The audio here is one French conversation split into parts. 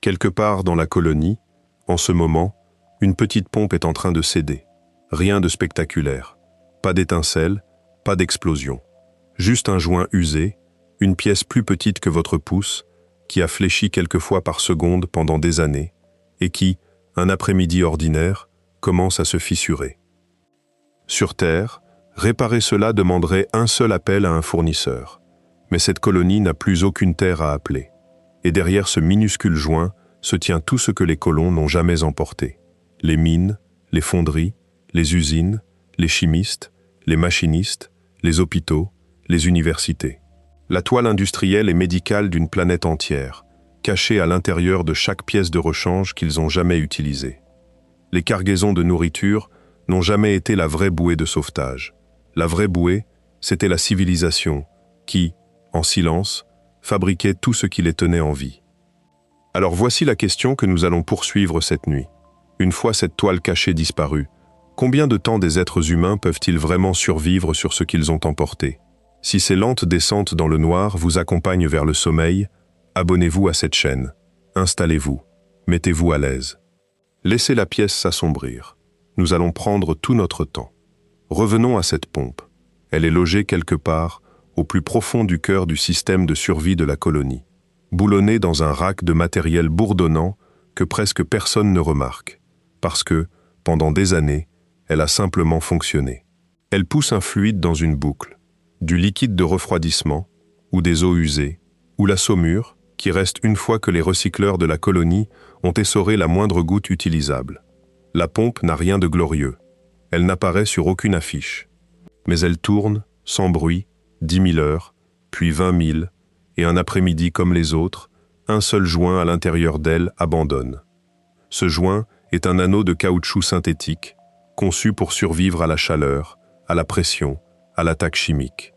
Quelque part dans la colonie, en ce moment, une petite pompe est en train de céder. Rien de spectaculaire. Pas d'étincelle, pas d'explosion. Juste un joint usé, une pièce plus petite que votre pouce, qui a fléchi quelques fois par seconde pendant des années, et qui, un après-midi ordinaire, commence à se fissurer. Sur Terre, réparer cela demanderait un seul appel à un fournisseur. Mais cette colonie n'a plus aucune terre à appeler. Et derrière ce minuscule joint se tient tout ce que les colons n'ont jamais emporté. Les mines, les fonderies, les usines, les chimistes, les machinistes, les hôpitaux, les universités. La toile industrielle et médicale d'une planète entière, cachée à l'intérieur de chaque pièce de rechange qu'ils n'ont jamais utilisée. Les cargaisons de nourriture n'ont jamais été la vraie bouée de sauvetage. La vraie bouée, c'était la civilisation qui, en silence, fabriquait tout ce qui les tenait en vie. Alors voici la question que nous allons poursuivre cette nuit. Une fois cette toile cachée disparue, combien de temps des êtres humains peuvent-ils vraiment survivre sur ce qu'ils ont emporté? Si ces lentes descentes dans le noir vous accompagnent vers le sommeil, abonnez-vous à cette chaîne, installez-vous, mettez-vous à l'aise. Laissez la pièce s'assombrir. Nous allons prendre tout notre temps. Revenons à cette pompe. Elle est logée quelque part, au plus profond du cœur du système de survie de la colonie, boulonnée dans un rack de matériel bourdonnant que presque personne ne remarque, parce que, pendant des années, elle a simplement fonctionné. Elle pousse un fluide dans une boucle, du liquide de refroidissement, ou des eaux usées, ou la saumure, qui reste une fois que les recycleurs de la colonie ont essoré la moindre goutte utilisable. La pompe n'a rien de glorieux. Elle n'apparaît sur aucune affiche. Mais elle tourne, sans bruit, 10 000 heures, puis 20 000, et un après-midi comme les autres, un seul joint à l'intérieur d'elle abandonne. Ce joint est un anneau de caoutchouc synthétique, conçu pour survivre à la chaleur, à la pression, à l'attaque chimique.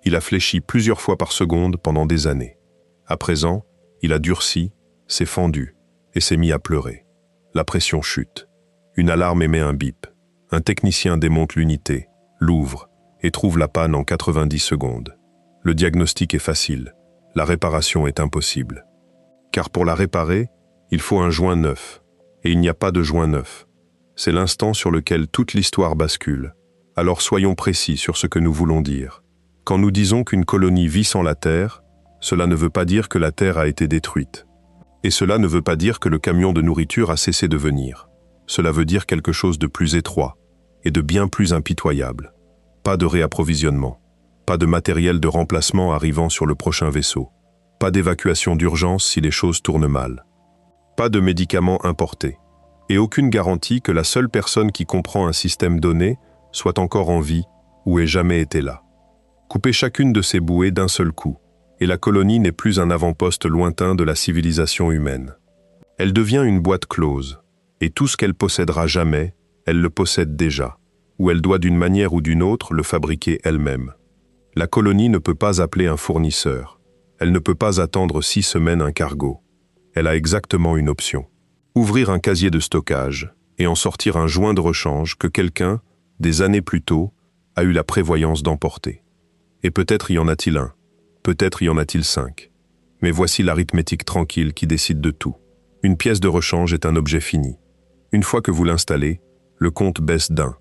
Il a fléchi plusieurs fois par seconde pendant des années. À présent, il a durci, s'est fendu, et s'est mis à pleurer. La pression chute. Une alarme émet un bip. Un technicien démonte l'unité, l'ouvre, et trouve la panne en 90 secondes. Le diagnostic est facile. La réparation est impossible. Car pour la réparer, il faut un joint neuf. Et il n'y a pas de joint neuf. C'est l'instant sur lequel toute l'histoire bascule. Alors soyons précis sur ce que nous voulons dire. Quand nous disons qu'une colonie vit sans la Terre, cela ne veut pas dire que la Terre a été détruite. Et cela ne veut pas dire que le camion de nourriture a cessé de venir. Cela veut dire quelque chose de plus étroit et de bien plus impitoyable. Pas de réapprovisionnement, pas de matériel de remplacement arrivant sur le prochain vaisseau, pas d'évacuation d'urgence si les choses tournent mal, pas de médicaments importés, et aucune garantie que la seule personne qui comprend un système donné soit encore en vie ou ait jamais été là. Coupez chacune de ces bouées d'un seul coup, et la colonie n'est plus un avant-poste lointain de la civilisation humaine. Elle devient une boîte close, et tout ce qu'elle possédera jamais, elle le possède déjà, ou elle doit d'une manière ou d'une autre le fabriquer elle-même. La colonie ne peut pas appeler un fournisseur, elle ne peut pas attendre 6 semaines un cargo. Elle a exactement une option. Ouvrir un casier de stockage et en sortir un joint de rechange que quelqu'un, des années plus tôt, a eu la prévoyance d'emporter. Et peut-être y en a-t-il un, peut-être y en a-t-il 5. Mais voici l'arithmétique tranquille qui décide de tout. Une pièce de rechange est un objet fini. Une fois que vous l'installez, le compte baisse d'1.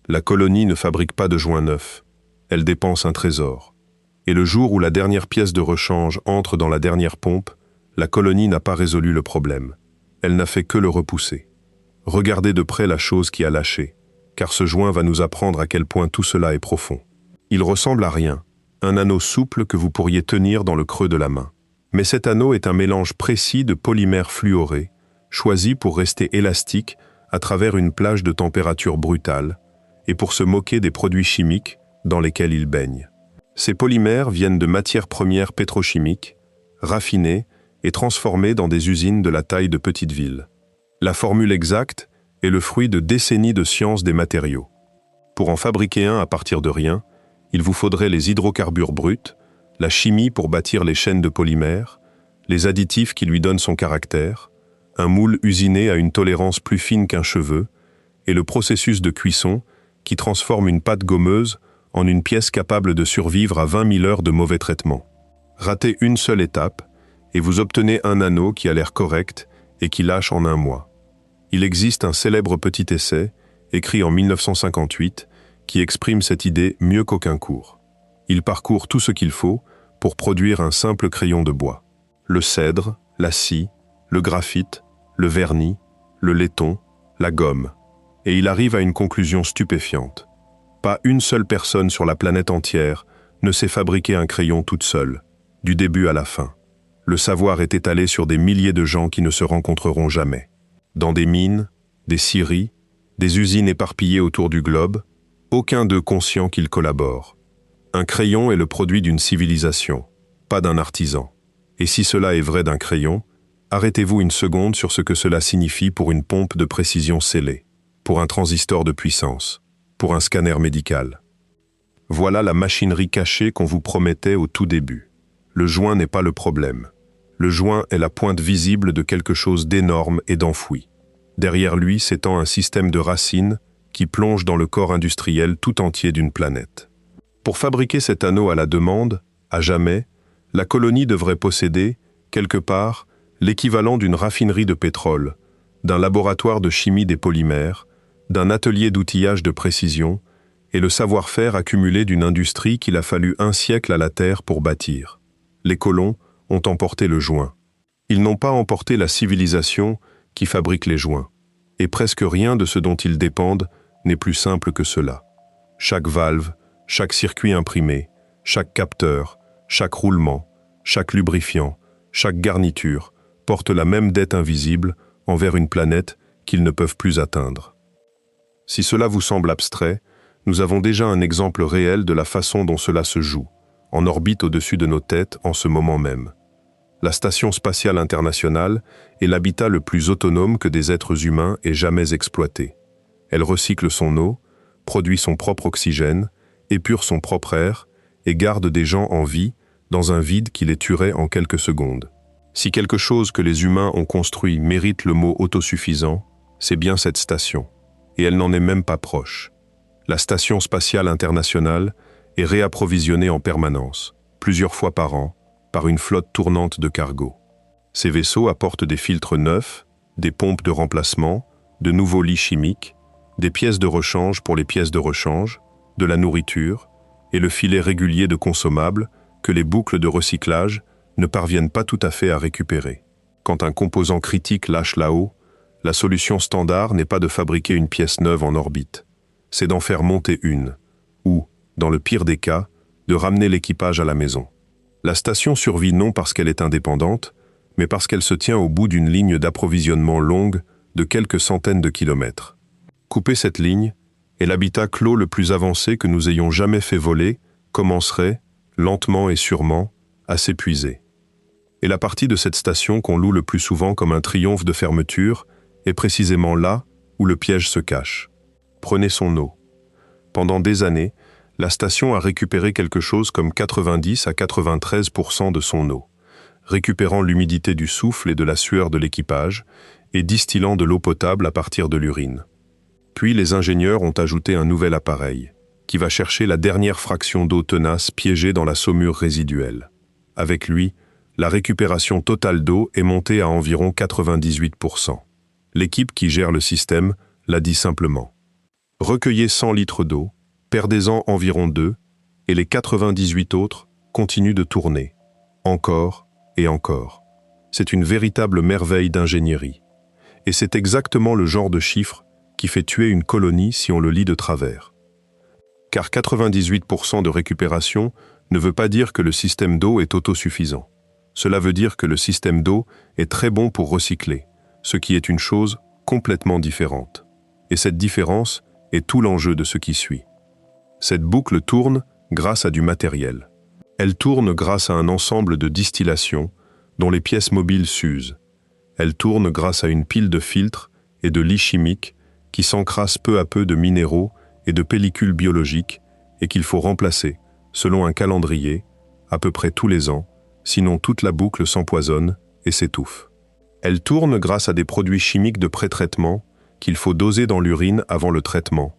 La colonie ne fabrique pas de joint neuf, elle dépense un trésor. Et le jour où la dernière pièce de rechange entre dans la dernière pompe, la colonie n'a pas résolu le problème. Elle n'a fait que le repousser. Regardez de près la chose qui a lâché, car ce joint va nous apprendre à quel point tout cela est profond. Il ressemble à rien, un anneau souple que vous pourriez tenir dans le creux de la main. Mais cet anneau est un mélange précis de polymères fluorés, choisi pour rester élastique à travers une plage de température brutale, et pour se moquer des produits chimiques dans lesquels il baigne. Ces polymères viennent de matières premières pétrochimiques, raffinées et transformées dans des usines de la taille de petites villes. La formule exacte est le fruit de décennies de science des matériaux. Pour en fabriquer un à partir de rien, il vous faudrait les hydrocarbures bruts, la chimie pour bâtir les chaînes de polymères, les additifs qui lui donnent son caractère, un moule usiné à une tolérance plus fine qu'un cheveu, et le processus de cuisson qui transforme une pâte gommeuse en une pièce capable de survivre à 20 000 heures de mauvais traitement. Ratez une seule étape, et vous obtenez un anneau qui a l'air correct et qui lâche en un mois. Il existe un célèbre petit essai, écrit en 1958, qui exprime cette idée mieux qu'aucun cours. Il parcourt tout ce qu'il faut pour produire un simple crayon de bois. Le cèdre, la scie, le graphite, le vernis, le laiton, la gomme. Et il arrive à une conclusion stupéfiante. Pas une seule personne sur la planète entière ne sait fabriquer un crayon toute seule, du début à la fin. Le savoir est étalé sur des milliers de gens qui ne se rencontreront jamais. Dans des mines, des scieries, des usines éparpillées autour du globe, aucun d'eux conscient qu'ils collaborent. Un crayon est le produit d'une civilisation, pas d'un artisan. Et si cela est vrai d'un crayon, arrêtez-vous une seconde sur ce que cela signifie pour une pompe de précision scellée, pour un transistor de puissance, pour un scanner médical. Voilà la machinerie cachée qu'on vous promettait au tout début. Le joint n'est pas le problème. Le joint est la pointe visible de quelque chose d'énorme et d'enfoui. Derrière lui s'étend un système de racines qui plonge dans le corps industriel tout entier d'une planète. Pour fabriquer cet anneau à la demande, à jamais, la colonie devrait posséder, quelque part, l'équivalent d'une raffinerie de pétrole, d'un laboratoire de chimie des polymères, d'un atelier d'outillage de précision et le savoir-faire accumulé d'une industrie qu'il a fallu un siècle à la Terre pour bâtir. Les colons ont emporté le joint. Ils n'ont pas emporté la civilisation qui fabrique les joints. Et presque rien de ce dont ils dépendent n'est plus simple que cela. Chaque valve, chaque circuit imprimé, chaque capteur, chaque roulement, chaque lubrifiant, chaque garniture porte la même dette invisible envers une planète qu'ils ne peuvent plus atteindre. Si cela vous semble abstrait, nous avons déjà un exemple réel de la façon dont cela se joue, en orbite au-dessus de nos têtes en ce moment même. La Station spatiale internationale est l'habitat le plus autonome que des êtres humains aient jamais exploité. Elle recycle son eau, produit son propre oxygène, épure son propre air et garde des gens en vie dans un vide qui les tuerait en quelques secondes. Si quelque chose que les humains ont construit mérite le mot autosuffisant, c'est bien cette station. Et elle n'en est même pas proche. La Station spatiale internationale est réapprovisionnée en permanence, plusieurs fois par an, par une flotte tournante de cargo. Ces vaisseaux apportent des filtres neufs, des pompes de remplacement, de nouveaux lits chimiques, des pièces de rechange pour les pièces de rechange, de la nourriture et le filet régulier de consommables que les boucles de recyclage ne parviennent pas tout à fait à récupérer. Quand un composant critique lâche là-haut, la solution standard n'est pas de fabriquer une pièce neuve en orbite, c'est d'en faire monter une, ou, dans le pire des cas, de ramener l'équipage à la maison. La station survit non parce qu'elle est indépendante, mais parce qu'elle se tient au bout d'une ligne d'approvisionnement longue de quelques centaines de kilomètres. Couper cette ligne, et l'habitat clos le plus avancé que nous ayons jamais fait voler commencerait, lentement et sûrement, à s'épuiser. Et la partie de cette station qu'on loue le plus souvent comme un triomphe de fermeture est précisément là où le piège se cache. Prenez son eau. Pendant des années, la station a récupéré quelque chose comme 90 à 93% de son eau, récupérant l'humidité du souffle et de la sueur de l'équipage et distillant de l'eau potable à partir de l'urine. Puis les ingénieurs ont ajouté un nouvel appareil, qui va chercher la dernière fraction d'eau tenace piégée dans la saumure résiduelle. Avec lui, la récupération totale d'eau est montée à environ 98%. L'équipe qui gère le système l'a dit simplement. Recueillez 100 litres d'eau, perdez-en environ 2, et les 98 autres continuent de tourner, encore et encore. C'est une véritable merveille d'ingénierie. Et c'est exactement le genre de chiffre qui fait tuer une colonie si on le lit de travers. Car 98% de récupération ne veut pas dire que le système d'eau est autosuffisant. Cela veut dire que le système d'eau est très bon pour recycler, ce qui est une chose complètement différente. Et cette différence est tout l'enjeu de ce qui suit. Cette boucle tourne grâce à du matériel. Elle tourne grâce à un ensemble de distillations dont les pièces mobiles s'usent. Elle tourne grâce à une pile de filtres et de lits chimiques qui s'encrassent peu à peu de minéraux et de pellicules biologiques et qu'il faut remplacer, selon un calendrier, à peu près tous les ans, sinon toute la boucle s'empoisonne et s'étouffe. Elle tourne grâce à des produits chimiques de pré-traitement qu'il faut doser dans l'urine avant le traitement,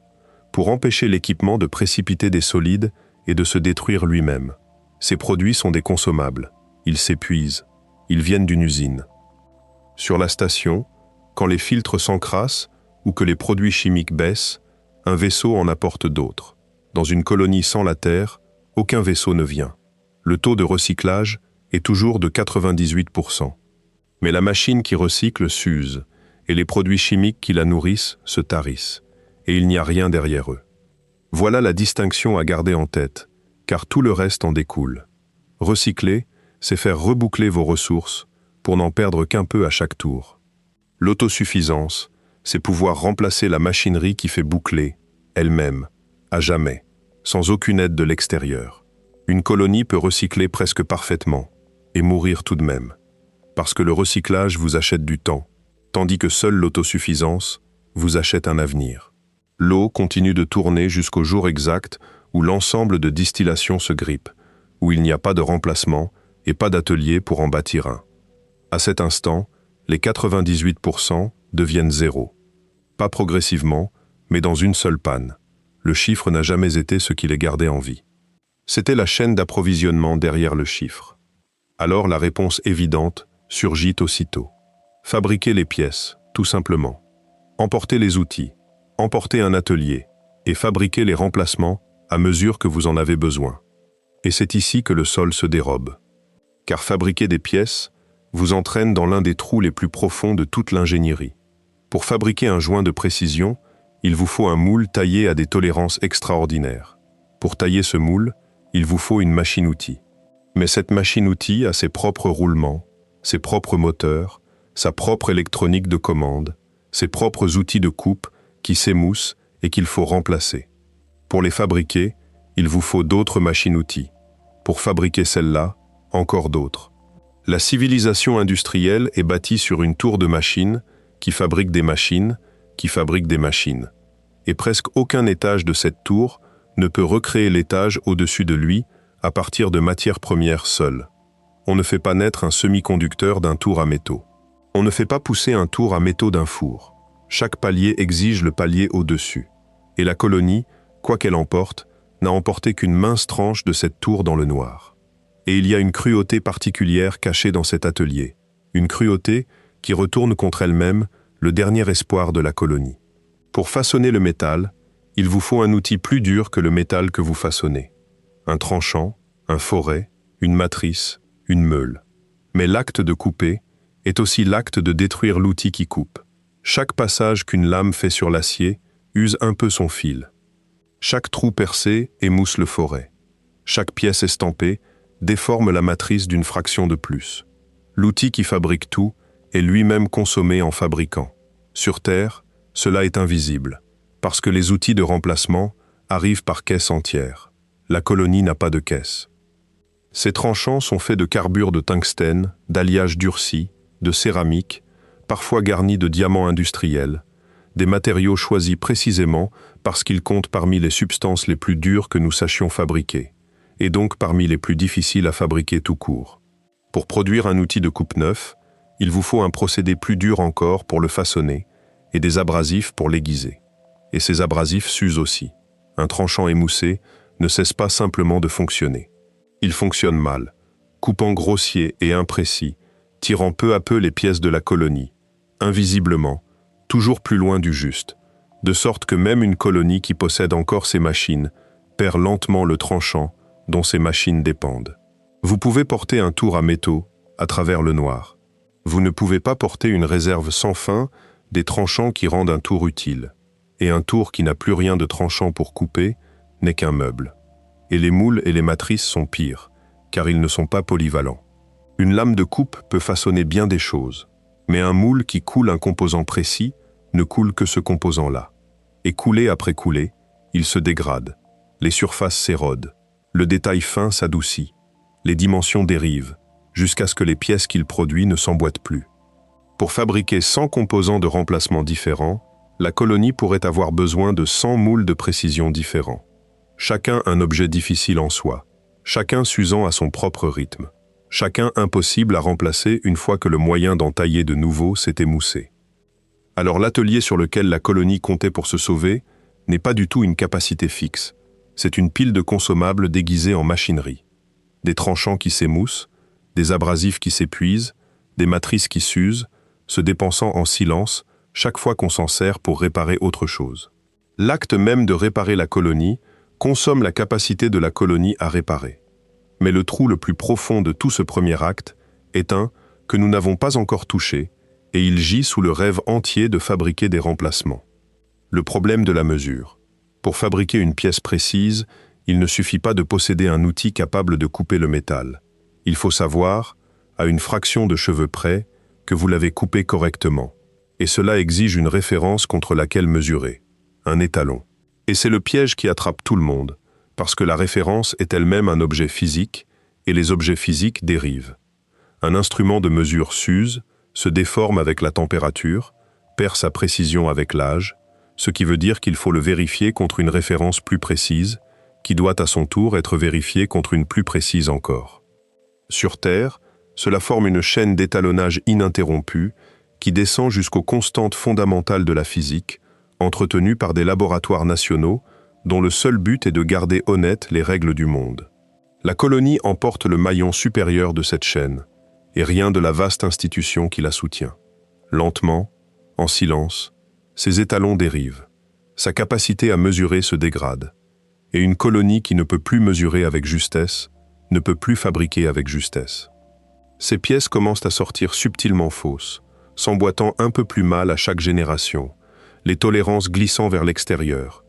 pour empêcher l'équipement de précipiter des solides et de se détruire lui-même. Ces produits sont des consommables. Ils s'épuisent. ils viennent d'une usine. Sur la station, quand les filtres s'encrassent ou que les produits chimiques baissent, un vaisseau en apporte d'autres. Dans une colonie sans la Terre, aucun vaisseau ne vient. Le taux de recyclage est toujours de 98%. Mais la machine qui recycle s'use, et les produits chimiques qui la nourrissent se tarissent, et il n'y a rien derrière eux. Voilà la distinction à garder en tête, car tout le reste en découle. Recycler, c'est faire reboucler vos ressources pour n'en perdre qu'un peu à chaque tour. L'autosuffisance, c'est pouvoir remplacer la machinerie qui fait boucler, elle-même, à jamais, sans aucune aide de l'extérieur. Une colonie peut recycler presque parfaitement, et mourir tout de même, parce que le recyclage vous achète du temps, tandis que seule l'autosuffisance vous achète un avenir. L'eau continue de tourner jusqu'au jour exact où l'ensemble de distillation se grippe, où il n'y a pas de remplacement et pas d'atelier pour en bâtir un. À cet instant, les 98% deviennent zéro. Pas progressivement, mais dans une seule panne. Le chiffre n'a jamais été ce qui les gardait en vie. C'était la chaîne d'approvisionnement derrière le chiffre. Alors la réponse évidente surgit aussitôt. Fabriquer les pièces, tout simplement. Emporter les outils, emporter un atelier et fabriquer les remplacements à mesure que vous en avez besoin. Et c'est ici que le sol se dérobe. Car fabriquer des pièces vous entraîne dans l'un des trous les plus profonds de toute l'ingénierie. Pour fabriquer un joint de précision, il vous faut un moule taillé à des tolérances extraordinaires. Pour tailler ce moule, il vous faut une machine-outil. Mais cette machine-outil a ses propres roulements, ses propres moteurs, sa propre électronique de commande, ses propres outils de coupe qui s'émoussent et qu'il faut remplacer. Pour les fabriquer, il vous faut d'autres machines-outils. Pour fabriquer celles-là, encore d'autres. La civilisation industrielle est bâtie sur une tour de machines qui fabrique des machines, qui fabrique des machines. Et presque aucun étage de cette tour ne peut recréer l'étage au-dessus de lui à partir de matières premières seules. On ne fait pas naître un semi-conducteur d'un tour à métaux. On ne fait pas pousser un tour à métaux d'un four. Chaque palier exige le palier au-dessus. Et la colonie, quoi qu'elle emporte, n'a emporté qu'une mince tranche de cette tour dans le noir. Et il y a une cruauté particulière cachée dans cet atelier. Une cruauté qui retourne contre elle-même le dernier espoir de la colonie. Pour façonner le métal, il vous faut un outil plus dur que le métal que vous façonnez. Un tranchant, un foret, une matrice, une meule. Mais l'acte de couper est aussi l'acte de détruire l'outil qui coupe. Chaque passage qu'une lame fait sur l'acier use un peu son fil. Chaque trou percé émousse le foret. Chaque pièce estampée déforme la matrice d'une fraction de plus. L'outil qui fabrique tout est lui-même consommé en fabriquant. Sur Terre, cela est invisible, parce que les outils de remplacement arrivent par caisse entière. La colonie n'a pas de caisse. Ces tranchants sont faits de carbure de tungstène, d'alliage durci, de céramique, parfois garnis de diamants industriels, des matériaux choisis précisément parce qu'ils comptent parmi les substances les plus dures que nous sachions fabriquer, et donc parmi les plus difficiles à fabriquer tout court. Pour produire un outil de coupe neuf, il vous faut un procédé plus dur encore pour le façonner, et des abrasifs pour l'aiguiser. Et ces abrasifs s'usent aussi. Un tranchant émoussé ne cesse pas simplement de fonctionner. Il fonctionne mal, coupant grossier et imprécis, tirant peu à peu les pièces de la colonie, invisiblement, toujours plus loin du juste, de sorte que même une colonie qui possède encore ses machines perd lentement le tranchant dont ces machines dépendent. Vous pouvez porter un tour à métaux à travers le noir. Vous ne pouvez pas porter une réserve sans fin des tranchants qui rendent un tour utile. Et un tour qui n'a plus rien de tranchant pour couper n'est qu'un meuble. Et les moules et les matrices sont pires, car ils ne sont pas polyvalents. Une lame de coupe peut façonner bien des choses, mais un moule qui coule un composant précis ne coule que ce composant-là. Et coulé après coulé, il se dégrade. Les surfaces s'érodent. Le détail fin s'adoucit. Les dimensions dérivent, jusqu'à ce que les pièces qu'il produit ne s'emboîtent plus. Pour fabriquer 100 composants de remplacement différents, la colonie pourrait avoir besoin de 100 moules de précision différents. Chacun un objet difficile en soi, chacun s'usant à son propre rythme, chacun impossible à remplacer une fois que le moyen d'en tailler de nouveau s'est émoussé. Alors l'atelier sur lequel la colonie comptait pour se sauver n'est pas du tout une capacité fixe, c'est une pile de consommables déguisée en machinerie. Des tranchants qui s'émoussent, des abrasifs qui s'épuisent, des matrices qui s'usent, se dépensant en silence chaque fois qu'on s'en sert pour réparer autre chose. L'acte même de réparer la colonie consomme la capacité de la colonie à réparer. Mais le trou le plus profond de tout ce premier acte est un que nous n'avons pas encore touché, et il gît sous le rêve entier de fabriquer des remplacements. Le problème de la mesure. Pour fabriquer une pièce précise, il ne suffit pas de posséder un outil capable de couper le métal. Il faut savoir, à une fraction de cheveux près, que vous l'avez coupé correctement. Et cela exige une référence contre laquelle mesurer, un étalon. Et c'est le piège qui attrape tout le monde, parce que la référence est elle-même un objet physique, et les objets physiques dérivent. Un instrument de mesure s'use, se déforme avec la température, perd sa précision avec l'âge, ce qui veut dire qu'il faut le vérifier contre une référence plus précise, qui doit à son tour être vérifiée contre une plus précise encore. Sur Terre, cela forme une chaîne d'étalonnage ininterrompue qui descend jusqu'aux constantes fondamentales de la physique, entretenues par des laboratoires nationaux dont le seul but est de garder honnêtes les règles du monde. La colonie emporte le maillon supérieur de cette chaîne, et rien de la vaste institution qui la soutient. Lentement, en silence, ses étalons dérivent. Sa capacité à mesurer se dégrade. Et une colonie qui ne peut plus mesurer avec justesse, ne peut plus fabriquer avec justesse. Ces pièces commencent à sortir subtilement fausses, s'emboîtant un peu plus mal à chaque génération, les tolérances glissant vers l'extérieur,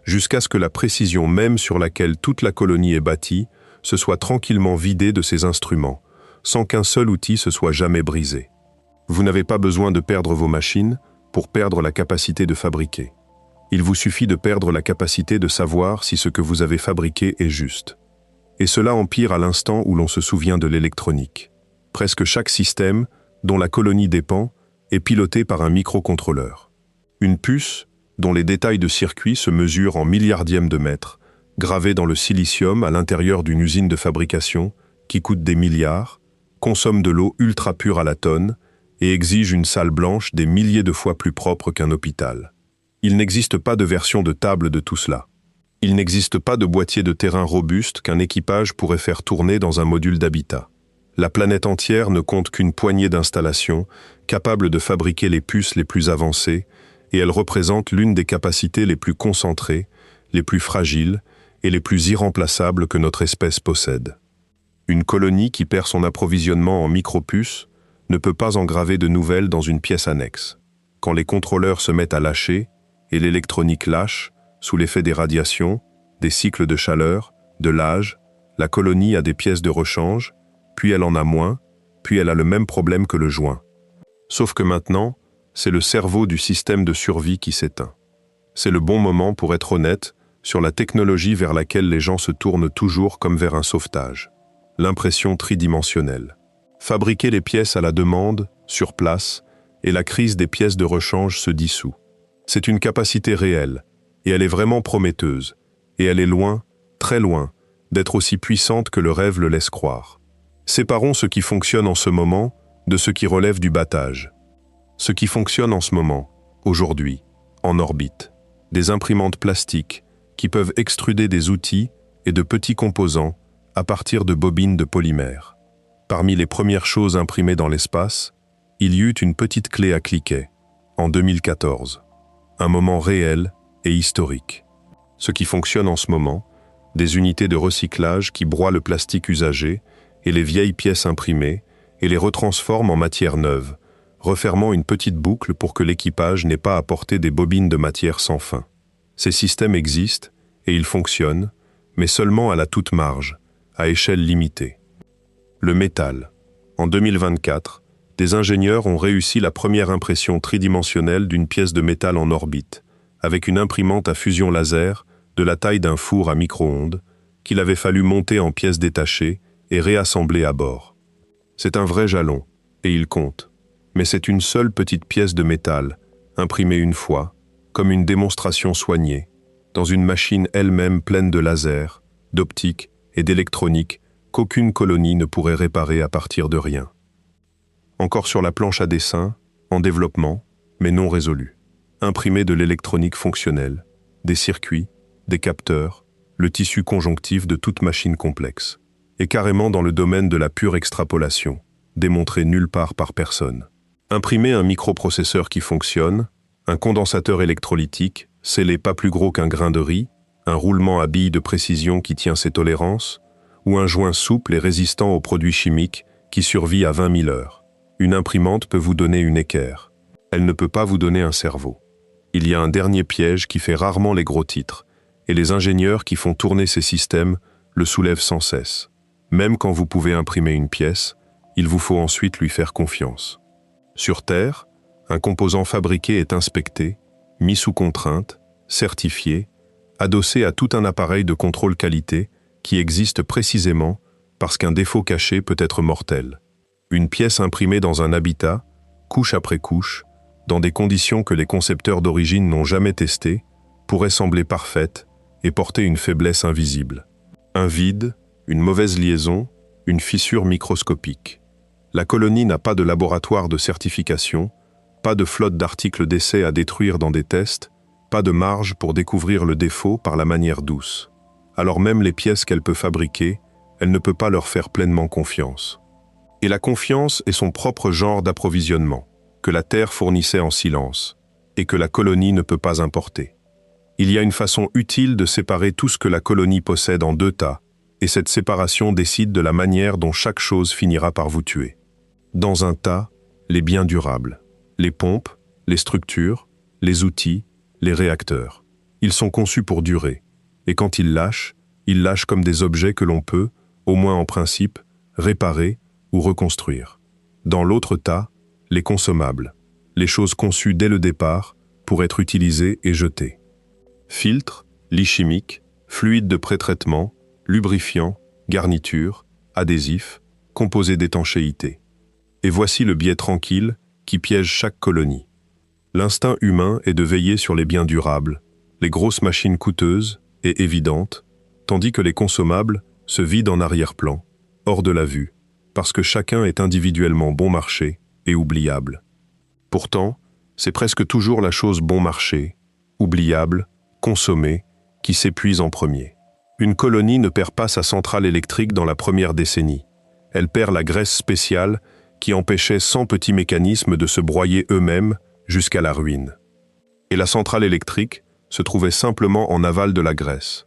jusqu'à ce que la précision même sur laquelle toute la colonie est bâtie se soit tranquillement vidée de ses instruments, sans qu'un seul outil se soit jamais brisé. Vous n'avez pas besoin de perdre vos machines pour perdre la capacité de fabriquer. Il vous suffit de perdre la capacité de savoir si ce que vous avez fabriqué est juste. Et cela empire à l'instant où l'on se souvient de l'électronique. Presque chaque système, dont la colonie dépend, est piloté par un microcontrôleur. Une puce, dont les détails de circuit se mesurent en milliardièmes de mètres, gravée dans le silicium à l'intérieur d'une usine de fabrication qui coûte des milliards, consomme de l'eau ultra pure à la tonne et exige une salle blanche des milliers de fois plus propre qu'un hôpital. Il n'existe pas de version de table de tout cela. Il n'existe pas de boîtier de terrain robuste qu'un équipage pourrait faire tourner dans un module d'habitat. La planète entière ne compte qu'une poignée d'installations capables de fabriquer les puces les plus avancées, et elle représente l'une des capacités les plus concentrées, les plus fragiles et les plus irremplaçables que notre espèce possède. Une colonie qui perd son approvisionnement en micropuces ne peut pas engraver de nouvelles dans une pièce annexe. Quand les contrôleurs se mettent à lâcher, et l'électronique lâche, sous l'effet des radiations, des cycles de chaleur, de l'âge, la colonie a des pièces de rechange, puis elle en a moins, puis elle a le même problème que le joint. Sauf que maintenant, c'est le cerveau du système de survie qui s'éteint. C'est le bon moment pour être honnête sur la technologie vers laquelle les gens se tournent toujours comme vers un sauvetage. L'impression tridimensionnelle. Fabriquer les pièces à la demande, sur place, et la crise des pièces de rechange se dissout. C'est une capacité réelle, et elle est vraiment prometteuse, et elle est loin, très loin, d'être aussi puissante que le rêve le laisse croire. Séparons ce qui fonctionne en ce moment de ce qui relève du battage. Ce qui fonctionne en ce moment, aujourd'hui, en orbite, des imprimantes plastiques qui peuvent extruder des outils et de petits composants à partir de bobines de polymère. Parmi les premières choses imprimées dans l'espace, il y eut une petite clé à cliquet, en 2014. Un moment réel et historique. Ce qui fonctionne en ce moment, des unités de recyclage qui broient le plastique usagé et les vieilles pièces imprimées et les retransforment en matière neuve, refermant une petite boucle pour que l'équipage n'ait pas à porter des bobines de matière sans fin. Ces systèmes existent et ils fonctionnent, mais seulement à la toute marge, à échelle limitée. Le métal. En 2024, des ingénieurs ont réussi la première impression tridimensionnelle d'une pièce de métal en orbite, avec une imprimante à fusion laser de la taille d'un four à micro-ondes, qu'il avait fallu monter en pièces détachées et réassembler à bord. C'est un vrai jalon, et il compte. Mais c'est une seule petite pièce de métal, imprimée une fois, comme une démonstration soignée, dans une machine elle-même pleine de lasers, d'optique et d'électronique qu'aucune colonie ne pourrait réparer à partir de rien. Encore sur la planche à dessin, en développement, mais non résolu. Imprimer de l'électronique fonctionnelle, des circuits, des capteurs, le tissu conjonctif de toute machine complexe. Et carrément dans le domaine de la pure extrapolation. démontré nulle part par personne. Imprimer un microprocesseur qui fonctionne, un condensateur électrolytique, scellé pas plus gros qu'un grain de riz, un roulement à billes de précision qui tient ses tolérances, ou un joint souple et résistant aux produits chimiques qui survit à 20 000 heures. Une imprimante peut vous donner une équerre. Elle ne peut pas vous donner un cerveau. Il y a un dernier piège qui fait rarement les gros titres, et les ingénieurs qui font tourner ces systèmes le soulèvent sans cesse. Même quand vous pouvez imprimer une pièce, il vous faut ensuite lui faire confiance. Sur Terre, un composant fabriqué est inspecté, mis sous contrainte, certifié, adossé à tout un appareil de contrôle qualité qui existe précisément parce qu'un défaut caché peut être mortel. Une pièce imprimée dans un habitat, couche après couche, dans des conditions que les concepteurs d'origine n'ont jamais testées, pourrait sembler parfaite et porter une faiblesse invisible. Un vide, une mauvaise liaison, une fissure microscopique. La colonie n'a pas de laboratoire de certification, pas de flotte d'articles d'essai à détruire dans des tests, pas de marge pour découvrir le défaut par la manière douce. Alors même les pièces qu'elle peut fabriquer, elle ne peut pas leur faire pleinement confiance. Et la confiance est son propre genre d'approvisionnement, que la Terre fournissait en silence, et que la colonie ne peut pas importer. Il y a une façon utile de séparer tout ce que la colonie possède en deux tas, et cette séparation décide de la manière dont chaque chose finira par vous tuer. Dans un tas, les biens durables, les pompes, les structures, les outils, les réacteurs. Ils sont conçus pour durer, et quand ils lâchent comme des objets que l'on peut, au moins en principe, réparer ou reconstruire. Dans l'autre tas, les consommables, les choses conçues dès le départ pour être utilisées et jetées. Filtres, lits chimiques, fluides de pré-traitement, lubrifiants, garnitures, adhésifs, composés d'étanchéité. Et voici le biais tranquille qui piège chaque colonie. L'instinct humain est de veiller sur les biens durables, les grosses machines coûteuses et évidentes, tandis que les consommables se vident en arrière-plan, hors de la vue, parce que chacun est individuellement bon marché et oubliable. Pourtant, c'est presque toujours la chose bon marché, oubliable, consommée, qui s'épuise en premier. Une colonie ne perd pas sa centrale électrique dans la première décennie. Elle perd la graisse spéciale qui empêchait 100 petits mécanismes de se broyer eux-mêmes jusqu'à la ruine. Et la centrale électrique se trouvait simplement en aval de la graisse.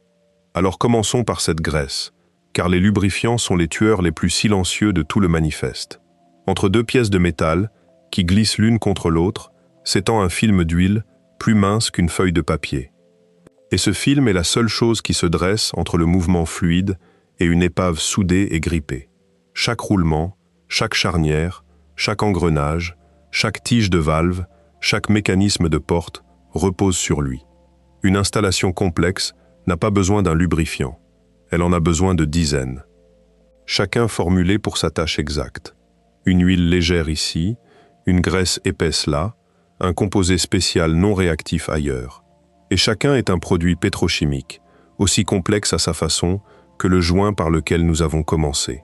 Alors commençons par cette graisse, car les lubrifiants sont les tueurs les plus silencieux de tout le manifeste. Entre deux pièces de métal, qui glissent l'une contre l'autre, s'étend un film d'huile plus mince qu'une feuille de papier. Et ce film est la seule chose qui se dresse entre le mouvement fluide et une épave soudée et grippée. Chaque roulement, chaque charnière, chaque engrenage, chaque tige de valve, chaque mécanisme de porte repose sur lui. Une installation complexe n'a pas besoin d'un lubrifiant. Elle en a besoin de dizaines. Chacun formulé pour sa tâche exacte. Une huile légère ici, une graisse épaisse là, un composé spécial non réactif ailleurs. Et chacun est un produit pétrochimique, aussi complexe à sa façon que le joint par lequel nous avons commencé.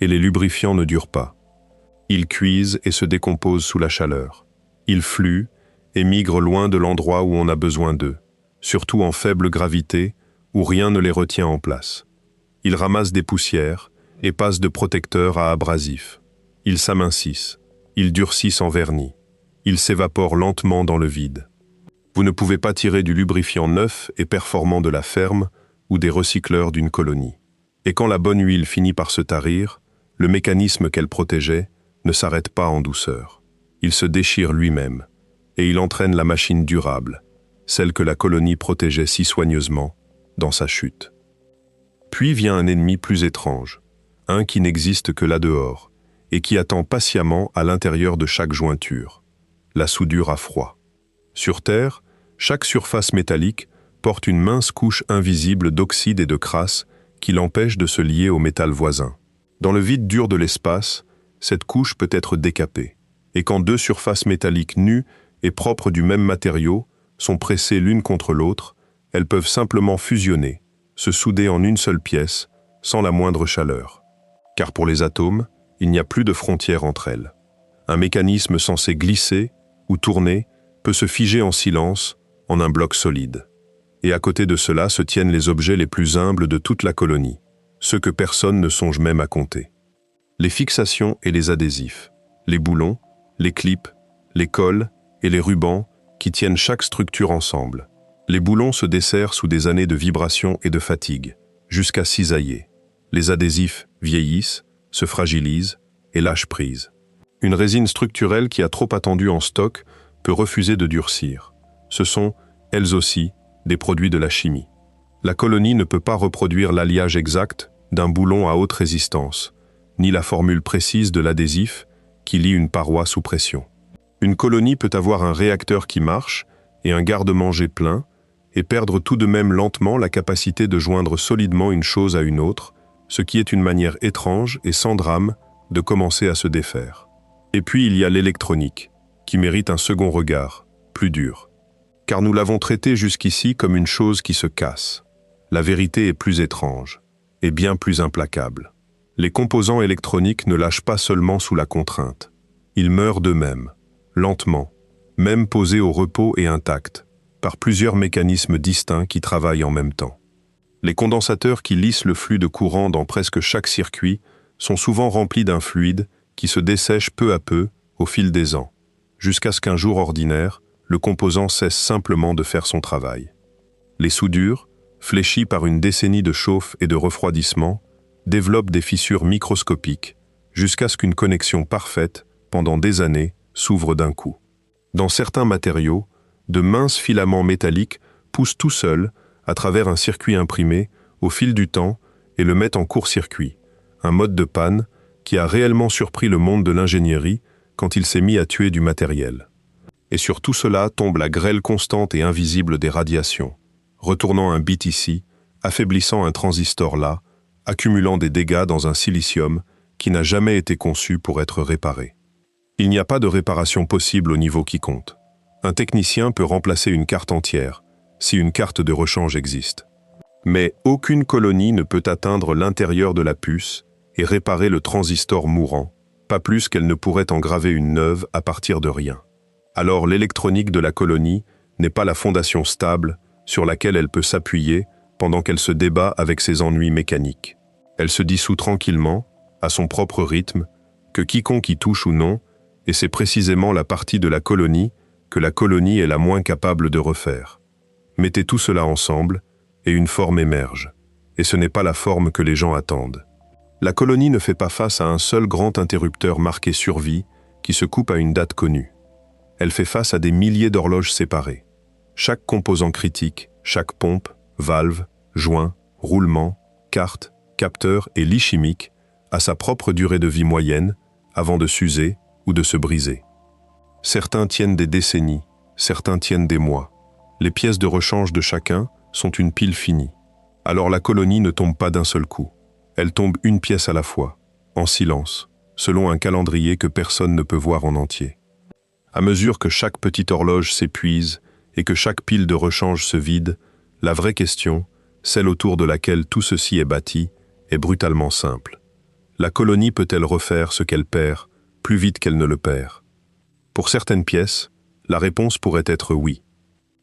Et les lubrifiants ne durent pas. Ils cuisent et se décomposent sous la chaleur. Ils fluent et migrent loin de l'endroit où on a besoin d'eux, surtout en faible gravité, où rien ne les retient en place. Ils ramassent des poussières et passent de protecteurs à abrasifs. Ils s'amincissent, ils durcissent en vernis. Ils s'évaporent lentement dans le vide. Vous ne pouvez pas tirer du lubrifiant neuf et performant de la ferme ou des recycleurs d'une colonie. Et quand la bonne huile finit par se tarir, le mécanisme qu'elle protégeait ne s'arrête pas en douceur. Il se déchire lui-même, et il entraîne la machine durable, celle que la colonie protégeait si soigneusement, dans sa chute. Puis vient un ennemi plus étrange, un qui n'existe que là dehors, et qui attend patiemment à l'intérieur de chaque jointure, la soudure à froid. Sur Terre, chaque surface métallique porte une mince couche invisible d'oxyde et de crasse qui l'empêche de se lier au métal voisin. Dans le vide dur de l'espace, cette couche peut être décapée, et quand deux surfaces métalliques nues et propres du même matériau sont pressées l'une contre l'autre, elles peuvent simplement fusionner, se souder en une seule pièce, sans la moindre chaleur. Car pour les atomes, il n'y a plus de frontières entre elles. Un mécanisme censé glisser ou tourner peut se figer en silence en un bloc solide. Et à côté de cela se tiennent les objets les plus humbles de toute la colonie, ceux que personne ne songe même à compter. Les fixations et les adhésifs, les boulons, les clips, les cols et les rubans qui tiennent chaque structure ensemble. Les boulons se desserrent sous des années de vibration et de fatigue, jusqu'à cisailler. Les adhésifs vieillissent, se fragilisent et lâchent prise. Une résine structurelle qui a trop attendu en stock peut refuser de durcir. Ce sont, elles aussi, des produits de la chimie. La colonie ne peut pas reproduire l'alliage exact d'un boulon à haute résistance, ni la formule précise de l'adhésif qui lie une paroi sous pression. Une colonie peut avoir un réacteur qui marche et un garde-manger plein, et perdre tout de même lentement la capacité de joindre solidement une chose à une autre, ce qui est une manière étrange et sans drame de commencer à se défaire. Et puis il y a l'électronique, qui mérite un second regard, plus dur. Car nous l'avons traité jusqu'ici comme une chose qui se casse. La vérité est plus étrange, et bien plus implacable. Les composants électroniques ne lâchent pas seulement sous la contrainte. Ils meurent d'eux-mêmes, lentement, même posés au repos et intacts, par plusieurs mécanismes distincts qui travaillent en même temps. Les condensateurs qui lissent le flux de courant dans presque chaque circuit sont souvent remplis d'un fluide qui se dessèche peu à peu au fil des ans, jusqu'à ce qu'un jour ordinaire, le composant cesse simplement de faire son travail. Les soudures, fléchies par une décennie de chauffe et de refroidissement, développent des fissures microscopiques, jusqu'à ce qu'une connexion parfaite, pendant des années, s'ouvre d'un coup. Dans certains matériaux, de minces filaments métalliques poussent tout seuls, à travers un circuit imprimé, au fil du temps, et le mettent en court-circuit, un mode de panne qui a réellement surpris le monde de l'ingénierie quand il s'est mis à tuer du matériel. Et sur tout cela tombe la grêle constante et invisible des radiations, retournant un bit ici, affaiblissant un transistor là, accumulant des dégâts dans un silicium qui n'a jamais été conçu pour être réparé. Il n'y a pas de réparation possible au niveau qui compte. Un technicien peut remplacer une carte entière, si une carte de rechange existe. Mais aucune colonie ne peut atteindre l'intérieur de la puce et réparer le transistor mourant, pas plus qu'elle ne pourrait en graver une neuve à partir de rien. Alors l'électronique de la colonie n'est pas la fondation stable sur laquelle elle peut s'appuyer pendant qu'elle se débat avec ses ennuis mécaniques. Elle se dissout tranquillement, à son propre rythme, que quiconque y touche ou non, et c'est précisément la partie de la colonie que la colonie est la moins capable de refaire. Mettez tout cela ensemble, et une forme émerge. Et ce n'est pas la forme que les gens attendent. La colonie ne fait pas face à un seul grand interrupteur marqué survie qui se coupe à une date connue. Elle fait face à des milliers d'horloges séparées. Chaque composant critique, chaque pompe, valve, joint, roulement, carte, capteur et lit chimique a sa propre durée de vie moyenne avant de s'user ou de se briser. Certains tiennent des décennies, certains tiennent des mois. Les pièces de rechange de chacun sont une pile finie. Alors la colonie ne tombe pas d'un seul coup. Elle tombe une pièce à la fois, en silence, selon un calendrier que personne ne peut voir en entier. À mesure que chaque petite horloge s'épuise et que chaque pile de rechange se vide, la vraie question, celle autour de laquelle tout ceci est bâti, est brutalement simple. La colonie peut-elle refaire ce qu'elle perd plus vite qu'elle ne le perd? Pour certaines pièces, la réponse pourrait être oui.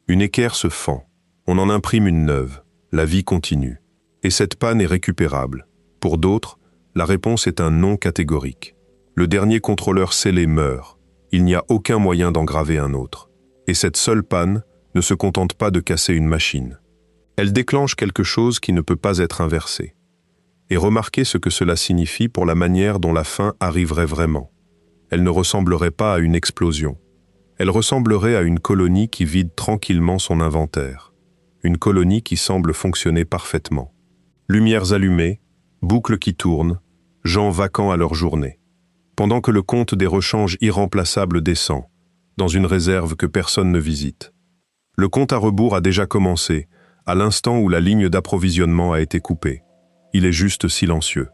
Une équerre se fend, on en imprime une neuve, la vie continue, et cette panne est récupérable. Pour d'autres, la réponse est un non catégorique. Le dernier contrôleur scellé meurt, il n'y a aucun moyen d'engraver un autre. Et cette seule panne ne se contente pas de casser une machine. Elle déclenche quelque chose qui ne peut pas être inversé. Et remarquez ce que cela signifie pour la manière dont la fin arriverait vraiment. Elle ne ressemblerait pas à une explosion. Elle ressemblerait à une colonie qui vide tranquillement son inventaire. Une colonie qui semble fonctionner parfaitement. Lumières allumées, boucles qui tournent, gens vacants à leur journée. Pendant que le compte des rechanges irremplaçables descend, dans une réserve que personne ne visite. Le compte à rebours a déjà commencé, à l'instant où la ligne d'approvisionnement a été coupée. Il est juste silencieux.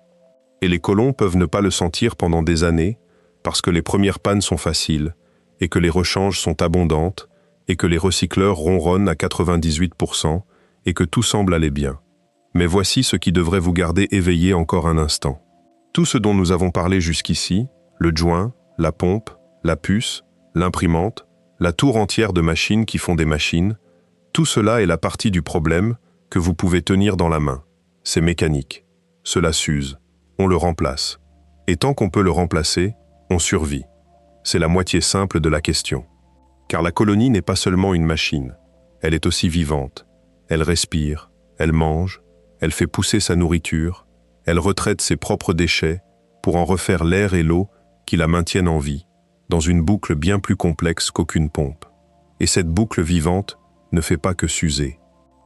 Et les colons peuvent ne pas le sentir pendant des années, parce que les premières pannes sont faciles, et que les rechanges sont abondantes, et que les recycleurs ronronnent à 98%, et que tout semble aller bien. Mais voici ce qui devrait vous garder éveillé encore un instant. Tout ce dont nous avons parlé jusqu'ici, le joint, la pompe, la puce, l'imprimante, la tour entière de machines qui font des machines, tout cela est la partie du problème que vous pouvez tenir dans la main. C'est mécanique. Cela s'use. On le remplace. Et tant qu'on peut le remplacer, on survit. C'est la moitié simple de la question. Car la colonie n'est pas seulement une machine, elle est aussi vivante. Elle respire, elle mange, elle fait pousser sa nourriture, elle retraite ses propres déchets pour en refaire l'air et l'eau qui la maintiennent en vie, dans une boucle bien plus complexe qu'aucune pompe. Et cette boucle vivante ne fait pas que s'user.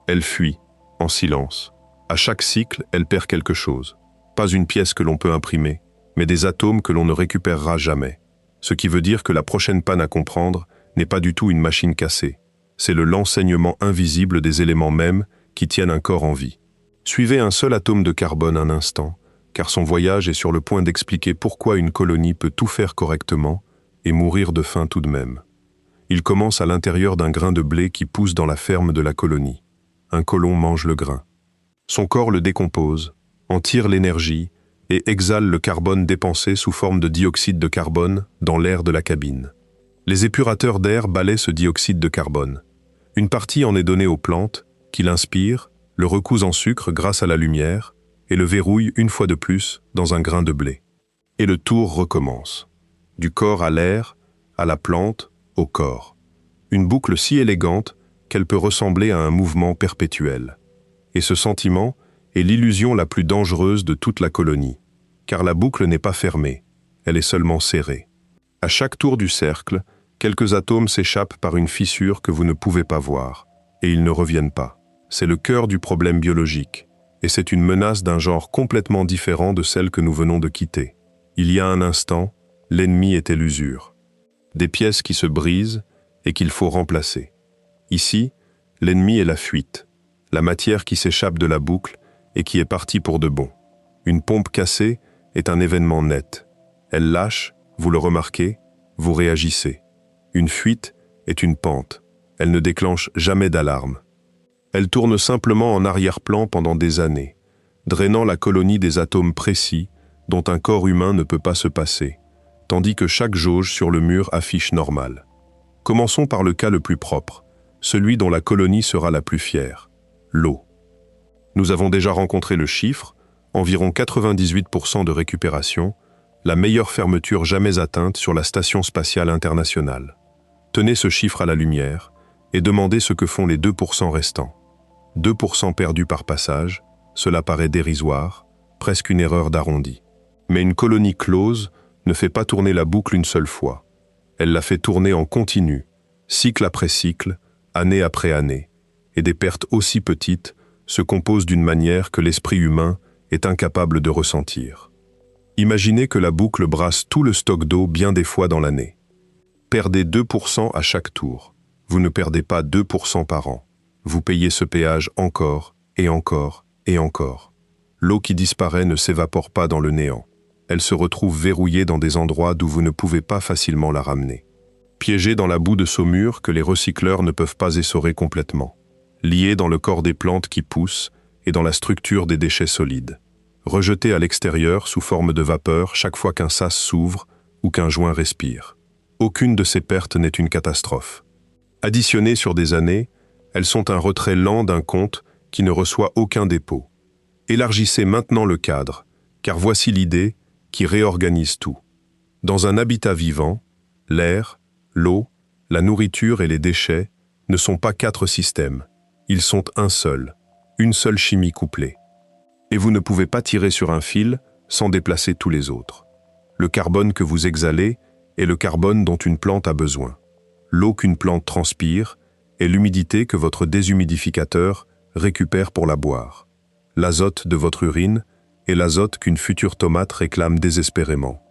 Elle fuit, en silence. À chaque cycle, elle perd quelque chose. Pas une pièce que l'on peut imprimer, mais des atomes que l'on ne récupérera jamais. Ce qui veut dire que la prochaine panne à comprendre n'est pas du tout une machine cassée. C'est l'enseignement invisible des éléments mêmes qui tiennent un corps en vie. Suivez un seul atome de carbone un instant, car son voyage est sur le point d'expliquer pourquoi une colonie peut tout faire correctement et mourir de faim tout de même. Il commence à l'intérieur d'un grain de blé qui pousse dans la ferme de la colonie. Un colon mange le grain. Son corps le décompose, en tire l'énergie et exhale le carbone dépensé sous forme de dioxyde de carbone dans l'air de la cabine. Les épurateurs d'air balaient ce dioxyde de carbone. Une partie en est donnée aux plantes, qui l'inspirent, le recousent en sucre grâce à la lumière et le verrouillent une fois de plus dans un grain de blé. Et le tour recommence. Du corps à l'air, à la plante, au corps. Une boucle si élégante qu'elle peut ressembler à un mouvement perpétuel. Et ce sentiment est l'illusion la plus dangereuse de toute la colonie, car la boucle n'est pas fermée, elle est seulement serrée. À chaque tour du cercle, quelques atomes s'échappent par une fissure que vous ne pouvez pas voir, et ils ne reviennent pas. C'est le cœur du problème biologique, et c'est une menace d'un genre complètement différent de celle que nous venons de quitter. Il y a un instant, l'ennemi était l'usure. Des pièces qui se brisent et qu'il faut remplacer. Ici, l'ennemi est la fuite, la matière qui s'échappe de la boucle et qui est partie pour de bon. Une pompe cassée est un événement net. Elle lâche, vous le remarquez, vous réagissez. Une fuite est une pente. Elle ne déclenche jamais d'alarme. Elle tourne simplement en arrière-plan pendant des années, drainant la colonie des atomes précis dont un corps humain ne peut pas se passer, tandis que chaque jauge sur le mur affiche normal. Commençons par le cas le plus propre, celui dont la colonie sera la plus fière, l'eau. Nous avons déjà rencontré le chiffre, environ 98% de récupération, la meilleure fermeture jamais atteinte sur la Station spatiale internationale. Tenez ce chiffre à la lumière et demandez ce que font les 2% restants. 2% perdus par passage, cela paraît dérisoire, presque une erreur d'arrondi. Mais une colonie close ne fait pas tourner la boucle une seule fois. Elle la fait tourner en continu, cycle après cycle, année après année, et des pertes aussi petites se composent d'une manière que l'esprit humain est incapable de ressentir. Imaginez que la boucle brasse tout le stock d'eau bien des fois dans l'année. Perdez 2% à chaque tour. Vous ne perdez pas 2% par an. Vous payez ce péage encore, et encore, et encore. L'eau qui disparaît ne s'évapore pas dans le néant. Elle se retrouve verrouillée dans des endroits d'où vous ne pouvez pas facilement la ramener. Piégée dans la boue de saumure que les recycleurs ne peuvent pas essorer complètement. Liée dans le corps des plantes qui poussent et dans la structure des déchets solides. Rejetée à l'extérieur sous forme de vapeur chaque fois qu'un sas s'ouvre ou qu'un joint respire. Aucune de ces pertes n'est une catastrophe. Additionnées sur des années, elles sont un retrait lent d'un compte qui ne reçoit aucun dépôt. Élargissez maintenant le cadre, car voici l'idée qui réorganise tout. Dans un habitat vivant, l'air, l'eau, la nourriture et les déchets ne sont pas 4 systèmes. Ils sont un seul, une seule chimie couplée. Et vous ne pouvez pas tirer sur un fil sans déplacer tous les autres. Le carbone que vous exhalez est le carbone dont une plante a besoin. L'eau qu'une plante transpire est l'humidité que votre déshumidificateur récupère pour la boire. L'azote de votre urine est l'azote qu'une future tomate réclame désespérément.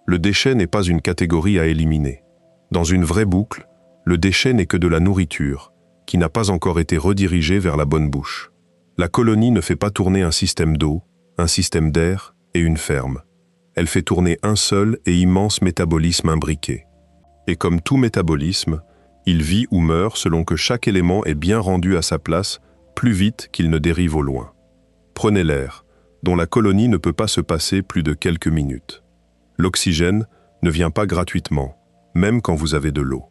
Le déchet n'est pas une catégorie à éliminer. Dans une vraie boucle, le déchet n'est que de la nourriture, qui n'a pas encore été redirigée vers la bonne bouche. La colonie ne fait pas tourner un système d'eau, un système d'air et une ferme. Elle fait tourner un seul et immense métabolisme imbriqué. Et comme tout métabolisme, il vit ou meurt selon que chaque élément est bien rendu à sa place plus vite qu'il ne dérive au loin. Prenez l'air, dont la colonie ne peut pas se passer plus de quelques minutes. L'oxygène ne vient pas gratuitement, même quand vous avez de l'eau.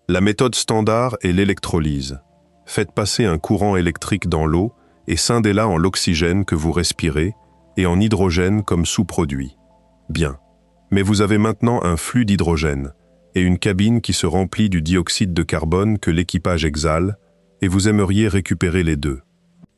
La méthode standard est l'électrolyse. Faites passer un courant électrique dans l'eau et scindez-la en l'oxygène que vous respirez et en hydrogène comme sous-produit. Bien. Mais vous avez maintenant un flux d'hydrogène et une cabine qui se remplit du dioxyde de carbone que l'équipage exhale, et vous aimeriez récupérer les deux.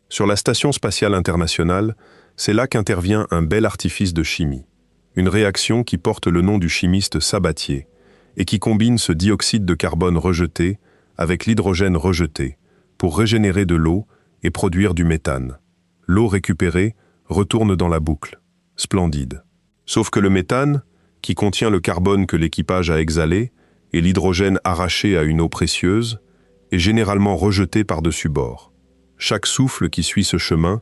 Sur la Station spatiale internationale, c'est là qu'intervient un bel artifice de chimie. Une réaction qui porte le nom du chimiste Sabatier et qui combine ce dioxyde de carbone rejeté avec l'hydrogène rejeté pour régénérer de l'eau et produire du méthane. L'eau récupérée retourne dans la boucle. Splendide. Sauf que le méthane, qui contient le carbone que l'équipage a exhalé, et l'hydrogène arraché à une eau précieuse, est généralement rejeté par-dessus bord. Chaque souffle qui suit ce chemin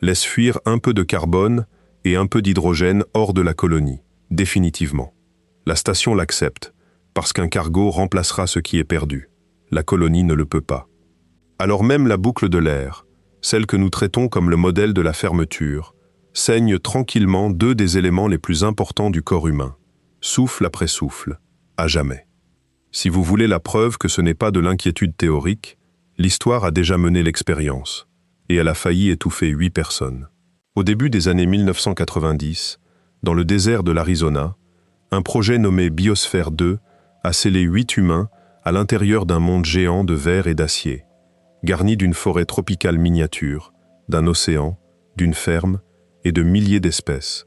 laisse fuir un peu de carbone et un peu d'hydrogène hors de la colonie, définitivement. La station l'accepte, parce qu'un cargo remplacera ce qui est perdu. La colonie ne le peut pas. Alors même la boucle de l'air, celle que nous traitons comme le modèle de la fermeture, saigne tranquillement deux des éléments les plus importants du corps humain, souffle après souffle, à jamais. Si vous voulez la preuve que ce n'est pas de l'inquiétude théorique, l'histoire a déjà mené l'expérience, et elle a failli étouffer 8 personnes. Au début des années 1990, dans le désert de l'Arizona, un projet nommé Biosphère 2 a scellé 8 humains à l'intérieur d'un monde géant de verre et d'acier, garni d'une forêt tropicale miniature, d'un océan, d'une ferme et de milliers d'espèces,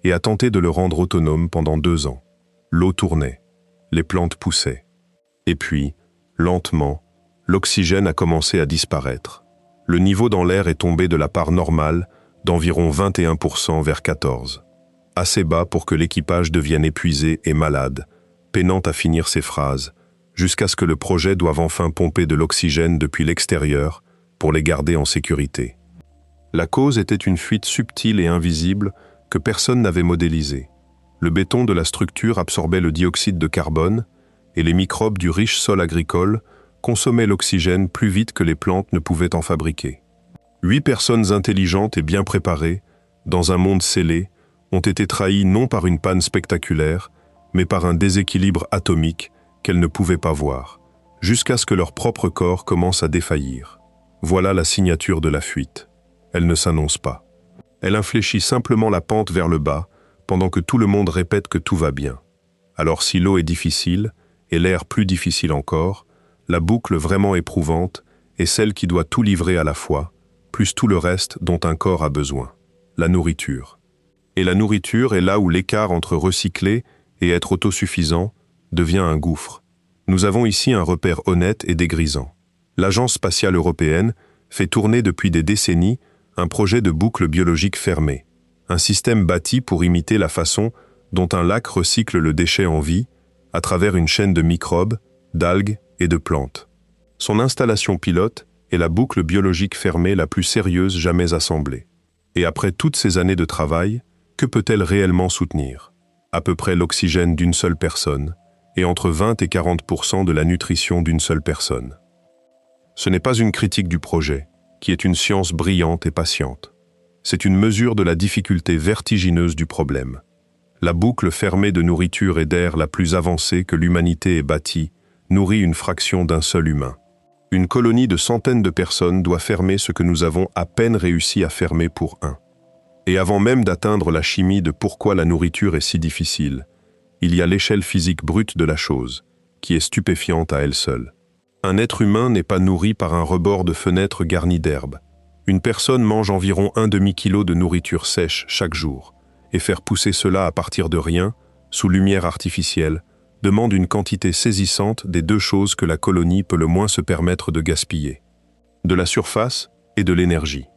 et a tenté de le rendre autonome pendant 2 ans. L'eau tournait, les plantes poussaient. Et puis, lentement, l'oxygène a commencé à disparaître. Le niveau dans l'air est tombé de la part normale d'environ 21% vers 14%. Assez bas pour que l'équipage devienne épuisé et malade, peinant à finir ses phrases, jusqu'à ce que le projet doive enfin pomper de l'oxygène depuis l'extérieur pour les garder en sécurité. La cause était une fuite subtile et invisible que personne n'avait modélisée. Le béton de la structure absorbait le dioxyde de carbone et les microbes du riche sol agricole consommaient l'oxygène plus vite que les plantes ne pouvaient en fabriquer. 8 personnes intelligentes et bien préparées, dans un monde scellé, ont été trahies non par une panne spectaculaire, mais par un déséquilibre atomique qu'elles ne pouvaient pas voir, jusqu'à ce que leur propre corps commence à défaillir. Voilà la signature de la fuite. Elle ne s'annonce pas. Elle infléchit simplement la pente vers le bas, pendant que tout le monde répète que tout va bien. Alors si l'eau est difficile, et l'air plus difficile encore, la boucle vraiment éprouvante est celle qui doit tout livrer à la fois, plus tout le reste dont un corps a besoin, la nourriture. Et la nourriture est là où l'écart entre recycler et être autosuffisant devient un gouffre. Nous avons ici un repère honnête et dégrisant. L'Agence spatiale européenne fait tourner depuis des décennies un projet de boucle biologique fermée, un système bâti pour imiter la façon dont un lac recycle le déchet en vie à travers une chaîne de microbes, d'algues et de plantes. Son installation pilote est la boucle biologique fermée la plus sérieuse jamais assemblée. Et après toutes ces années de travail, que peut-elle réellement soutenir? À peu près l'oxygène d'une seule personne et entre 20 et 40% de la nutrition d'une seule personne. Ce n'est pas une critique du projet, qui est une science brillante et patiente. C'est une mesure de la difficulté vertigineuse du problème. La boucle fermée de nourriture et d'air la plus avancée que l'humanité ait bâtie nourrit une fraction d'un seul humain. Une colonie de centaines de personnes doit fermer ce que nous avons à peine réussi à fermer pour un. Et avant même d'atteindre la chimie de pourquoi la nourriture est si difficile, il y a l'échelle physique brute de la chose, qui est stupéfiante à elle seule. Un être humain n'est pas nourri par un rebord de fenêtre garni d'herbe. Une personne mange environ 1 demi-kilo de nourriture sèche chaque jour, et faire pousser cela à partir de rien, sous lumière artificielle, demande une quantité saisissante des 2 choses que la colonie peut le moins se permettre de gaspiller. De la surface et de l'énergie.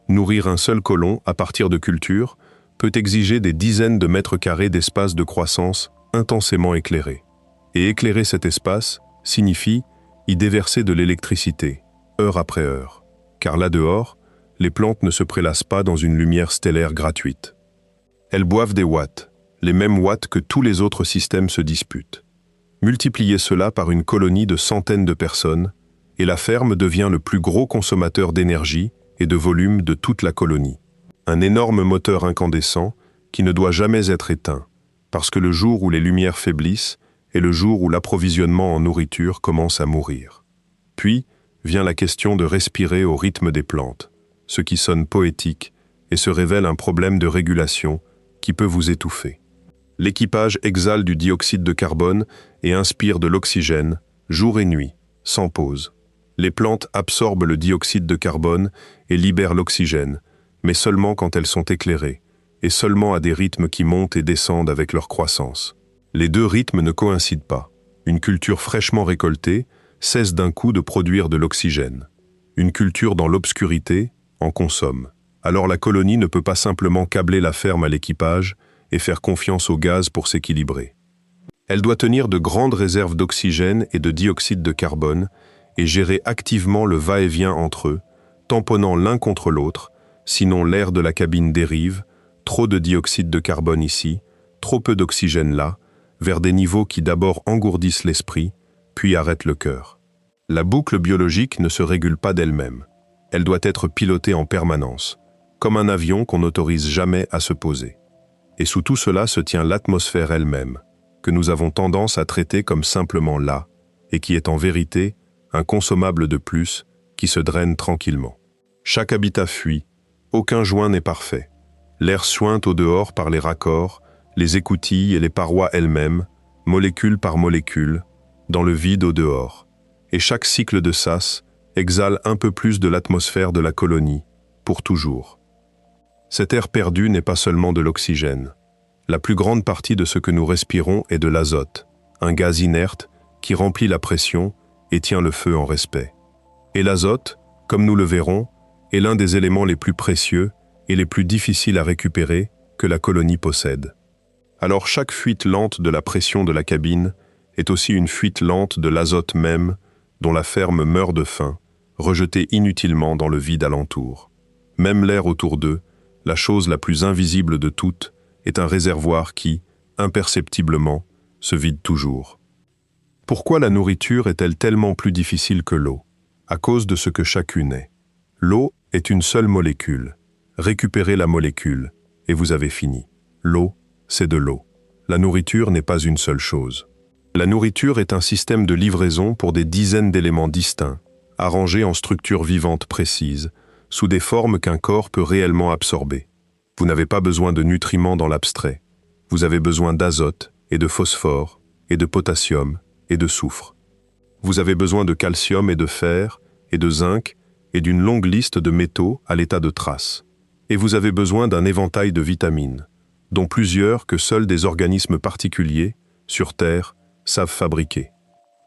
Nourrir un seul côlon à partir de cultures peut exiger des dizaines de mètres carrés d'espace de croissance intensément éclairé. Et éclairer cet espace signifie y déverser de l'électricité, heure après heure. Car là dehors, les plantes ne se prélassent pas dans une lumière stellaire gratuite. Elles boivent des watts, les mêmes watts que tous les autres systèmes se disputent. Multipliez cela par une colonie de centaines de personnes, et la ferme devient le plus gros consommateur d'énergie et de volume de toute la colonie. Un énorme moteur incandescent qui ne doit jamais être éteint, parce que le jour où les lumières faiblissent est le jour où l'approvisionnement en nourriture commence à mourir. Puis vient la question de respirer au rythme des plantes, ce qui sonne poétique et se révèle un problème de régulation qui peut vous étouffer. L'équipage exhale du dioxyde de carbone et inspire de l'oxygène, jour et nuit, sans pause. Les plantes absorbent le dioxyde de carbone et libèrent l'oxygène, mais seulement quand elles sont éclairées, et seulement à des rythmes qui montent et descendent avec leur croissance. Les deux rythmes ne coïncident pas. Une culture fraîchement récoltée cesse d'un coup de produire de l'oxygène. Une culture dans l'obscurité en consomme. Alors la colonie ne peut pas simplement câbler la ferme à l'équipage et faire confiance au gaz pour s'équilibrer. Elle doit tenir de grandes réserves d'oxygène et de dioxyde de carbone et gérer activement le va-et-vient entre eux, tamponnant l'un contre l'autre, sinon l'air de la cabine dérive, trop de dioxyde de carbone ici, trop peu d'oxygène là, vers des niveaux qui d'abord engourdissent l'esprit, puis arrêtent le cœur. La boucle biologique ne se régule pas d'elle-même. Elle doit être pilotée en permanence, comme un avion qu'on n'autorise jamais à se poser. Et sous tout cela se tient l'atmosphère elle-même, que nous avons tendance à traiter comme simplement là, et qui est en vérité un consommable de plus qui se draine tranquillement. Chaque habitat fuit, aucun joint n'est parfait. L'air suinte au dehors par les raccords, les écoutilles et les parois elles-mêmes, molécule par molécule, dans le vide au dehors. Et chaque cycle de sas exhale un peu plus de l'atmosphère de la colonie, pour toujours. Cet air perdu n'est pas seulement de l'oxygène. La plus grande partie de ce que nous respirons est de l'azote, un gaz inerte qui remplit la pression et tient le feu en respect. Et l'azote, comme nous le verrons, est l'un des éléments les plus précieux et les plus difficiles à récupérer que la colonie possède. Alors chaque fuite lente de la pression de la cabine est aussi une fuite lente de l'azote même, dont la ferme meurt de faim, rejetée inutilement dans le vide alentour. Même l'air autour d'eux, la chose la plus invisible de toutes, est un réservoir qui, imperceptiblement, se vide toujours. Pourquoi la nourriture est-elle tellement plus difficile que l'eau? À cause de ce que chacune est. L'eau est une seule molécule. Récupérez la molécule, et vous avez fini. L'eau, c'est de l'eau. La nourriture n'est pas une seule chose. La nourriture est un système de livraison pour des dizaines d'éléments distincts, arrangés en structures vivantes précises, sous des formes qu'un corps peut réellement absorber. Vous n'avez pas besoin de nutriments dans l'abstrait. Vous avez besoin d'azote et de phosphore et de potassium et de soufre. Vous avez besoin de calcium et de fer et de zinc et d'une longue liste de métaux à l'état de traces. Et vous avez besoin d'un éventail de vitamines, dont plusieurs que seuls des organismes particuliers, sur Terre, savent fabriquer.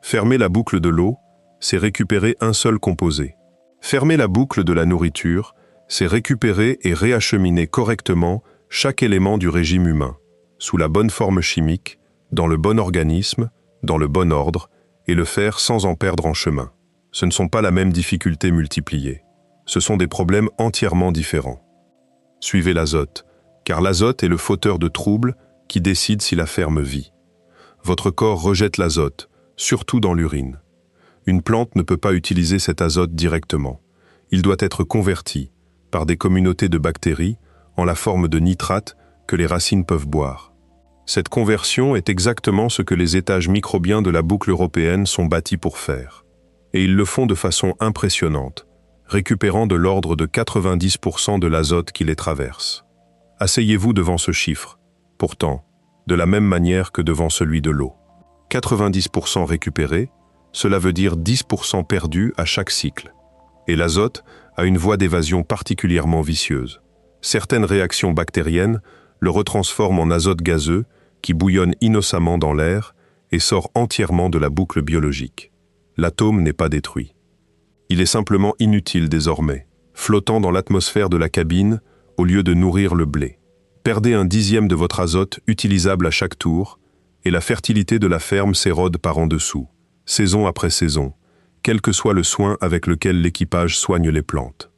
Fermer la boucle de l'eau, c'est récupérer un seul composé. Fermer la boucle de la nourriture, c'est récupérer et réacheminer correctement chaque élément du régime humain, sous la bonne forme chimique, dans le bon organisme, dans le bon ordre, et le faire sans en perdre en chemin. Ce ne sont pas la même difficulté multipliée. Ce sont des problèmes entièrement différents. Suivez l'azote, car l'azote est le fauteur de troubles qui décide si la ferme vit. Votre corps rejette l'azote, surtout dans l'urine. Une plante ne peut pas utiliser cet azote directement. Il doit être converti par des communautés de bactéries en la forme de nitrate que les racines peuvent boire. Cette conversion est exactement ce que les étages microbiens de la boucle européenne sont bâtis pour faire. Et ils le font de façon impressionnante, récupérant de l'ordre de 90% de l'azote qui les traverse. Asseyez-vous devant ce chiffre, pourtant, de la même manière que devant celui de l'eau. 90% récupéré, cela veut dire 10% perdu à chaque cycle. Et l'azote a une voie d'évasion particulièrement vicieuse. Certaines réactions bactériennes le retransforment en azote gazeux qui bouillonne innocemment dans l'air et sort entièrement de la boucle biologique. L'atome n'est pas détruit. Il est simplement inutile désormais, flottant dans l'atmosphère de la cabine au lieu de nourrir le blé. Perdez un dixième de votre azote utilisable à chaque tour et la fertilité de la ferme s'érode par en dessous, saison après saison, quel que soit le soin avec lequel l'équipage soigne les plantes.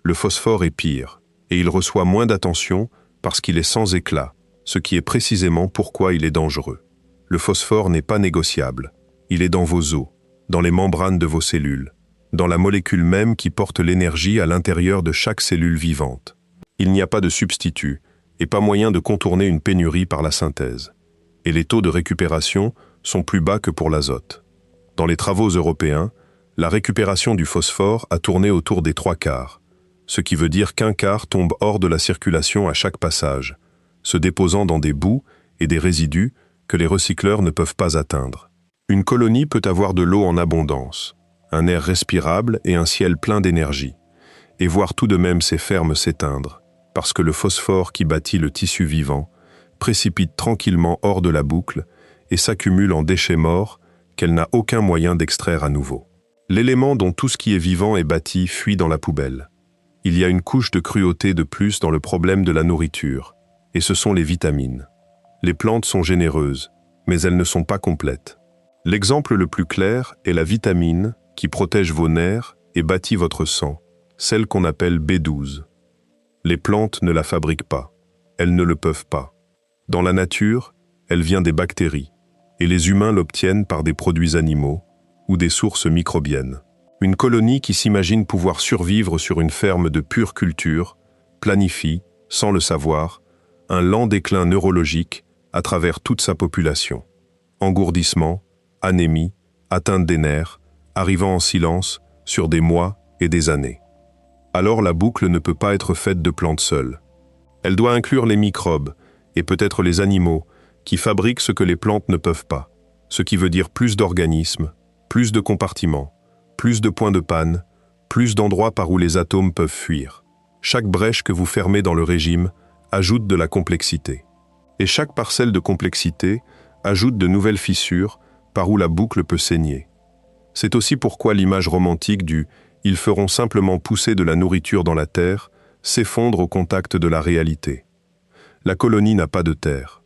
Le phosphore est pire, et il reçoit moins d'attention parce qu'il est sans éclat, ce qui est précisément pourquoi il est dangereux. Le phosphore n'est pas négociable, il est dans vos os, dans les membranes de vos cellules, dans la molécule même qui porte l'énergie à l'intérieur de chaque cellule vivante. Il n'y a pas de substitut, et pas moyen de contourner une pénurie par la synthèse. Et les taux de récupération sont plus bas que pour l'azote. Dans les travaux européens, la récupération du phosphore a tourné autour des 3/4, ce qui veut dire qu'1/4 tombe hors de la circulation à chaque passage, se déposant dans des boues et des résidus que les recycleurs ne peuvent pas atteindre. Une colonie peut avoir de l'eau en abondance, un air respirable et un ciel plein d'énergie, et voir tout de même ses fermes s'éteindre, parce que le phosphore qui bâtit le tissu vivant précipite tranquillement hors de la boucle et s'accumule en déchets morts qu'elle n'a aucun moyen d'extraire à nouveau. L'élément dont tout ce qui est vivant est bâti fuit dans la poubelle. Il y a une couche de cruauté de plus dans le problème de la nourriture, et ce sont les vitamines. Les plantes sont généreuses, mais elles ne sont pas complètes. L'exemple le plus clair est la vitamine qui protège vos nerfs et bâtit votre sang, celle qu'on appelle B12. Les plantes ne la fabriquent pas, elles ne le peuvent pas. Dans la nature, elle vient des bactéries, et les humains l'obtiennent par des produits animaux ou des sources microbiennes. Une colonie qui s'imagine pouvoir survivre sur une ferme de pure culture planifie, sans le savoir, un lent déclin neurologique à travers toute sa population. Engourdissement, anémie, atteinte des nerfs, arrivant en silence sur des mois et des années. Alors la boucle ne peut pas être faite de plantes seules. Elle doit inclure les microbes, et peut-être les animaux, qui fabriquent ce que les plantes ne peuvent pas, ce qui veut dire plus d'organismes, plus de compartiments, plus de points de panne, plus d'endroits par où les atomes peuvent fuir. Chaque brèche que vous fermez dans le régime ajoute de la complexité. Et chaque parcelle de complexité ajoute de nouvelles fissures par où la boucle peut saigner. C'est aussi pourquoi l'image romantique du « ils feront simplement pousser de la nourriture dans la terre » s'effondre au contact de la réalité. La colonie n'a pas de terre.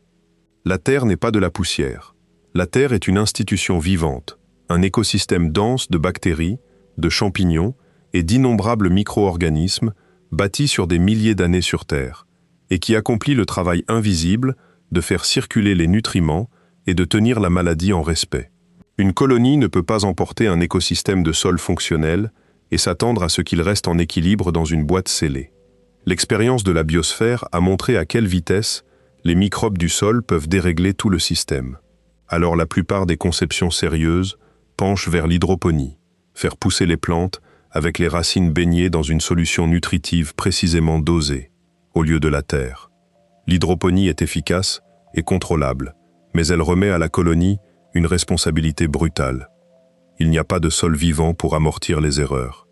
La terre n'est pas de la poussière. La terre est une institution vivante, un écosystème dense de bactéries, de champignons et d'innombrables micro-organismes bâtis sur des milliers d'années sur Terre, et qui accomplit le travail invisible de faire circuler les nutriments et de tenir la maladie en respect. Une colonie ne peut pas emporter un écosystème de sol fonctionnel et s'attendre à ce qu'il reste en équilibre dans une boîte scellée. L'expérience de la biosphère a montré à quelle vitesse les microbes du sol peuvent dérégler tout le système. Alors la plupart des conceptions sérieuses penchent vers l'hydroponie, faire pousser les plantes avec les racines baignées dans une solution nutritive précisément dosée, au lieu de la terre. L'hydroponie est efficace et contrôlable, mais elle remet à la colonie une responsabilité brutale. Il n'y a pas de sol vivant pour amortir les erreurs.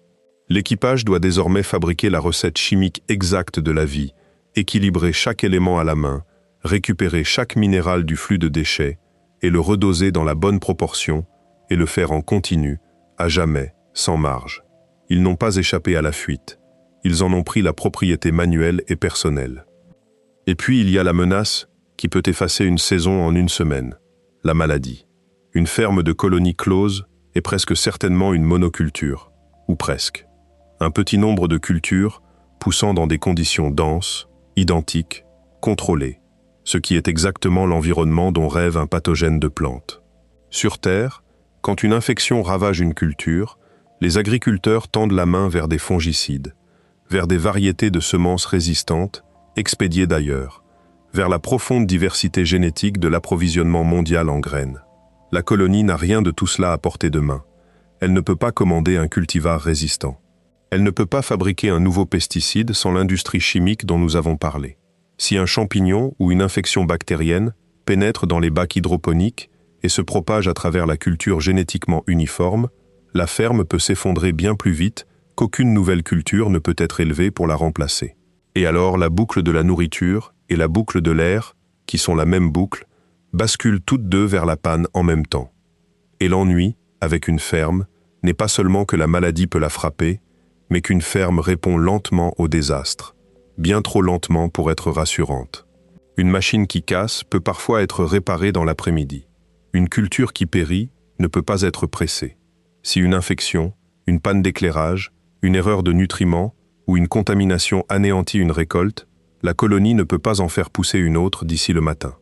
L'équipage doit désormais fabriquer la recette chimique exacte de la vie, équilibrer chaque élément à la main, récupérer chaque minéral du flux de déchets et le redoser dans la bonne proportion et le faire en continu, à jamais, sans marge. Ils n'ont pas échappé à la fuite. Ils en ont pris la propriété manuelle et personnelle. Et puis il y a la menace qui peut effacer une saison en une semaine, la maladie. Une ferme de colonies close est presque certainement une monoculture, ou presque. Un petit nombre de cultures poussant dans des conditions denses, identiques, contrôlées, ce qui est exactement l'environnement dont rêve un pathogène de plante. Sur Terre, quand une infection ravage une culture, les agriculteurs tendent la main vers des fongicides, vers des variétés de semences résistantes, expédiées d'ailleurs, vers la profonde diversité génétique de l'approvisionnement mondial en graines. La colonie n'a rien de tout cela à portée de main. Elle ne peut pas commander un cultivar résistant. Elle ne peut pas fabriquer un nouveau pesticide sans l'industrie chimique dont nous avons parlé. Si un champignon ou une infection bactérienne pénètre dans les bacs hydroponiques et se propage à travers la culture génétiquement uniforme, la ferme peut s'effondrer bien plus vite qu'aucune nouvelle culture ne peut être élevée pour la remplacer. Et alors la boucle de la nourriture et la boucle de l'air, qui sont la même boucle, basculent toutes deux vers la panne en même temps. Et l'ennui, avec une ferme, n'est pas seulement que la maladie peut la frapper, mais qu'une ferme répond lentement au désastre, bien trop lentement pour être rassurante. Une machine qui casse peut parfois être réparée dans l'après-midi. Une culture qui périt ne peut pas être pressée. Si une infection, une panne d'éclairage, une erreur de nutriments ou une contamination anéantit une récolte, la colonie ne peut pas en faire pousser une autre d'ici le matin.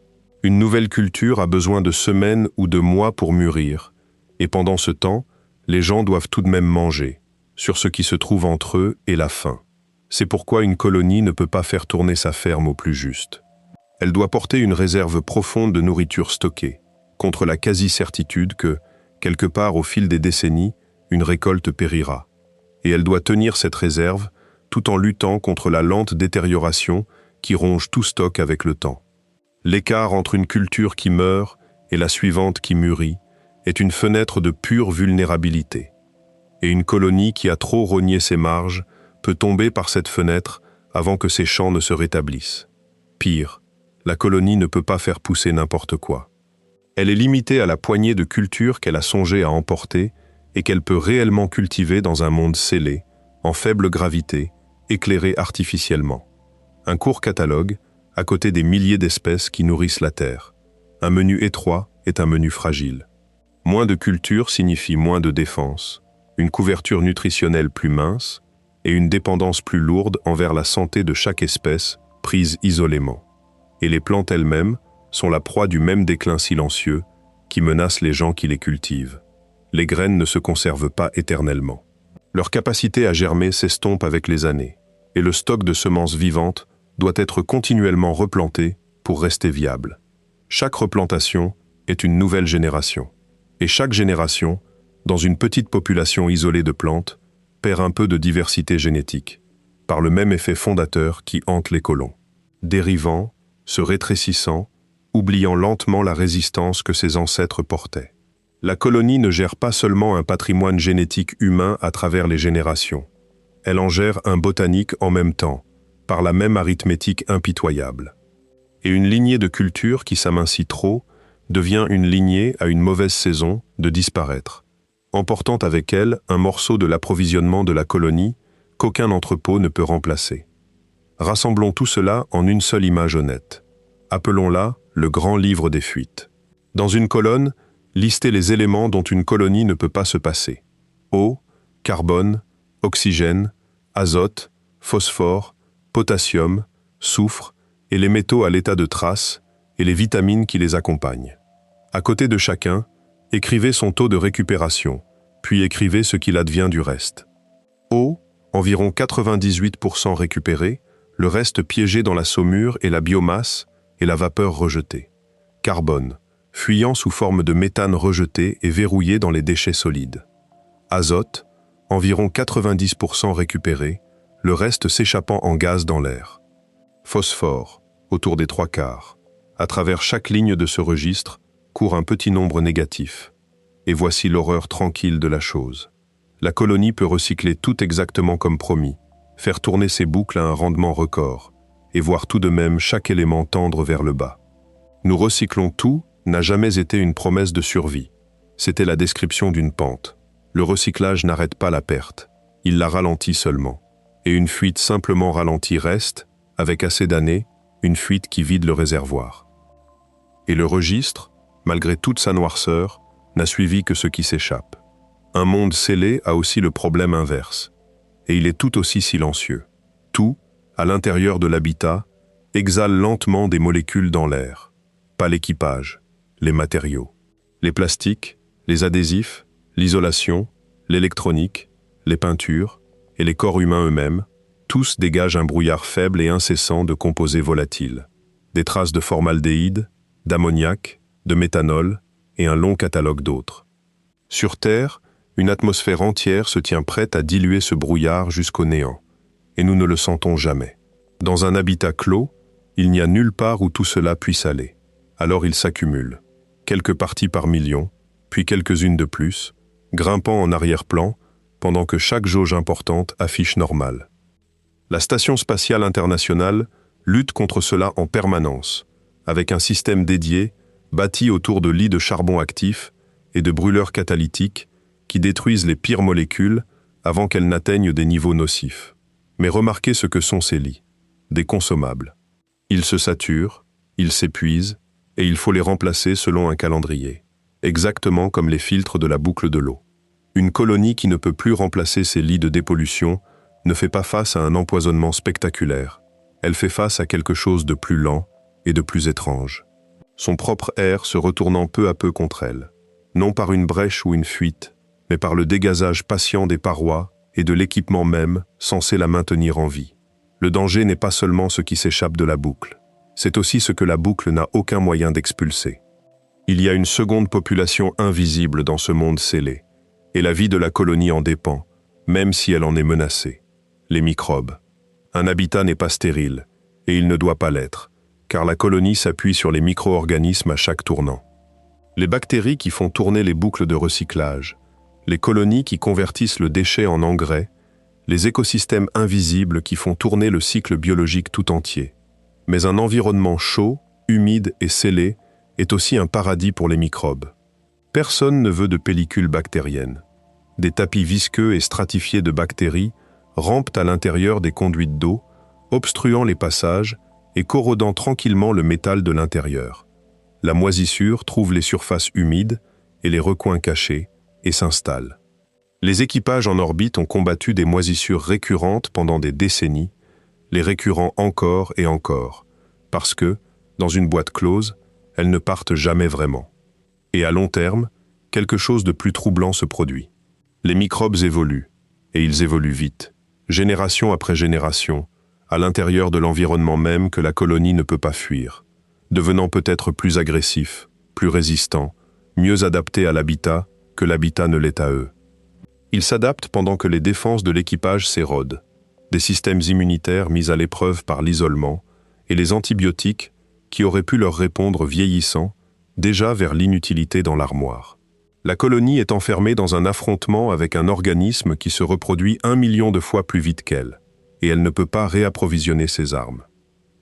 Une nouvelle culture a besoin de semaines ou de mois pour mûrir, et pendant ce temps, les gens doivent tout de même manger, sur ce qui se trouve entre eux et la faim. C'est pourquoi une colonie ne peut pas faire tourner sa ferme au plus juste. Elle doit porter une réserve profonde de nourriture stockée, contre la quasi-certitude que, quelque part au fil des décennies, une récolte périra. Et elle doit tenir cette réserve tout en luttant contre la lente détérioration qui ronge tout stock avec le temps. L'écart entre une culture qui meurt et la suivante qui mûrit est une fenêtre de pure vulnérabilité. Et une colonie qui a trop rogné ses marges peut tomber par cette fenêtre avant que ses champs ne se rétablissent. Pire, la colonie ne peut pas faire pousser n'importe quoi. Elle est limitée à la poignée de cultures qu'elle a songé à emporter et qu'elle peut réellement cultiver dans un monde scellé, en faible gravité, éclairé artificiellement. Un court catalogue, à côté des milliers d'espèces qui nourrissent la Terre. Un menu étroit est un menu fragile. Moins de culture signifie moins de défense, une couverture nutritionnelle plus mince et une dépendance plus lourde envers la santé de chaque espèce prise isolément. Et les plantes elles-mêmes sont la proie du même déclin silencieux qui menace les gens qui les cultivent. Les graines ne se conservent pas éternellement. Leur capacité à germer s'estompe avec les années, et le stock de semences vivantes doit être continuellement replanté pour rester viable. Chaque replantation est une nouvelle génération, et chaque génération, dans une petite population isolée de plantes, perd un peu de diversité génétique, par le même effet fondateur qui hante les colons. Dérivant, se rétrécissant, oubliant lentement la résistance que ses ancêtres portaient. La colonie ne gère pas seulement un patrimoine génétique humain à travers les générations. Elle en gère un botanique en même temps, par la même arithmétique impitoyable. Et une lignée de culture qui s'amincit trop devient une lignée à une mauvaise saison de disparaître, emportant avec elle un morceau de l'approvisionnement de la colonie qu'aucun entrepôt ne peut remplacer. Rassemblons tout cela en une seule image honnête. Appelons-la le grand livre des fuites. Dans une colonne, listez les éléments dont une colonie ne peut pas se passer. Eau, carbone, oxygène, azote, phosphore, potassium, soufre et les métaux à l'état de trace et les vitamines qui les accompagnent. À côté de chacun, écrivez son taux de récupération, puis écrivez ce qu'il advient du reste. Eau, environ 98% récupérée, le reste piégé dans la saumure et la biomasse et la vapeur rejetée. Carbone, fuyant sous forme de méthane rejeté et verrouillé dans les déchets solides. Azote, environ 90% récupéré, le reste s'échappant en gaz dans l'air. Phosphore, autour des 3/4. À travers chaque ligne de ce registre court un petit nombre négatif. Et voici l'horreur tranquille de la chose. La colonie peut recycler tout exactement comme promis, faire tourner ses boucles à un rendement record, et voir tout de même chaque élément tendre vers le bas. Nous recyclons tout n'a jamais été une promesse de survie. C'était la description d'une pente. Le recyclage n'arrête pas la perte, il la ralentit seulement. Et une fuite simplement ralentie reste, avec assez d'années, une fuite qui vide le réservoir. Et le registre, malgré toute sa noirceur, n'a suivi que ce qui s'échappe. Un monde scellé a aussi le problème inverse, et il est tout aussi silencieux. Tout, à l'intérieur de l'habitat, exhale lentement des molécules dans l'air. Pas l'équipage, les matériaux. Les plastiques, les adhésifs, l'isolation, l'électronique, les peintures et les corps humains eux-mêmes, tous dégagent un brouillard faible et incessant de composés volatiles. Des traces de formaldéhyde, d'ammoniac, de méthanol et un long catalogue d'autres. Sur Terre, une atmosphère entière se tient prête à diluer ce brouillard jusqu'au néant, et nous ne le sentons jamais. Dans un habitat clos, il n'y a nulle part où tout cela puisse aller. Alors il s'accumule, quelques parties par million, puis quelques-unes de plus, grimpant en arrière-plan, pendant que chaque jauge importante affiche normale. La Station spatiale internationale lutte contre cela en permanence, avec un système dédié, bâti autour de lits de charbon actifs et de brûleurs catalytiques qui détruisent les pires molécules avant qu'elles n'atteignent des niveaux nocifs. Mais remarquez ce que sont ces lits, des consommables. Ils se saturent, ils s'épuisent, et il faut les remplacer selon un calendrier, exactement comme les filtres de la boucle de l'eau. Une colonie qui ne peut plus remplacer ses lits de dépollution ne fait pas face à un empoisonnement spectaculaire, elle fait face à quelque chose de plus lent et de plus étrange. Son propre air se retournant peu à peu contre elle, non par une brèche ou une fuite, mais par le dégazage patient des parois et de l'équipement même censé la maintenir en vie. Le danger n'est pas seulement ce qui s'échappe de la boucle, c'est aussi ce que la boucle n'a aucun moyen d'expulser. Il y a une seconde population invisible dans ce monde scellé, et la vie de la colonie en dépend, même si elle en est menacée. Les microbes. Un habitat n'est pas stérile, et il ne doit pas l'être, car la colonie s'appuie sur les micro-organismes à chaque tournant. Les bactéries qui font tourner les boucles de recyclage, les colonies qui convertissent le déchet en engrais, les écosystèmes invisibles qui font tourner le cycle biologique tout entier. Mais un environnement chaud, humide et scellé est aussi un paradis pour les microbes. Personne ne veut de pellicule bactérienne. Des tapis visqueux et stratifiés de bactéries rampent à l'intérieur des conduites d'eau, obstruant les passages et corrodant tranquillement le métal de l'intérieur. La moisissure trouve les surfaces humides et les recoins cachés et s'installe. Les équipages en orbite ont combattu des moisissures récurrentes pendant des décennies, les récurrents encore et encore, parce que, dans une boîte close, elles ne partent jamais vraiment. Et à long terme, quelque chose de plus troublant se produit. Les microbes évoluent, et ils évoluent vite, génération après génération, à l'intérieur de l'environnement même que la colonie ne peut pas fuir, devenant peut-être plus agressifs, plus résistants, mieux adaptés à l'habitat que l'habitat ne l'est à eux. Ils s'adaptent pendant que les défenses de l'équipage s'érodent, des systèmes immunitaires mis à l'épreuve par l'isolement et les antibiotiques qui auraient pu leur répondre vieillissant, déjà vers l'inutilité dans l'armoire. La colonie est enfermée dans un affrontement avec un organisme qui se reproduit 1 million de fois plus vite qu'elle, et elle ne peut pas réapprovisionner ses armes.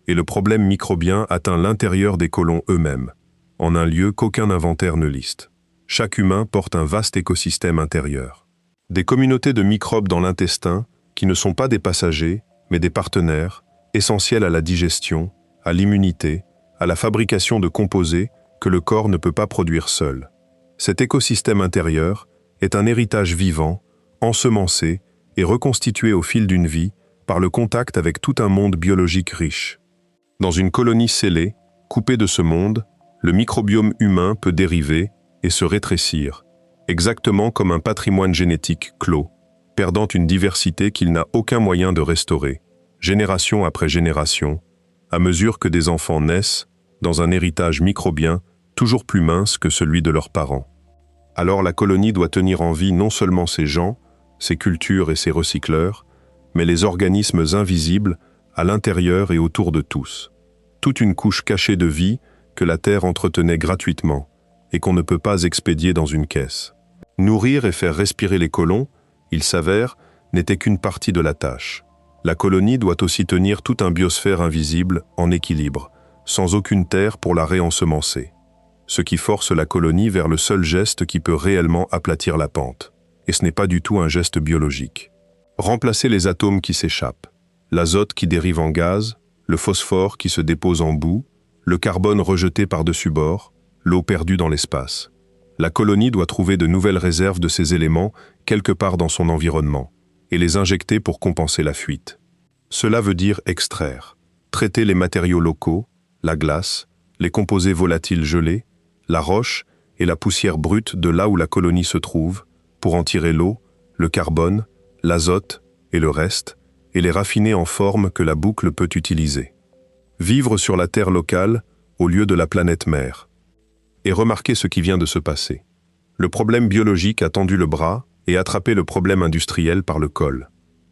Et le problème microbien atteint l'intérieur des colons eux-mêmes, en un lieu qu'aucun inventaire ne liste. Chaque humain porte un vaste écosystème intérieur. Des communautés de microbes dans l'intestin qui ne sont pas des passagers, mais des partenaires, essentiels à la digestion, à l'immunité, à la fabrication de composés que le corps ne peut pas produire seul. Cet écosystème intérieur est un héritage vivant, ensemencé et reconstitué au fil d'une vie par le contact avec tout un monde biologique riche. Dans une colonie scellée, coupée de ce monde, le microbiome humain peut dériver et se rétrécir, exactement comme un patrimoine génétique clos, perdant une diversité qu'il n'a aucun moyen de restaurer, génération après génération, à mesure que des enfants naissent dans un héritage microbien toujours plus mince que celui de leurs parents. Alors la colonie doit tenir en vie non seulement ses gens, ses cultures et ses recycleurs, mais les organismes invisibles à l'intérieur et autour de tous. Toute une couche cachée de vie que la Terre entretenait gratuitement et qu'on ne peut pas expédier dans une caisse. Nourrir et faire respirer les colons, il s'avère, n'était qu'une partie de la tâche. La colonie doit aussi tenir tout un biosphère invisible en équilibre, sans aucune terre pour la réensemencer. Ce qui force la colonie vers le seul geste qui peut réellement aplatir la pente. Et ce n'est pas du tout un geste biologique. Remplacer les atomes qui s'échappent, l'azote qui dérive en gaz, le phosphore qui se dépose en boue, le carbone rejeté par-dessus bord, l'eau perdue dans l'espace. La colonie doit trouver de nouvelles réserves de ces éléments quelque part dans son environnement et les injecter pour compenser la fuite. Cela veut dire extraire, traiter les matériaux locaux, la glace, les composés volatiles gelés, la roche et la poussière brute de là où la colonie se trouve, pour en tirer l'eau, le carbone, l'azote et le reste, et les raffiner en forme que la boucle peut utiliser. Vivre sur la terre locale au lieu de la planète mère. Et remarquez ce qui vient de se passer. Le problème biologique a tendu le bras et attrapé le problème industriel par le col.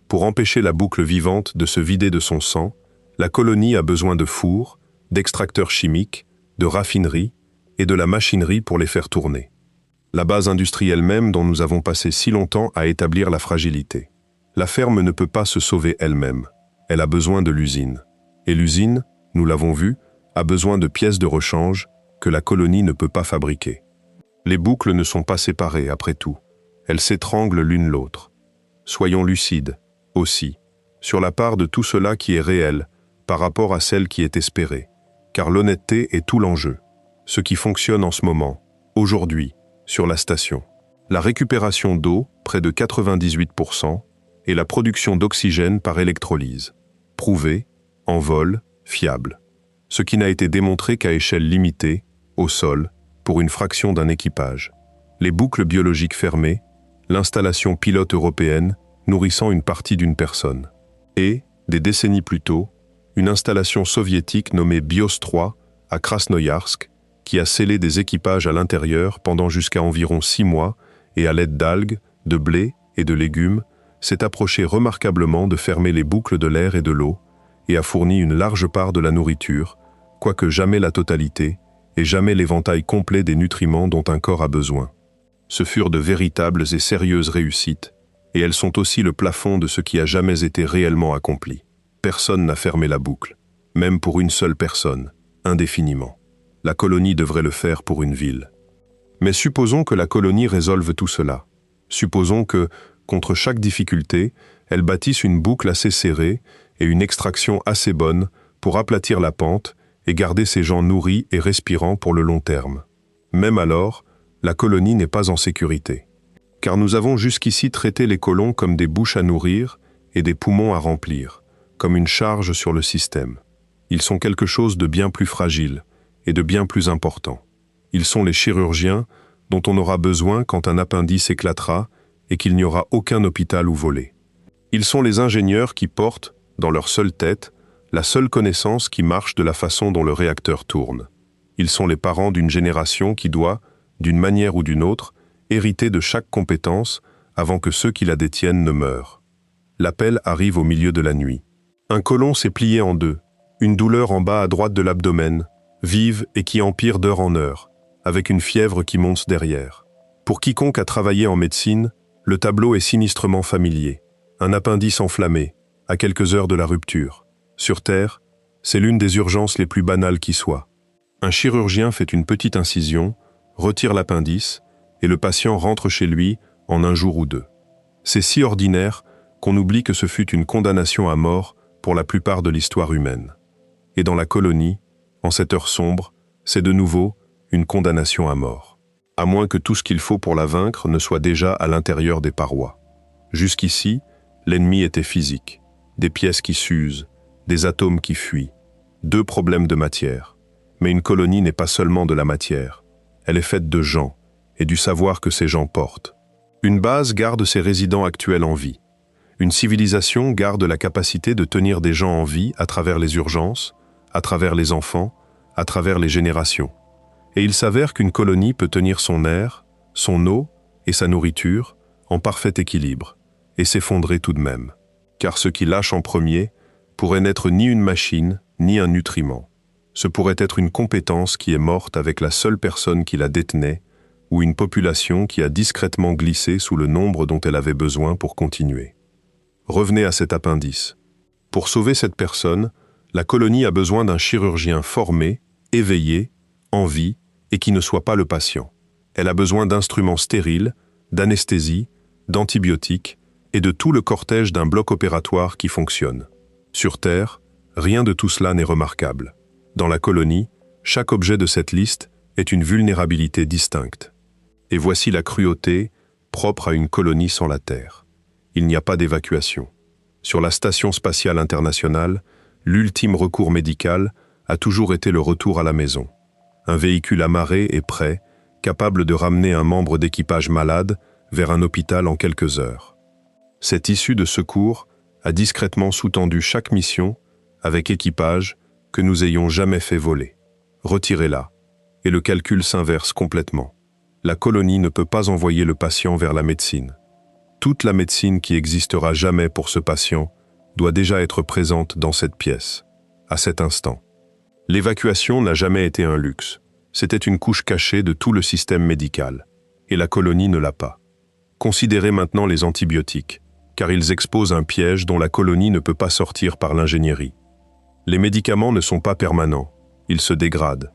Pour empêcher la boucle vivante de se vider de son sang, la colonie a besoin de fours, d'extracteurs chimiques, de raffineries et de la machinerie pour les faire tourner. La base industrielle même dont nous avons passé si longtemps à établir la fragilité. La ferme ne peut pas se sauver elle-même. Elle a besoin de l'usine. Et l'usine, nous l'avons vu, a besoin de pièces de rechange que la colonie ne peut pas fabriquer. Les boucles ne sont pas séparées, après tout. Elles s'étranglent l'une l'autre. Soyons lucides, aussi, sur la part de tout cela qui est réel par rapport à celle qui est espérée, car l'honnêteté est tout l'enjeu. Ce qui fonctionne en ce moment, aujourd'hui, sur la station. La récupération d'eau, près de 98%, et la production d'oxygène par électrolyse. Prouvé, en vol, fiable. Ce qui n'a été démontré qu'à échelle limitée, au sol, pour une fraction d'un équipage. Les boucles biologiques fermées, l'installation pilote européenne nourrissant une partie d'une personne. Et, des décennies plus tôt, une installation soviétique nommée BIOS 3 à Krasnoïarsk, qui a scellé des équipages à l'intérieur pendant jusqu'à environ 6 mois et à l'aide d'algues, de blé et de légumes, s'est approché remarquablement de fermer les boucles de l'air et de l'eau et a fourni une large part de la nourriture, quoique jamais la totalité, et jamais l'éventail complet des nutriments dont un corps a besoin. Ce furent de véritables et sérieuses réussites, et elles sont aussi le plafond de ce qui a jamais été réellement accompli. Personne n'a fermé la boucle, même pour une seule personne, indéfiniment. La colonie devrait le faire pour une ville. Mais supposons que la colonie résolve tout cela. Supposons que, contre chaque difficulté, elle bâtisse une boucle assez serrée et une extraction assez bonne pour aplatir la pente et garder ses gens nourris et respirants pour le long terme. Même alors, la colonie n'est pas en sécurité. Car nous avons jusqu'ici traité les colons comme des bouches à nourrir et des poumons à remplir, comme une charge sur le système. Ils sont quelque chose de bien plus fragile et de bien plus important. Ils sont les chirurgiens dont on aura besoin quand un appendice éclatera et qu'il n'y aura aucun hôpital où voler. Ils sont les ingénieurs qui portent, dans leur seule tête, la seule connaissance qui marche de la façon dont le réacteur tourne. Ils sont les parents d'une génération qui doit, d'une manière ou d'une autre, hériter de chaque compétence avant que ceux qui la détiennent ne meurent. L'appel arrive au milieu de la nuit. Un colon s'est plié en deux, une douleur en bas à droite de l'abdomen, vive et qui empire d'heure en heure, avec une fièvre qui monte derrière. Pour quiconque a travaillé en médecine, le tableau est sinistrement familier. Un appendice enflammé, à quelques heures de la rupture. Sur Terre, c'est l'une des urgences les plus banales qui soient. Un chirurgien fait une petite incision, retire l'appendice, et le patient rentre chez lui en un jour ou deux. C'est si ordinaire qu'on oublie que ce fut une condamnation à mort pour la plupart de l'histoire humaine. Et dans la colonie, en cette heure sombre, c'est de nouveau une condamnation à mort. À moins que tout ce qu'il faut pour la vaincre ne soit déjà à l'intérieur des parois. Jusqu'ici, l'ennemi était physique, des pièces qui s'usent, des atomes qui fuient, deux problèmes de matière. Mais une colonie n'est pas seulement de la matière, elle est faite de gens et du savoir que ces gens portent. Une base garde ses résidents actuels en vie. Une civilisation garde la capacité de tenir des gens en vie à travers les urgences, à travers les enfants, à travers les générations. Et il s'avère qu'une colonie peut tenir son air, son eau et sa nourriture en parfait équilibre, et s'effondrer tout de même. Car ce qui lâche en premier pourrait n'être ni une machine, ni un nutriment. Ce pourrait être une compétence qui est morte avec la seule personne qui la détenait, ou une population qui a discrètement glissé sous le nombre dont elle avait besoin pour continuer. Revenez à cet appendice. Pour sauver cette personne, la colonie a besoin d'un chirurgien formé, éveillé, en vie, et qui ne soit pas le patient. Elle a besoin d'instruments stériles, d'anesthésie, d'antibiotiques, et de tout le cortège d'un bloc opératoire qui fonctionne. Sur Terre, rien de tout cela n'est remarquable. Dans la colonie, chaque objet de cette liste est une vulnérabilité distincte. Et voici la cruauté propre à une colonie sans la Terre. Il n'y a pas d'évacuation. Sur la Station spatiale internationale, l'ultime recours médical a toujours été le retour à la maison. Un véhicule amarré et prêt, capable de ramener un membre d'équipage malade vers un hôpital en quelques heures. Cette issue de secours a discrètement sous-tendu chaque mission, avec équipage, que nous ayons jamais fait voler. Retirez-la, et le calcul s'inverse complètement. La colonie ne peut pas envoyer le patient vers la médecine. Toute la médecine qui existera jamais pour ce patient doit déjà être présente dans cette pièce, à cet instant. L'évacuation n'a jamais été un luxe. C'était une couche cachée de tout le système médical, et la colonie ne l'a pas. Considérez maintenant les antibiotiques, car ils exposent un piège dont la colonie ne peut pas sortir par l'ingénierie. Les médicaments ne sont pas permanents, ils se dégradent.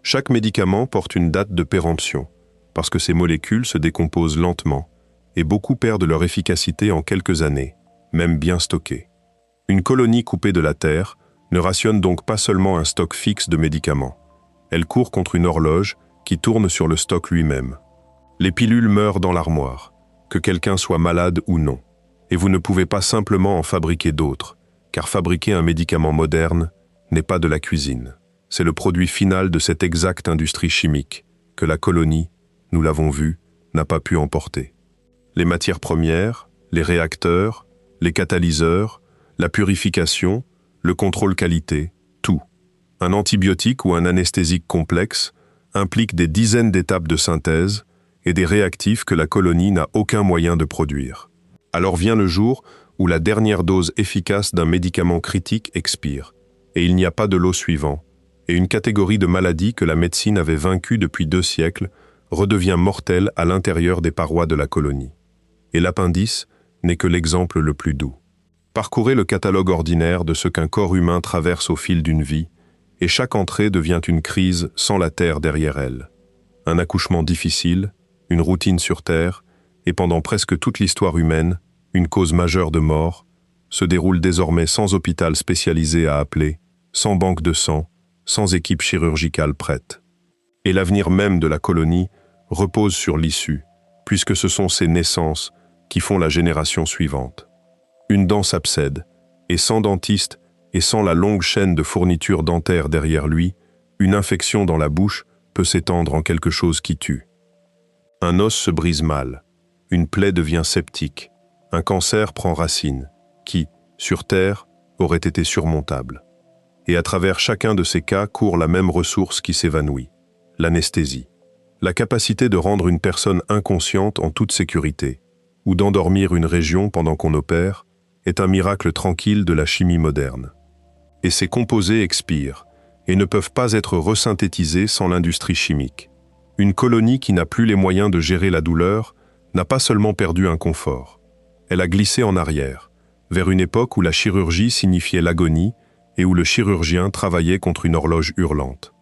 Chaque médicament porte une date de péremption, parce que ces molécules se décomposent lentement, et beaucoup perdent leur efficacité en quelques années, même bien stockées. Une colonie coupée de la Terre ne rationne donc pas seulement un stock fixe de médicaments. Elle court contre une horloge qui tourne sur le stock lui-même. Les pilules meurent dans l'armoire, que quelqu'un soit malade ou non. Et vous ne pouvez pas simplement en fabriquer d'autres, car fabriquer un médicament moderne n'est pas de la cuisine. C'est le produit final de cette exacte industrie chimique que la colonie, nous l'avons vu, n'a pas pu emporter. Les matières premières, les réacteurs, les catalyseurs, la purification, le contrôle qualité, tout. Un antibiotique ou un anesthésique complexe implique des dizaines d'étapes de synthèse et des réactifs que la colonie n'a aucun moyen de produire. Alors vient le jour où la dernière dose efficace d'un médicament critique expire, et il n'y a pas de lot suivant, et une catégorie de maladies que la médecine avait vaincue depuis 2 siècles redevient mortelle à l'intérieur des parois de la colonie. Et l'appendice n'est que l'exemple le plus doux. Parcourez le catalogue ordinaire de ce qu'un corps humain traverse au fil d'une vie, et chaque entrée devient une crise sans la terre derrière elle. Un accouchement difficile, une routine sur terre, et pendant presque toute l'histoire humaine, une cause majeure de mort, se déroule désormais sans hôpital spécialisé à appeler, sans banque de sang, sans équipe chirurgicale prête. Et l'avenir même de la colonie repose sur l'issue, puisque ce sont ces naissances qui font la génération suivante. Une dent s'abcède, et sans dentiste et sans la longue chaîne de fournitures dentaires derrière lui, une infection dans la bouche peut s'étendre en quelque chose qui tue. Un os se brise mal, une plaie devient septique, un cancer prend racine, qui, sur Terre, aurait été surmontable. Et à travers chacun de ces cas court la même ressource qui s'évanouit, l'anesthésie. La capacité de rendre une personne inconsciente en toute sécurité, ou d'endormir une région pendant qu'on opère, est un miracle tranquille de la chimie moderne. Et ces composés expirent, et ne peuvent pas être resynthétisés sans l'industrie chimique. Une colonie qui n'a plus les moyens de gérer la douleur n'a pas seulement perdu un confort. Elle a glissé en arrière, vers une époque où la chirurgie signifiait l'agonie et où le chirurgien travaillait contre une horloge hurlante.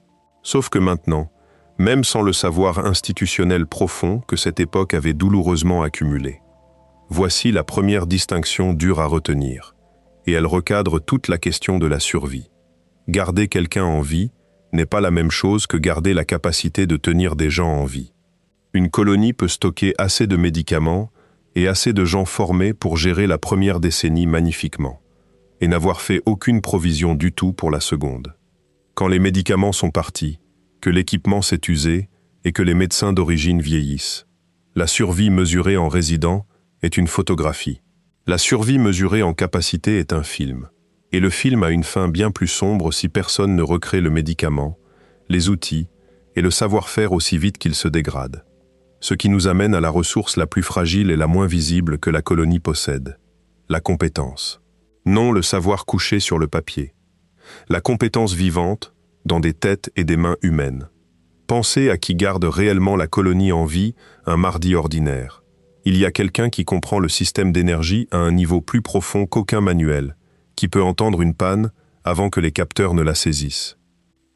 Sauf que maintenant, même sans le savoir institutionnel profond que cette époque avait douloureusement accumulé, voici la première distinction dure à retenir, et elle recadre toute la question de la survie. Garder quelqu'un en vie n'est pas la même chose que garder la capacité de tenir des gens en vie. Une colonie peut stocker assez de médicaments et assez de gens formés pour gérer la première décennie magnifiquement, et n'avoir fait aucune provision du tout pour la seconde. Quand les médicaments sont partis, que l'équipement s'est usé et que les médecins d'origine vieillissent, la survie mesurée en résident est une photographie. La survie mesurée en capacité est un film. Et le film a une fin bien plus sombre si personne ne recrée le médicament, les outils et le savoir-faire aussi vite qu'il se dégrade. Ce qui nous amène à la ressource la plus fragile et la moins visible que la colonie possède, la compétence. Non le savoir couché sur le papier. La compétence vivante dans des têtes et des mains humaines. Pensez à qui garde réellement la colonie en vie un mardi ordinaire. Il y a quelqu'un qui comprend le système d'énergie à un niveau plus profond qu'aucun manuel, qui peut entendre une panne avant que les capteurs ne la saisissent.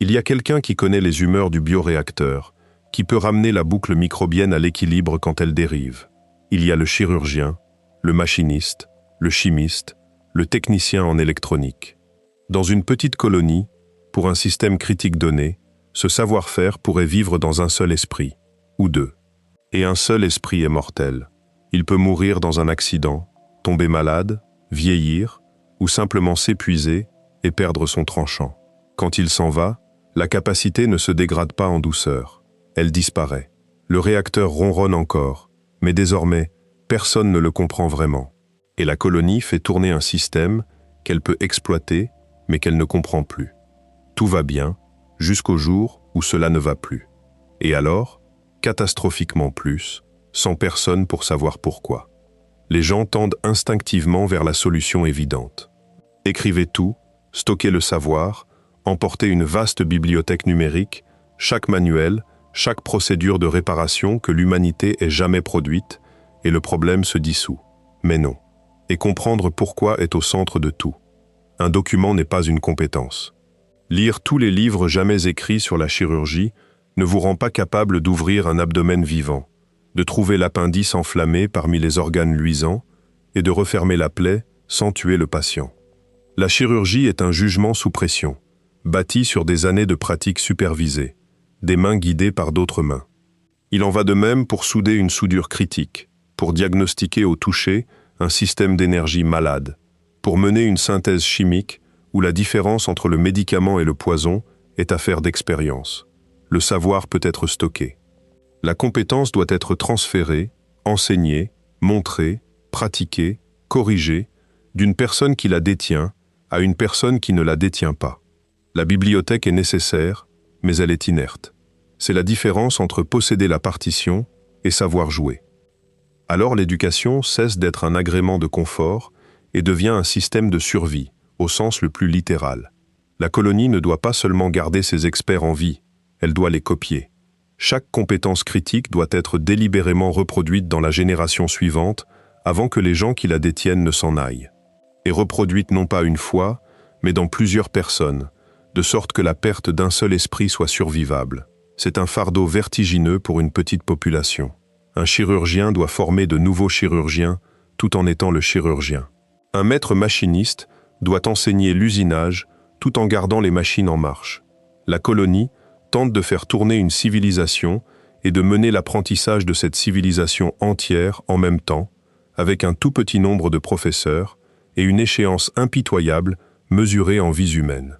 Il y a quelqu'un qui connaît les humeurs du bioréacteur, qui peut ramener la boucle microbienne à l'équilibre quand elle dérive. Il y a le chirurgien, le machiniste, le chimiste, le technicien en électronique. Dans une petite colonie, pour un système critique donné, ce savoir-faire pourrait vivre dans un seul esprit, ou deux. Et un seul esprit est mortel. Il peut mourir dans un accident, tomber malade, vieillir, ou simplement s'épuiser et perdre son tranchant. Quand il s'en va, la capacité ne se dégrade pas en douceur. Elle disparaît. Le réacteur ronronne encore, mais désormais, personne ne le comprend vraiment. Et la colonie fait tourner un système qu'elle peut exploiter, mais qu'elle ne comprend plus. Tout va bien, jusqu'au jour où cela ne va plus. Et alors, catastrophiquement plus, sans personne pour savoir pourquoi. Les gens tendent instinctivement vers la solution évidente. Écrivez tout, stockez le savoir, emportez une vaste bibliothèque numérique, chaque manuel, chaque procédure de réparation que l'humanité ait jamais produite, et le problème se dissout. Mais non. Et comprendre pourquoi est au centre de tout. Un document n'est pas une compétence. Lire tous les livres jamais écrits sur la chirurgie ne vous rend pas capable d'ouvrir un abdomen vivant, de trouver l'appendice enflammé parmi les organes luisants et de refermer la plaie sans tuer le patient. La chirurgie est un jugement sous pression, bâti sur des années de pratique supervisée, des mains guidées par d'autres mains. Il en va de même pour souder une soudure critique, pour diagnostiquer au toucher un système d'énergie malade, pour mener une synthèse chimique où la différence entre le médicament et le poison est affaire d'expérience. Le savoir peut être stocké. La compétence doit être transférée, enseignée, montrée, pratiquée, corrigée, d'une personne qui la détient à une personne qui ne la détient pas. La bibliothèque est nécessaire, mais elle est inerte. C'est la différence entre posséder la partition et savoir jouer. Alors l'éducation cesse d'être un agrément de confort et devient un système de survie, au sens le plus littéral. La colonie ne doit pas seulement garder ses experts en vie, elle doit les copier. Chaque compétence critique doit être délibérément reproduite dans la génération suivante avant que les gens qui la détiennent ne s'en aillent. Et reproduite non pas une fois, mais dans plusieurs personnes, de sorte que la perte d'un seul esprit soit survivable. C'est un fardeau vertigineux pour une petite population. Un chirurgien doit former de nouveaux chirurgiens tout en étant le chirurgien. Un maître machiniste doit enseigner l'usinage tout en gardant les machines en marche. La colonie tente de faire tourner une civilisation et de mener l'apprentissage de cette civilisation entière en même temps, avec un tout petit nombre de professeurs et une échéance impitoyable mesurée en vies humaines.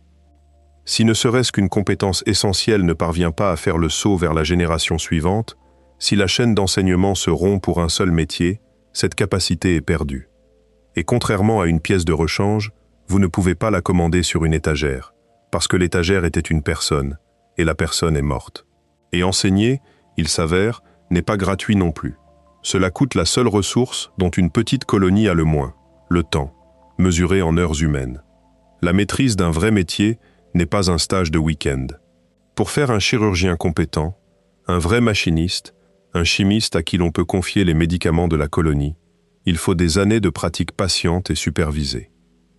Si ne serait-ce qu'une compétence essentielle ne parvient pas à faire le saut vers la génération suivante, si la chaîne d'enseignement se rompt pour un seul métier, cette capacité est perdue. Et contrairement à une pièce de rechange, vous ne pouvez pas la commander sur une étagère, parce que l'étagère était une personne, et la personne est morte. Et enseigner, il s'avère, n'est pas gratuit non plus. Cela coûte la seule ressource dont une petite colonie a le moins, le temps, mesuré en heures humaines. La maîtrise d'un vrai métier n'est pas un stage de week-end. Pour faire un chirurgien compétent, un vrai machiniste, un chimiste à qui l'on peut confier les médicaments de la colonie, il faut des années de pratique patiente et supervisée.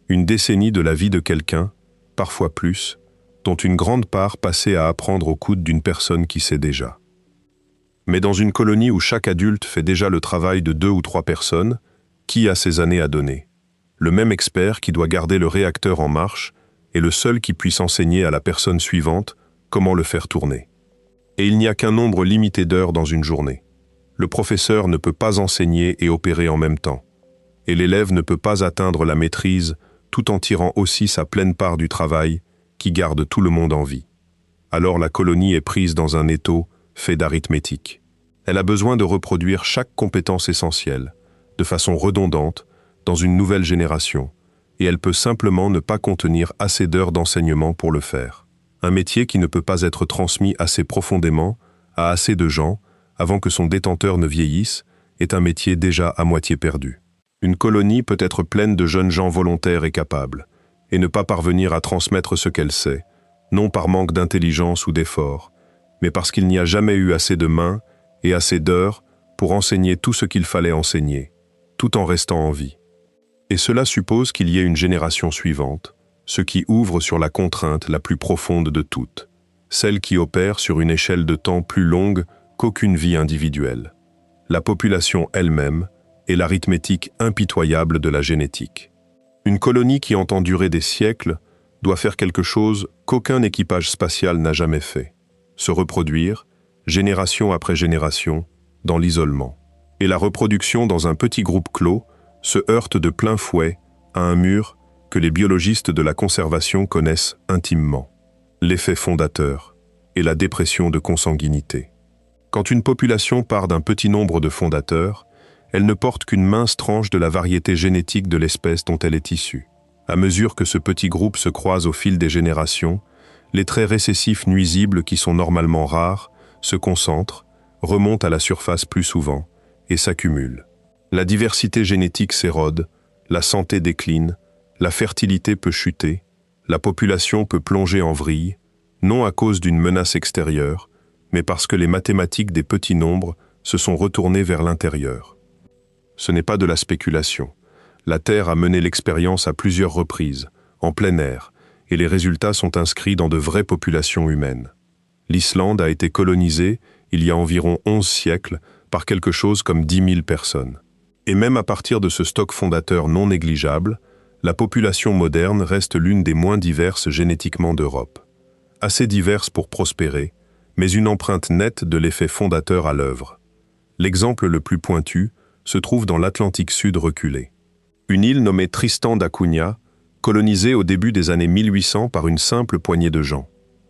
Une décennie de la vie de quelqu'un, parfois plus, dont une grande part passée à apprendre au coude d'une personne qui sait déjà. Mais dans une colonie où chaque adulte fait déjà le travail de 2 ou 3 personnes, qui a ces années à donner? Le même expert qui doit garder le réacteur en marche est le seul qui puisse enseigner à la personne suivante comment le faire tourner. Et il n'y a qu'un nombre limité d'heures dans une journée. Le professeur ne peut pas enseigner et opérer en même temps. Et l'élève ne peut pas atteindre la maîtrise tout en tirant aussi sa pleine part du travail qui garde tout le monde en vie. Alors la colonie est prise dans un étau fait d'arithmétique. Elle a besoin de reproduire chaque compétence essentielle, de façon redondante, dans une nouvelle génération, et elle peut simplement ne pas contenir assez d'heures d'enseignement pour le faire. Un métier qui ne peut pas être transmis assez profondément à assez de gens avant que son détenteur ne vieillisse est un métier déjà à moitié perdu. Une colonie peut être pleine de jeunes gens volontaires et capables, et ne pas parvenir à transmettre ce qu'elle sait, non par manque d'intelligence ou d'effort, mais parce qu'il n'y a jamais eu assez de mains et assez d'heures pour enseigner tout ce qu'il fallait enseigner, tout en restant en vie. Et cela suppose qu'il y ait une génération suivante, ce qui ouvre sur la contrainte la plus profonde de toutes, celle qui opère sur une échelle de temps plus longue qu'aucune vie individuelle. La population elle-même et l'arithmétique impitoyable de la génétique. Une colonie qui entend durer des siècles doit faire quelque chose qu'aucun équipage spatial n'a jamais fait, se reproduire, génération après génération, dans l'isolement. Et la reproduction dans un petit groupe clos se heurte de plein fouet à un mur que les biologistes de la conservation connaissent intimement, l'effet fondateur et la dépression de consanguinité. Quand une population part d'un petit nombre de fondateurs, elle ne porte qu'une mince tranche de la variété génétique de l'espèce dont elle est issue. À mesure que ce petit groupe se croise au fil des générations, les traits récessifs nuisibles qui sont normalement rares se concentrent, remontent à la surface plus souvent et s'accumulent. La diversité génétique s'érode, la santé décline, la fertilité peut chuter, la population peut plonger en vrille, non à cause d'une menace extérieure, mais parce que les mathématiques des petits nombres se sont retournées vers l'intérieur. Ce n'est pas de la spéculation. La Terre a mené l'expérience à plusieurs reprises, en plein air, et les résultats sont inscrits dans de vraies populations humaines. L'Islande a été colonisée, il y a environ 11 siècles, par quelque chose comme 10 000 personnes. Et même à partir de ce stock fondateur non négligeable, la population moderne reste l'une des moins diverses génétiquement d'Europe. Assez diverse pour prospérer, mais une empreinte nette de l'effet fondateur à l'œuvre. L'exemple le plus pointu se trouve dans l'Atlantique Sud reculé. Une île nommée Tristan d'Acunha, colonisée au début des années 1800 par une simple poignée de gens.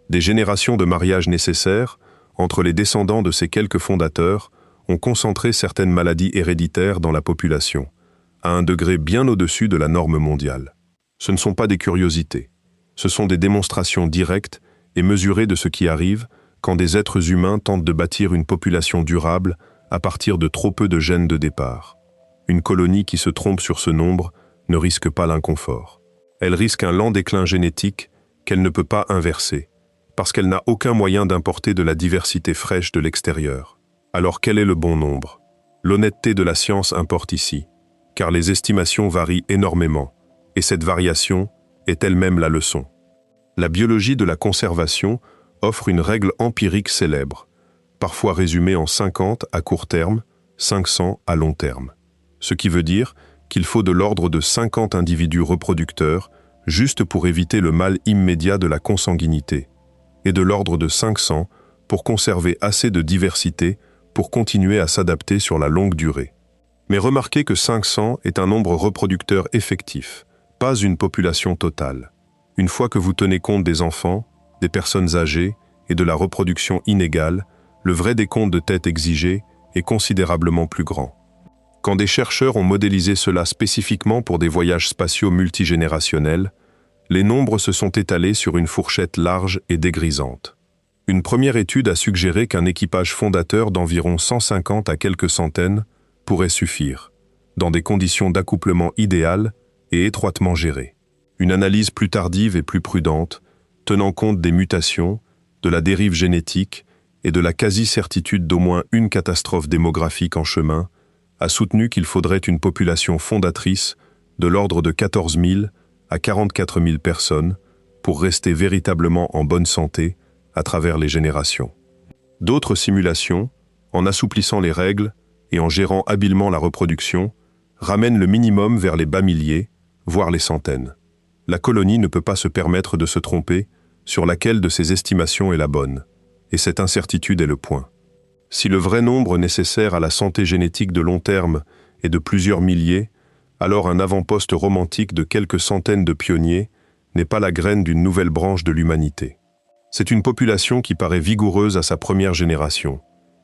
Des générations de mariages nécessaires, entre les descendants de ces quelques fondateurs, ont concentré certaines maladies héréditaires dans la population, à un degré bien au-dessus de la norme mondiale. Ce ne sont pas des curiosités, ce sont des démonstrations directes et mesurées de ce qui arrive quand des êtres humains tentent de bâtir une population durable à partir de trop peu de gènes de départ. Une colonie qui se trompe sur ce nombre ne risque pas l'inconfort. Elle risque un lent déclin génétique qu'elle ne peut pas inverser, parce qu'elle n'a aucun moyen d'importer de la diversité fraîche de l'extérieur. Alors quel est le bon nombre? L'honnêteté de la science importe ici, car les estimations varient énormément, et cette variation est elle-même la leçon. La biologie de la conservation offre une règle empirique célèbre, parfois résumée en 50 à court terme, 500 à long terme. Ce qui veut dire qu'il faut de l'ordre de 50 individus reproducteurs juste pour éviter le mal immédiat de la consanguinité, et de l'ordre de 500 pour conserver assez de diversité pour continuer à s'adapter sur la longue durée. Mais remarquez que 500 est un nombre reproducteur effectif, pas une population totale. Une fois que vous tenez compte des enfants, des personnes âgées et de la reproduction inégale, le vrai décompte de têtes exigé est considérablement plus grand. Quand des chercheurs ont modélisé cela spécifiquement pour des voyages spatiaux multigénérationnels, les nombres se sont étalés sur une fourchette large et dégrisante. Une première étude a suggéré qu'un équipage fondateur d'environ 150 à quelques centaines pourrait suffire, dans des conditions d'accouplement idéales et étroitement gérées. Une analyse plus tardive et plus prudente, tenant compte des mutations, de la dérive génétique et de la quasi-certitude d'au moins une catastrophe démographique en chemin, a soutenu qu'il faudrait une population fondatrice de l'ordre de 14 000 à 44 000 personnes pour rester véritablement en bonne santé à travers les générations. D'autres simulations, en assouplissant les règles et en gérant habilement la reproduction, ramènent le minimum vers les bas milliers, voire les centaines. La colonie ne peut pas se permettre de se tromper sur laquelle de ces estimations est la bonne, et cette incertitude est le point. Si le vrai nombre nécessaire à la santé génétique de long terme est de plusieurs milliers, alors un avant-poste romantique de quelques centaines de pionniers n'est pas la graine d'une nouvelle branche de l'humanité. C'est une population qui paraît vigoureuse à sa première génération,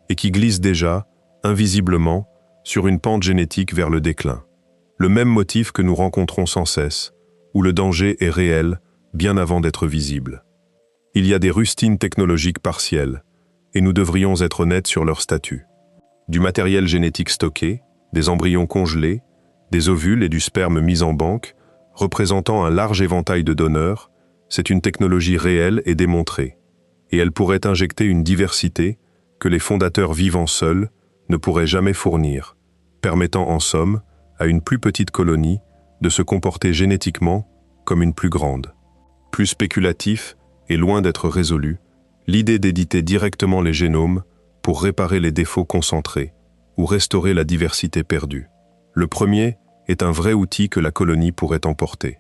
et qui glisse déjà, invisiblement, sur une pente génétique vers le déclin. Le même motif que nous rencontrons sans cesse, où le danger est réel, bien avant d'être visible. Il y a des rustines technologiques partielles, et nous devrions être honnêtes sur leur statut. Du matériel génétique stocké, des embryons congelés, des ovules et du sperme mis en banque, représentant un large éventail de donneurs, c'est une technologie réelle et démontrée, et elle pourrait injecter une diversité que les fondateurs vivants seuls ne pourraient jamais fournir, permettant en somme à une plus petite colonie de se comporter génétiquement comme une plus grande. Plus spéculatif et loin d'être résolu, l'idée d'éditer directement les génomes pour réparer les défauts concentrés ou restaurer la diversité perdue. Le premier est un vrai outil que la colonie pourrait emporter.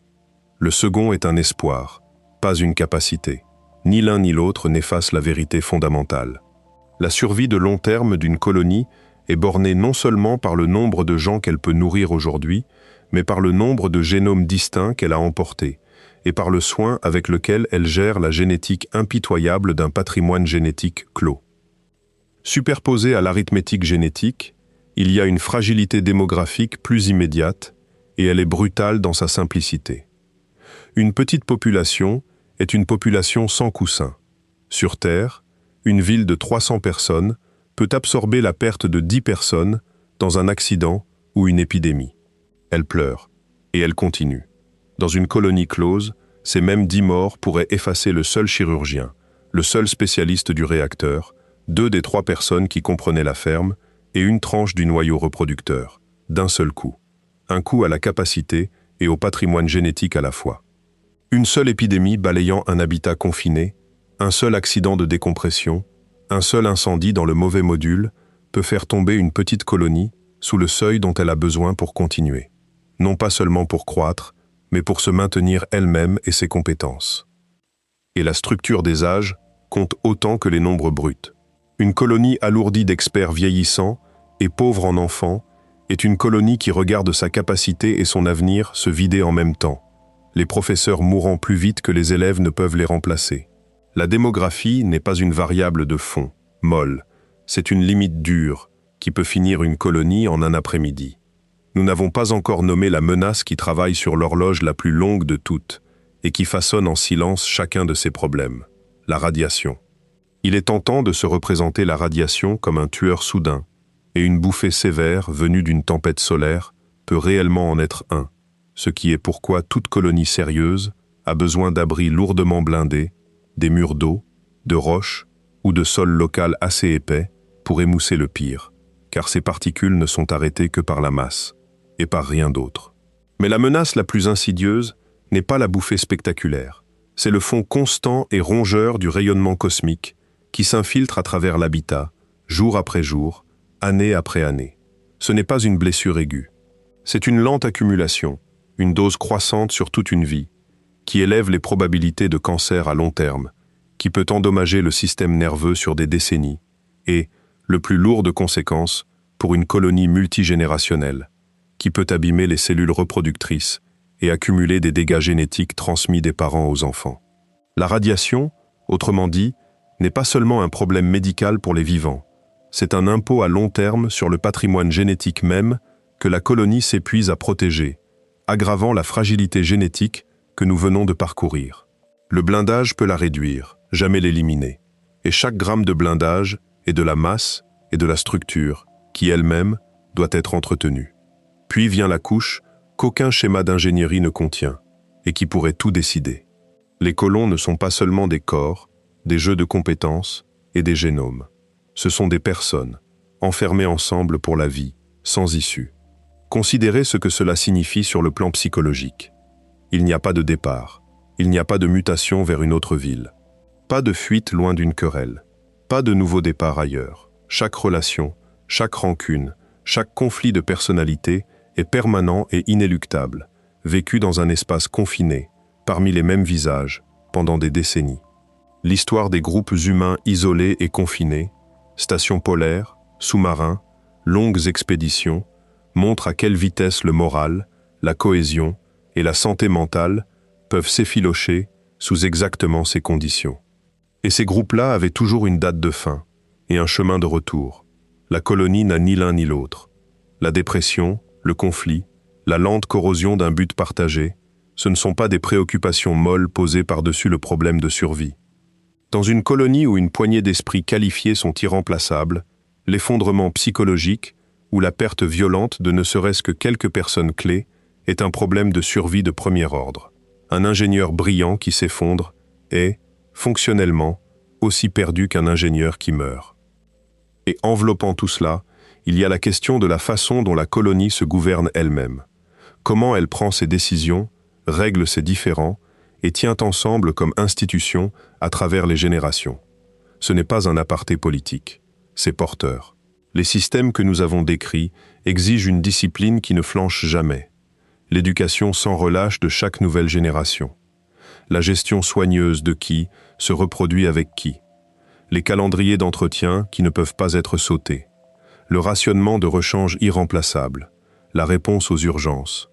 Le second est un espoir, pas une capacité. Ni l'un ni l'autre n'efface la vérité fondamentale. La survie de long terme d'une colonie est bornée non seulement par le nombre de gens qu'elle peut nourrir aujourd'hui, mais par le nombre de génomes distincts qu'elle a emportés, et par le soin avec lequel elle gère la génétique impitoyable d'un patrimoine génétique clos. Superposée à l'arithmétique génétique, il y a une fragilité démographique plus immédiate, et elle est brutale dans sa simplicité. Une petite population est une population sans coussin. Sur Terre, une ville de 300 personnes peut absorber la perte de 10 personnes dans un accident ou une épidémie. Elle pleure, et elle continue. Dans une colonie close, ces mêmes 10 morts pourraient effacer le seul chirurgien, le seul spécialiste du réacteur, 2 des 3 personnes qui comprenaient la ferme et une tranche du noyau reproducteur, d'un seul coup. Un coup à la capacité et au patrimoine génétique à la fois. Une seule épidémie balayant un habitat confiné, un seul accident de décompression, un seul incendie dans le mauvais module peut faire tomber une petite colonie sous le seuil dont elle a besoin pour continuer. Non pas seulement pour croître, mais pour se maintenir elle-même et ses compétences. Et la structure des âges compte autant que les nombres bruts. Une colonie alourdie d'experts vieillissants et pauvre en enfants est une colonie qui regarde sa capacité et son avenir se vider en même temps, les professeurs mourant plus vite que les élèves ne peuvent les remplacer. La démographie n'est pas une variable de fond, molle, c'est une limite dure qui peut finir une colonie en un après-midi. Nous n'avons pas encore nommé la menace qui travaille sur l'horloge la plus longue de toutes et qui façonne en silence chacun de ses problèmes, la radiation. Il est tentant de se représenter la radiation comme un tueur soudain, et une bouffée sévère venue d'une tempête solaire peut réellement en être un, ce qui est pourquoi toute colonie sérieuse a besoin d'abris lourdement blindés, des murs d'eau, de roches ou de sol local assez épais pour émousser le pire, car ces particules ne sont arrêtées que par la masse, et par rien d'autre. Mais la menace la plus insidieuse n'est pas la bouffée spectaculaire, c'est le fond constant et rongeur du rayonnement cosmique qui s'infiltre à travers l'habitat, jour après jour, année après année. Ce n'est pas une blessure aiguë, c'est une lente accumulation, une dose croissante sur toute une vie, qui élève les probabilités de cancer à long terme, qui peut endommager le système nerveux sur des décennies, et, le plus lourd de conséquences, pour une colonie multigénérationnelle, qui peut abîmer les cellules reproductrices et accumuler des dégâts génétiques transmis des parents aux enfants. La radiation, autrement dit, n'est pas seulement un problème médical pour les vivants, c'est un impôt à long terme sur le patrimoine génétique même que la colonie s'épuise à protéger, aggravant la fragilité génétique que nous venons de parcourir. Le blindage peut la réduire, jamais l'éliminer, et chaque gramme de blindage est de la masse et de la structure qui elle-même doit être entretenue. Puis vient la couche qu'aucun schéma d'ingénierie ne contient et qui pourrait tout décider. Les colons ne sont pas seulement des corps, des jeux de compétences et des génomes. Ce sont des personnes, enfermées ensemble pour la vie, sans issue. Considérez ce que cela signifie sur le plan psychologique. Il n'y a pas de départ, il n'y a pas de mutation vers une autre ville, pas de fuite loin d'une querelle, pas de nouveau départ ailleurs. Chaque relation, chaque rancune, chaque conflit de personnalité est permanent et inéluctable, vécu dans un espace confiné, parmi les mêmes visages, pendant des décennies. L'histoire des groupes humains isolés et confinés, stations polaires, sous-marins, longues expéditions, montre à quelle vitesse le moral, la cohésion et la santé mentale peuvent s'effilocher sous exactement ces conditions. Et ces groupes-là avaient toujours une date de fin et un chemin de retour. La colonie n'a ni l'un ni l'autre. La dépression, le conflit, la lente corrosion d'un but partagé, ce ne sont pas des préoccupations molles posées par-dessus le problème de survie. Dans une colonie où une poignée d'esprits qualifiés sont irremplaçables, l'effondrement psychologique ou la perte violente de ne serait-ce que quelques personnes clés est un problème de survie de premier ordre. Un ingénieur brillant qui s'effondre est, fonctionnellement, aussi perdu qu'un ingénieur qui meurt. Et enveloppant tout cela, il y a la question de la façon dont la colonie se gouverne elle-même. Comment elle prend ses décisions, règle ses différends et tient ensemble comme institution à travers les générations. Ce n'est pas un aparté politique, c'est porteur. Les systèmes que nous avons décrits exigent une discipline qui ne flanche jamais. L'éducation sans relâche de chaque nouvelle génération. La gestion soigneuse de qui se reproduit avec qui. Les calendriers d'entretien qui ne peuvent pas être sautés. Le rationnement de rechange irremplaçable. La réponse aux urgences.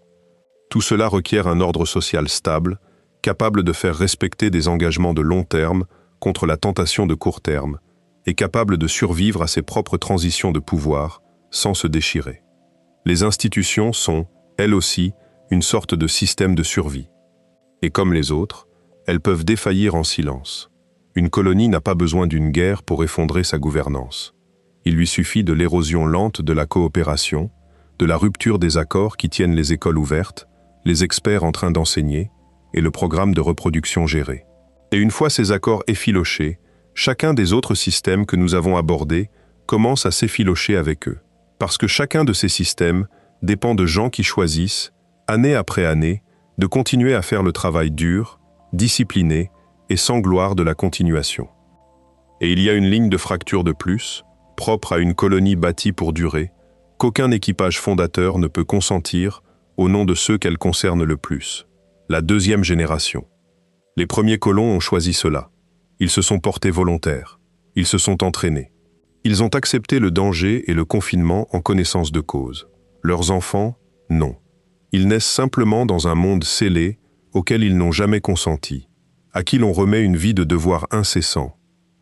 Tout cela requiert un ordre social stable, capable de faire respecter des engagements de long terme contre la tentation de court terme, et capable de survivre à ses propres transitions de pouvoir sans se déchirer. Les institutions sont, elles aussi, une sorte de système de survie. Et comme les autres, elles peuvent défaillir en silence. Une colonie n'a pas besoin d'une guerre pour effondrer sa gouvernance. Il lui suffit de l'érosion lente de la coopération, de la rupture des accords qui tiennent les écoles ouvertes, les experts en train d'enseigner et le programme de reproduction géré. Et une fois ces accords effilochés, chacun des autres systèmes que nous avons abordés commence à s'effilocher avec eux. Parce que chacun de ces systèmes dépend de gens qui choisissent, année après année, de continuer à faire le travail dur, discipliné et sans gloire de la continuation. Et il y a une ligne de fracture de plus, propre à une colonie bâtie pour durer, qu'aucun équipage fondateur ne peut consentir au nom de ceux qu'elle concerne le plus, la deuxième génération. Les premiers colons ont choisi cela. Ils se sont portés volontaires. Ils se sont entraînés. Ils ont accepté le danger et le confinement en connaissance de cause. Leurs enfants, non. Ils naissent simplement dans un monde scellé auquel ils n'ont jamais consenti, à qui l'on remet une vie de devoirs incessants,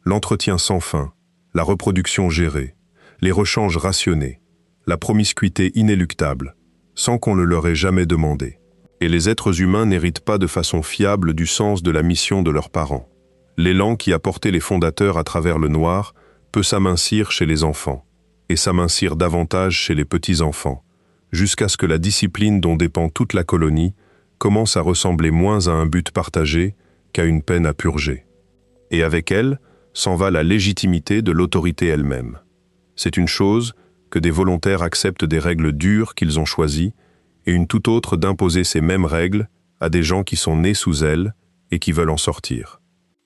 l'entretien sans fin, la reproduction gérée, les rechanges rationnés, la promiscuité inéluctable, sans qu'on le leur ait jamais demandé. Et les êtres humains n'héritent pas de façon fiable du sens de la mission de leurs parents. L'élan qui a porté les fondateurs à travers le noir peut s'amincir chez les enfants, et s'amincir davantage chez les petits-enfants, jusqu'à ce que la discipline dont dépend toute la colonie commence à ressembler moins à un but partagé qu'à une peine à purger. Et avec elle, s'en va la légitimité de l'autorité elle-même. C'est une chose que des volontaires acceptent des règles dures qu'ils ont choisies, et une toute autre d'imposer ces mêmes règles à des gens qui sont nés sous elles et qui veulent en sortir.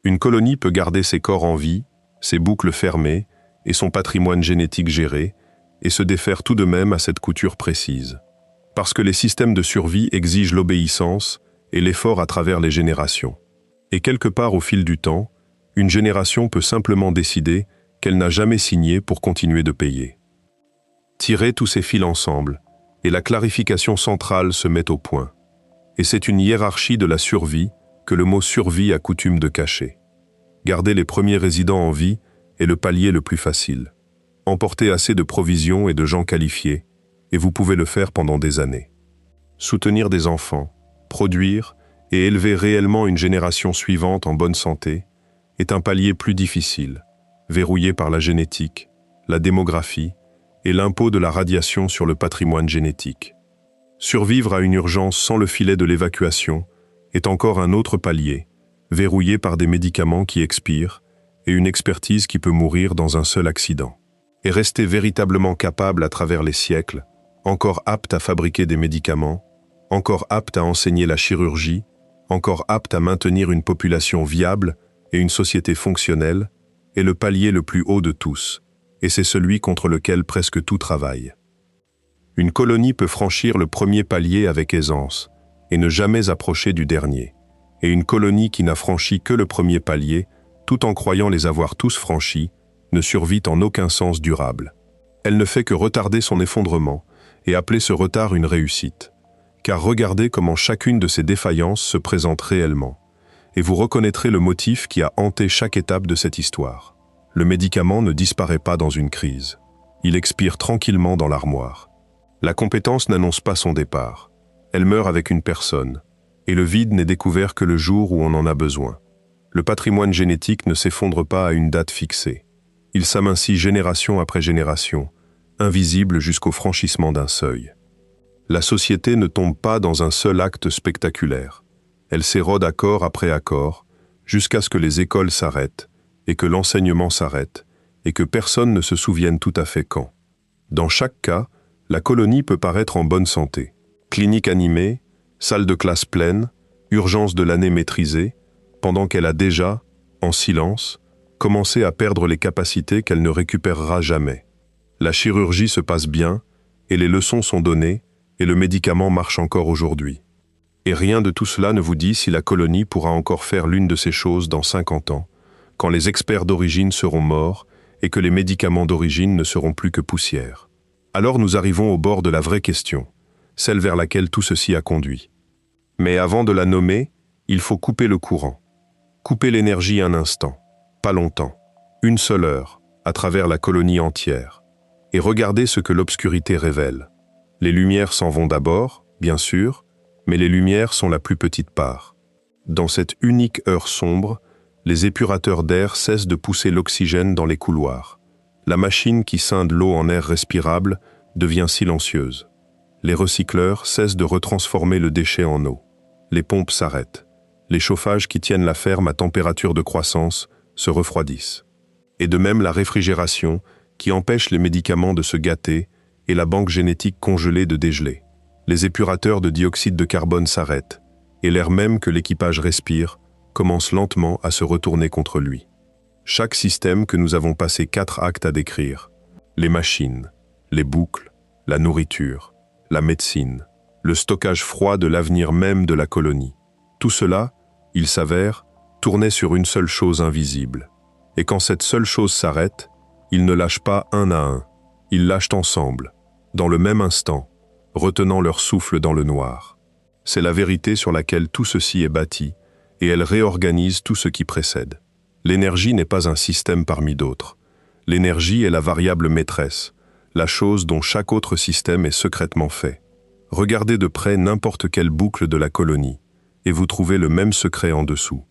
Une colonie peut garder ses corps en vie, ses boucles fermées et son patrimoine génétique géré, et se défaire tout de même à cette couture précise. Parce que les systèmes de survie exigent l'obéissance et l'effort à travers les générations. Et quelque part au fil du temps, une génération peut simplement décider qu'elle n'a jamais signé pour continuer de payer. Tirez tous ces fils ensemble, et la clarification centrale se met au point. Et c'est une hiérarchie de la survie que le mot survie a coutume de cacher. Garder les premiers résidents en vie est le palier le plus facile. Emportez assez de provisions et de gens qualifiés, et vous pouvez le faire pendant des années. Soutenir des enfants, produire et élever réellement une génération suivante en bonne santé est un palier plus difficile, verrouillé par la génétique, la démographie et l'impôt de la radiation sur le patrimoine génétique. Survivre à une urgence sans le filet de l'évacuation est encore un autre palier, verrouillé par des médicaments qui expirent et une expertise qui peut mourir dans un seul accident. Et rester véritablement capable à travers les siècles, encore apte à fabriquer des médicaments, encore apte à enseigner la chirurgie, encore apte à maintenir une population viable et une société fonctionnelle, est le palier le plus haut de tous, et c'est celui contre lequel presque tout travaille. Une colonie peut franchir le premier palier avec aisance, et ne jamais approcher du dernier, et une colonie qui n'a franchi que le premier palier, tout en croyant les avoir tous franchis, ne survit en aucun sens durable. Elle ne fait que retarder son effondrement et appeler ce retard une réussite. Car regardez comment chacune de ces défaillances se présente réellement, et vous reconnaîtrez le motif qui a hanté chaque étape de cette histoire. Le médicament ne disparaît pas dans une crise. Il expire tranquillement dans l'armoire. La compétence n'annonce pas son départ. Elle meurt avec une personne, et le vide n'est découvert que le jour où on en a besoin. Le patrimoine génétique ne s'effondre pas à une date fixée. Il s'amincit génération après génération, invisible jusqu'au franchissement d'un seuil. La société ne tombe pas dans un seul acte spectaculaire. Elle s'érode accord après accord, jusqu'à ce que les écoles s'arrêtent, et que l'enseignement s'arrête, et que personne ne se souvienne tout à fait quand. Dans chaque cas, la colonie peut paraître en bonne santé. Clinique animée, salle de classe pleine, urgence de l'année maîtrisée, pendant qu'elle a déjà, en silence, commencé à perdre les capacités qu'elle ne récupérera jamais. La chirurgie se passe bien, et les leçons sont données, et le médicament marche encore aujourd'hui. Et rien de tout cela ne vous dit si la colonie pourra encore faire l'une de ces choses dans 50 ans, quand les experts d'origine seront morts et que les médicaments d'origine ne seront plus que poussière. Alors nous arrivons au bord de la vraie question, celle vers laquelle tout ceci a conduit. Mais avant de la nommer, il faut couper le courant. Couper l'énergie un instant, pas longtemps, une seule heure, à travers la colonie entière, et regardez ce que l'obscurité révèle. Les lumières s'en vont d'abord, bien sûr, mais les lumières sont la plus petite part. Dans cette unique heure sombre, les épurateurs d'air cessent de pousser l'oxygène dans les couloirs. La machine qui scinde l'eau en air respirable devient silencieuse. Les recycleurs cessent de retransformer le déchet en eau. Les pompes s'arrêtent. Les chauffages qui tiennent la ferme à température de croissance se refroidissent. Et de même la réfrigération, qui empêche les médicaments de se gâter, et la banque génétique congelée de dégeler. Les épurateurs de dioxyde de carbone s'arrêtent, et l'air même que l'équipage respire commence lentement à se retourner contre lui. Chaque système que nous avons passé 4 actes à décrire, les machines, les boucles, la nourriture, la médecine, le stockage froid de l'avenir même de la colonie, tout cela, il s'avère, tournait sur une seule chose invisible. Et quand cette seule chose s'arrête, ils ne lâchent pas un à un, ils lâchent ensemble, dans le même instant, retenant leur souffle dans le noir. C'est la vérité sur laquelle tout ceci est bâti, et elle réorganise tout ce qui précède. L'énergie n'est pas un système parmi d'autres. L'énergie est la variable maîtresse, la chose dont chaque autre système est secrètement fait. Regardez de près n'importe quelle boucle de la colonie, et vous trouvez le même secret en dessous.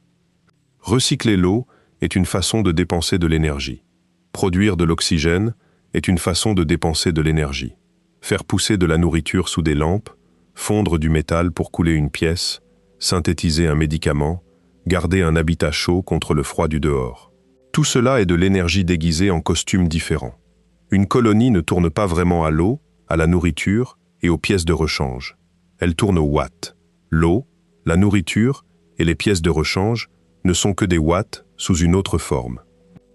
Recycler l'eau est une façon de dépenser de l'énergie. Produire de l'oxygène est une façon de dépenser de l'énergie. Faire pousser de la nourriture sous des lampes, fondre du métal pour couler une pièce, synthétiser un médicament, garder un habitat chaud contre le froid du dehors. Tout cela est de l'énergie déguisée en costumes différents. Une colonie ne tourne pas vraiment à l'eau, à la nourriture et aux pièces de rechange. Elle tourne aux watts. L'eau, la nourriture et les pièces de rechange ne sont que des watts sous une autre forme.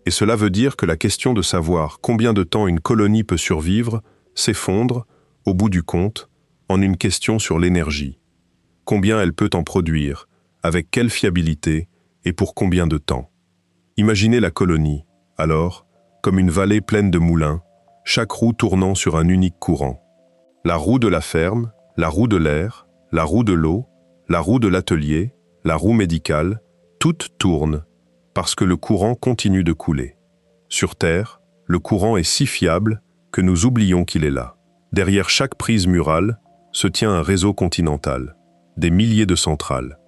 Et cela veut dire que la question de savoir combien de temps une colonie peut survivre s'effondre, au bout du compte, en une question sur l'énergie. Combien elle peut en produire, avec quelle fiabilité et pour combien de temps. Imaginez la colonie, alors, comme une vallée pleine de moulins, chaque roue tournant sur un unique courant. La roue de la ferme, la roue de l'air, la roue de l'eau, la roue de l'atelier, la roue médicale, toutes tournent, parce que le courant continue de couler. Sur Terre, le courant est si fiable que nous oublions qu'il est là. Derrière chaque prise murale se tient un réseau continental, des milliers de centrales.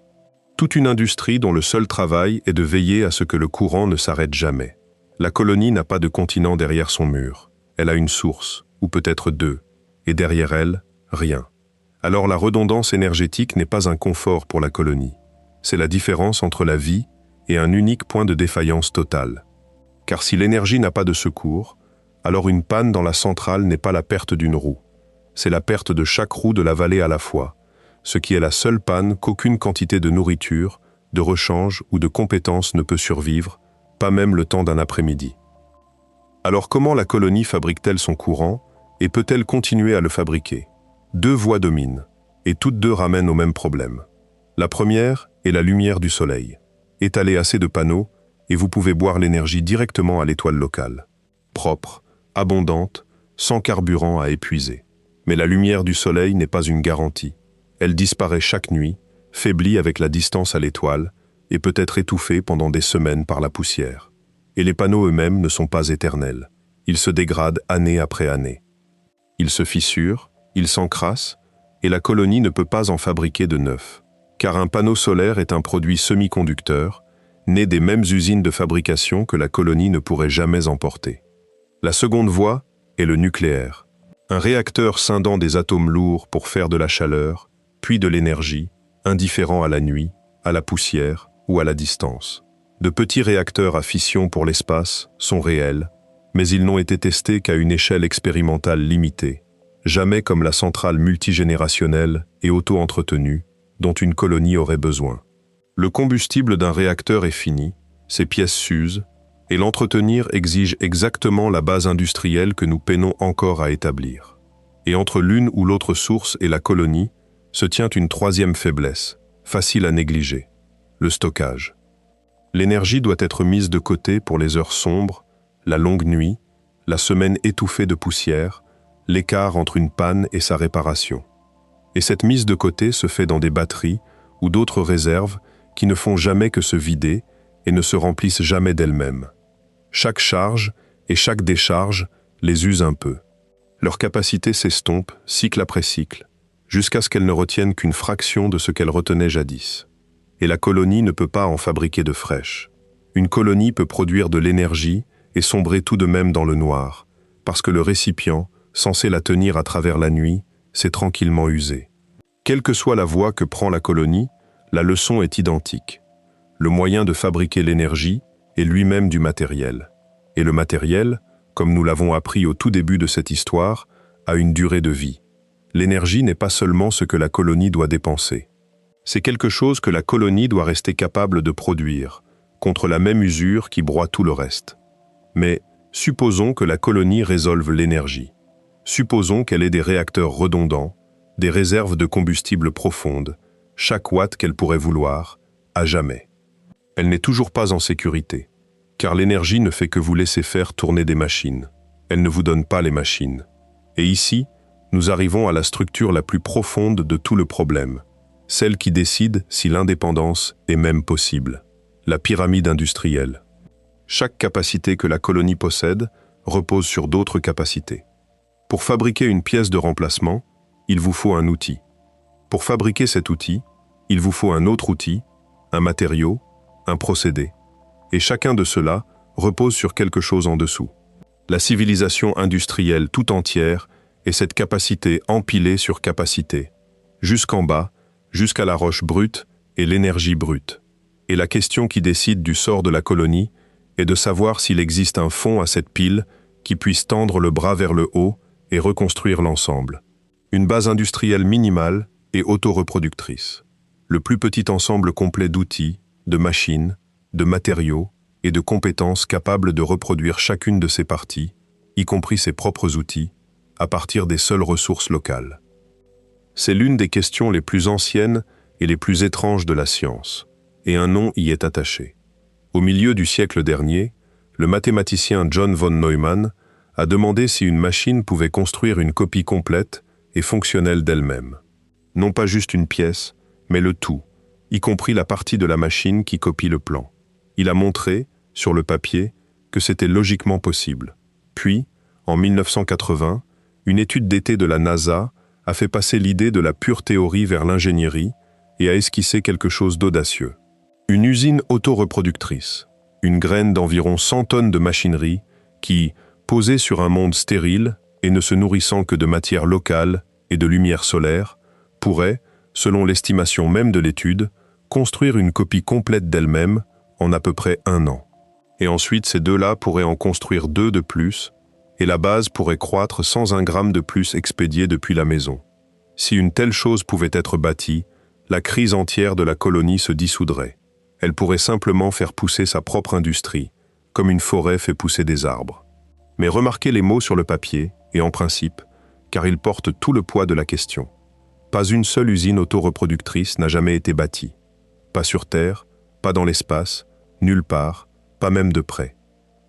Toute une industrie dont le seul travail est de veiller à ce que le courant ne s'arrête jamais. La colonie n'a pas de continent derrière son mur. Elle a une source, ou peut-être deux, et derrière elle, rien. Alors la redondance énergétique n'est pas un confort pour la colonie. C'est la différence entre la vie et un unique point de défaillance totale. Car si l'énergie n'a pas de secours, alors une panne dans la centrale n'est pas la perte d'une roue. C'est la perte de chaque roue de la vallée à la fois, ce qui est la seule panne qu'aucune quantité de nourriture, de rechange ou de compétences ne peut survivre, pas même le temps d'un après-midi. Alors comment la colonie fabrique-t-elle son courant et peut-elle continuer à le fabriquer? Deux voies dominent, et toutes deux ramènent au même problème. La première est la lumière du soleil. Étalez assez de panneaux et vous pouvez boire l'énergie directement à l'étoile locale. Propre, abondante, sans carburant à épuiser. Mais la lumière du soleil n'est pas une garantie. Elle disparaît chaque nuit, faiblit avec la distance à l'étoile et peut être étouffée pendant des semaines par la poussière. Et les panneaux eux-mêmes ne sont pas éternels. Ils se dégradent année après année. Ils se fissurent, ils s'encrassent, et la colonie ne peut pas en fabriquer de neuf. Car un panneau solaire est un produit semi-conducteur, né des mêmes usines de fabrication que la colonie ne pourrait jamais emporter. La seconde voie est le nucléaire. Un réacteur scindant des atomes lourds pour faire de la chaleur, puis de l'énergie, indifférent à la nuit, à la poussière ou à la distance. De petits réacteurs à fission pour l'espace sont réels, mais ils n'ont été testés qu'à une échelle expérimentale limitée, jamais comme la centrale multigénérationnelle et auto-entretenue dont une colonie aurait besoin. Le combustible d'un réacteur est fini, ses pièces s'usent, et l'entretenir exige exactement la base industrielle que nous peinons encore à établir. Et entre l'une ou l'autre source et la colonie se tient une troisième faiblesse, facile à négliger, le stockage. L'énergie doit être mise de côté pour les heures sombres, la longue nuit, la semaine étouffée de poussière, l'écart entre une panne et sa réparation. Et cette mise de côté se fait dans des batteries ou d'autres réserves qui ne font jamais que se vider et ne se remplissent jamais d'elles-mêmes. Chaque charge et chaque décharge les use un peu. Leur capacité s'estompe, cycle après cycle, jusqu'à ce qu'elles ne retiennent qu'une fraction de ce qu'elles retenaient jadis. Et la colonie ne peut pas en fabriquer de fraîche. Une colonie peut produire de l'énergie et sombrer tout de même dans le noir, parce que le récipient, censé la tenir à travers la nuit, s'est tranquillement usé. Quelle que soit la voie que prend la colonie, la leçon est identique. Le moyen de fabriquer l'énergie est lui-même du matériel. Et le matériel, comme nous l'avons appris au tout début de cette histoire, a une durée de vie. L'énergie n'est pas seulement ce que la colonie doit dépenser. C'est quelque chose que la colonie doit rester capable de produire, contre la même usure qui broie tout le reste. Mais supposons que la colonie résolve l'énergie. Supposons qu'elle ait des réacteurs redondants, des réserves de combustible profondes, chaque watt qu'elle pourrait vouloir, à jamais. Elle n'est toujours pas en sécurité, car l'énergie ne fait que vous laisser faire tourner des machines. Elle ne vous donne pas les machines. Et ici, nous arrivons à la structure la plus profonde de tout le problème, celle qui décide si l'indépendance est même possible, la pyramide industrielle. Chaque capacité que la colonie possède repose sur d'autres capacités. Pour fabriquer une pièce de remplacement, il vous faut un outil. Pour fabriquer cet outil, il vous faut un autre outil, un matériau, un procédé. Et chacun de ceux-là repose sur quelque chose en dessous. La civilisation industrielle tout entière est cette capacité empilée sur capacité, jusqu'en bas, jusqu'à la roche brute et l'énergie brute. Et la question qui décide du sort de la colonie est de savoir s'il existe un fond à cette pile qui puisse tendre le bras vers le haut et reconstruire l'ensemble. Une base industrielle minimale et auto-reproductrice. Le plus petit ensemble complet d'outils, de machines, de matériaux et de compétences capables de reproduire chacune de ses parties, y compris ses propres outils, à partir des seules ressources locales. C'est l'une des questions les plus anciennes et les plus étranges de la science, et un nom y est attaché. Au milieu du siècle dernier, le mathématicien John von Neumann a demandé si une machine pouvait construire une copie complète et fonctionnelle d'elle-même. Non pas juste une pièce, mais le tout, y compris la partie de la machine qui copie le plan. Il a montré, sur le papier, que c'était logiquement possible. Puis, en 1980, une étude d'été de la NASA a fait passer l'idée de la pure théorie vers l'ingénierie et a esquissé quelque chose d'audacieux. Une usine auto-reproductrice, une graine d'environ 100 tonnes de machinerie qui, posée sur un monde stérile et ne se nourrissant que de matière locale et de lumière solaire, pourrait, selon l'estimation même de l'étude, construire une copie complète d'elle-même en à peu près 1 an. Et ensuite, ces deux-là pourraient en construire 2 de plus, et la base pourrait croître sans 1 gramme de plus expédié depuis la maison. Si une telle chose pouvait être bâtie, la crise entière de la colonie se dissoudrait. Elle pourrait simplement faire pousser sa propre industrie, comme une forêt fait pousser des arbres. Mais remarquez les mots sur le papier, et en principe, car ils portent tout le poids de la question. Pas une seule usine auto-reproductrice n'a jamais été bâtie. Pas sur Terre, pas dans l'espace, nulle part, pas même de près.